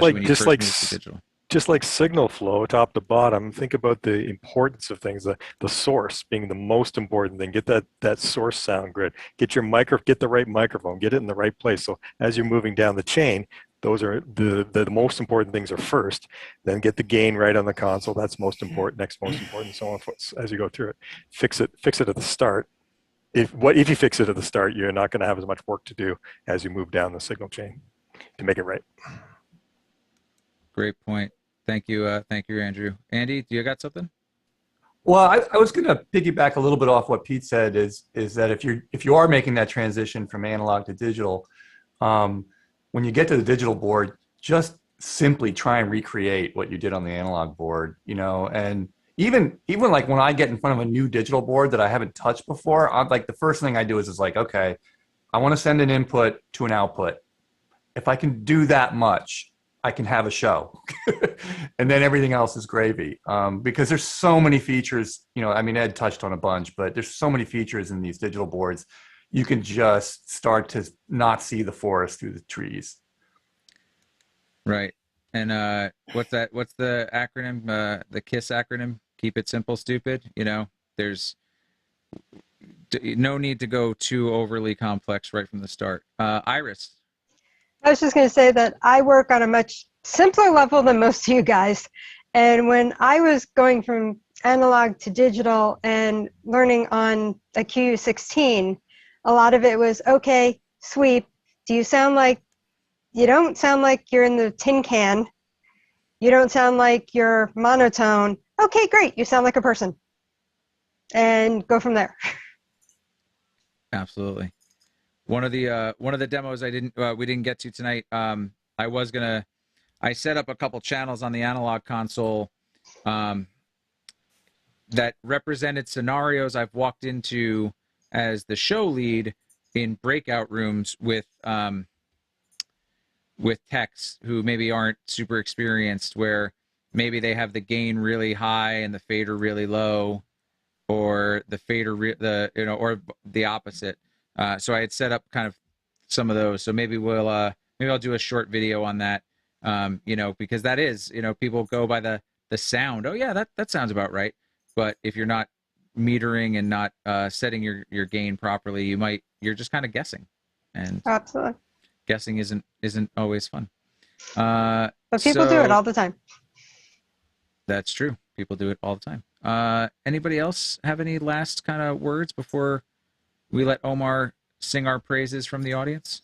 just like signal flow, top to bottom, think about the importance of things, the source being the most important thing. Get that source sound grid. Get the right microphone, get it in the right place. So as you're moving down the chain, those are the most important things are first. Then get the gain right on the console. That's most important, next most important, so on as you go through it. Fix it at the start. If you fix it at the start, you're not going to have as much work to do as you move down the signal chain to make it right. Great point. Thank you, Andrew. Andy, do you got something? Well, I was going to piggyback a little bit off what Pete said. Is that if you are making that transition from analog to digital, when you get to the digital board, just simply try and recreate what you did on the analog board. And even like when I get in front of a new digital board that I haven't touched before, I'm like, the first thing I do is like, okay, I want to send an input to an output. If I can do that much, I can have a show. And then everything else is gravy. Because there's so many features, Ed touched on a bunch, but there's so many features in these digital boards. You can just start to not see the forest through the trees. Right. And what's the acronym? The KISS acronym? Keep it simple, stupid. There's no need to go too overly complex right from the start. Iris. I was just going to say that I work on a much simpler level than most of you guys. And when I was going from analog to digital and learning on a Q16, a lot of it was, okay, sweep. Do you sound like, you don't sound like you're in the tin can. You don't sound like you're monotone. Okay, great. You sound like a person. And go from there. Absolutely. One of the demos we didn't get to tonight. I set up a couple channels on the analog console that represented scenarios I've walked into as the show lead in breakout rooms with techs who maybe aren't super experienced, where maybe they have the gain really high and the fader really low, or the fader or the opposite. So I had set up kind of some of those. So maybe I'll do a short video on that. Because that is, people go by the sound. Oh yeah, that sounds about right. But if you're not metering and not setting your gain properly, you're just kind of guessing. And absolutely, guessing isn't always fun. But people do it all the time. That's true. People do it all the time. Anybody else have any last kind of words before we let Omar sing our praises from the audience?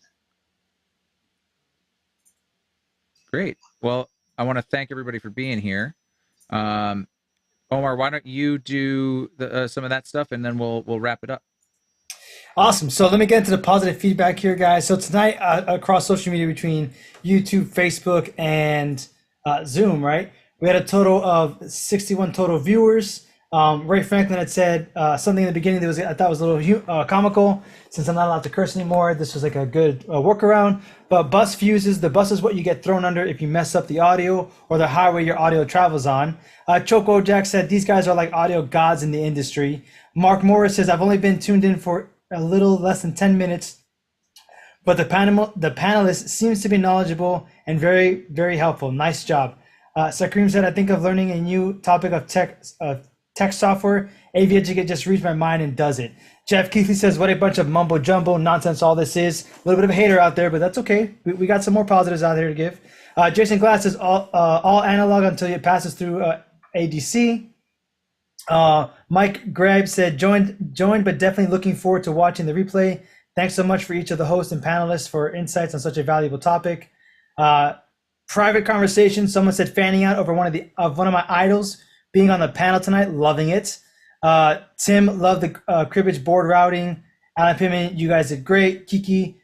Great. Well, I want to thank everybody for being here. Omar, why don't you do some of that stuff, and then we'll wrap it up. Awesome. So let me get into the positive feedback here, guys. So tonight, across social media between YouTube, Facebook, and Zoom, right? We had a total of 61 total viewers. Ray Franklin had said something in the beginning that I thought was a little comical. Since I'm not allowed to curse anymore, this was like a good workaround. But bus fuses, the bus is what you get thrown under if you mess up the audio or the highway your audio travels on. Choco Jack said these guys are like audio gods in the industry. Mark Morris says, I've only been tuned in for a little less than 10 minutes, but the panelist seems to be knowledgeable and very, very helpful. Nice job. Sakrim said, I think of learning a new topic of tech software. AV Educate just reads my mind and does it. Jeff Keithley says, what a bunch of mumbo jumbo nonsense all this is. A little bit of a hater out there, but that's okay. We got some more positives out there to give. Jason Glass says, all analog until it passes through ADC. Mike Grab said, joined, but definitely looking forward to watching the replay. Thanks so much for each of the hosts and panelists for insights on such a valuable topic. Private conversation. Someone said, fanning out over one of my idols being on the panel tonight, loving it. Tim loved the cribbage board routing. Alan Pittman, you guys did great. Kiki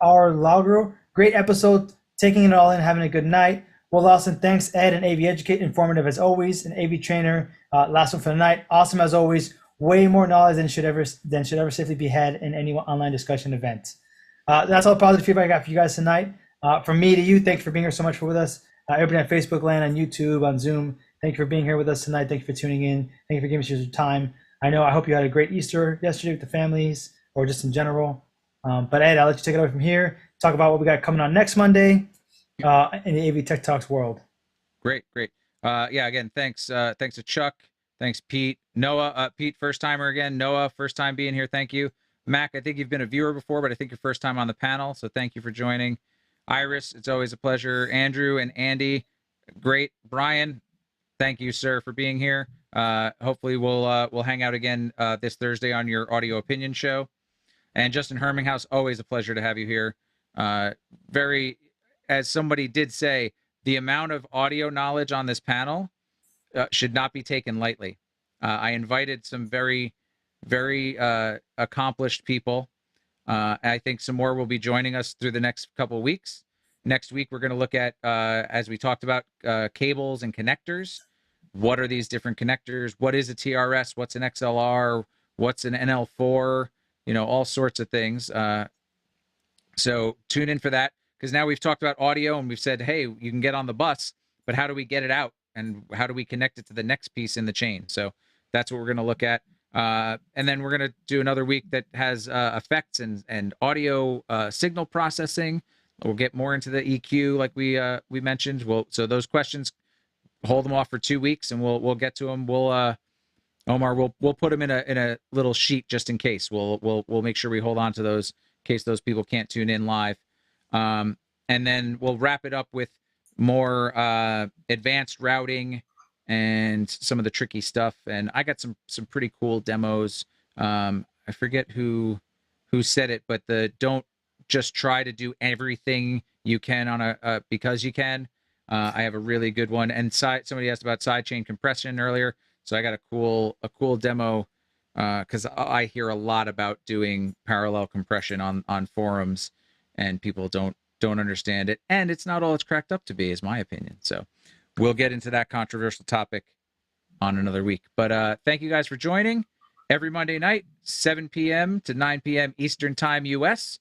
R. Laugro, great episode, taking it all in, having a good night. Will Lawson, thanks Ed and AV Educate, informative as always. An AV trainer, last one for the night, awesome as always. Way more knowledge than should ever safely be had in any online discussion event. That's all the positive feedback I got for you guys tonight. From me to you, thanks for being here so much with us. Everybody on Facebook land, on YouTube, on Zoom, thank you for being here with us tonight. Thank you for tuning in. Thank you for giving us your time. I hope you had a great Easter yesterday with the families, or just in general. But Ed, I'll let you take it away from here. Talk about what we got coming on next Monday in the AV Tech Talks world. Great. Yeah, again, thanks to Chuck. Thanks, Pete. Noah, Pete, first timer again. Noah, first time being here. Thank you. Mac, I think you've been a viewer before, but I think your first time on the panel. So thank you for joining. Iris, it's always a pleasure. Andrew and Andy, great. Brian, thank you, sir, for being here. Hopefully we'll hang out again this Thursday on your audio opinion show. And Justin Herminghaus, always a pleasure to have you here. Very, as somebody did say, the amount of audio knowledge on this panel should not be taken lightly. I invited some very, very accomplished people. I think some more will be joining us through the next couple of weeks. Next week, we're going to look at, as we talked about, cables and connectors. What are these different connectors? What is a TRS? What's an XLR? What's an NL4? You know, all sorts of things. So tune in for that, because now we've talked about audio and we've said, hey, you can get on the bus, but how do we get it out? And how do we connect it to the next piece in the chain? So that's what we're going to look at. And then we're going to do another week that has effects and audio signal processing. We'll get more into the EQ like we mentioned. So those questions, hold them off for 2 weeks and we'll get to them. Omar, we'll put them in a little sheet just in case. We'll make sure we hold on to those in case those people can't tune in live. And then we'll wrap it up with more advanced routing and some of the tricky stuff. And I got some pretty cool demos. I forget who said it, but don't just try to do everything you can on because you can. I have a really good one. And somebody asked about sidechain compression earlier. So I got a cool demo because I hear a lot about doing parallel compression on forums, and people don't understand it, and it's not all it's cracked up to be, is my opinion. So we'll get into that controversial topic on another week. But thank you guys for joining. Every Monday night, 7 p.m. to 9 p.m. Eastern Time, U.S.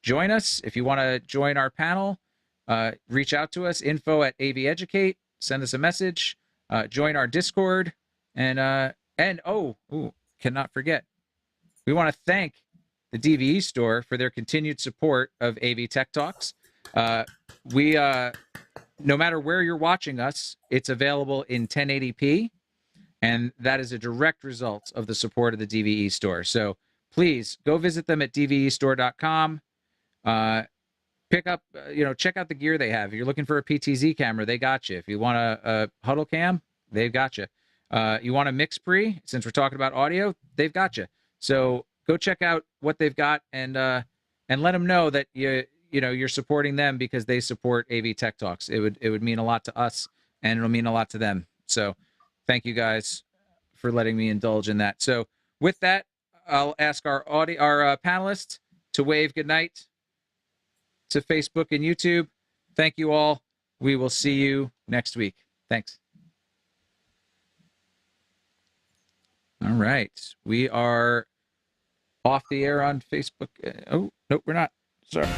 Join us. If you want to join our panel, reach out to us, info@aveducate. Send us a message. Join our Discord. And cannot forget, we want to thank the DVE store for their continued support of AV Tech Talks. No matter where you're watching us, it's available in 1080p, and that is a direct result of the support of the DVE store. So please go visit them at dvestore.com. Pick up, check out the gear they have. If you're looking for a PTZ camera, they got you. If you want a huddle cam, they've got you. You want a mix pre, since we're talking about audio, they've got you. So go check out what they've got and let them know that you're supporting them because they support AV Tech Talks. It would mean a lot to us, and it'll mean a lot to them. So thank you guys for letting me indulge in that. So with that, I'll ask our panelists to wave goodnight to Facebook and YouTube. Thank you all. We will see you next week. Thanks. All right. We are off the air on Facebook. Oh, nope, we're not. Sorry.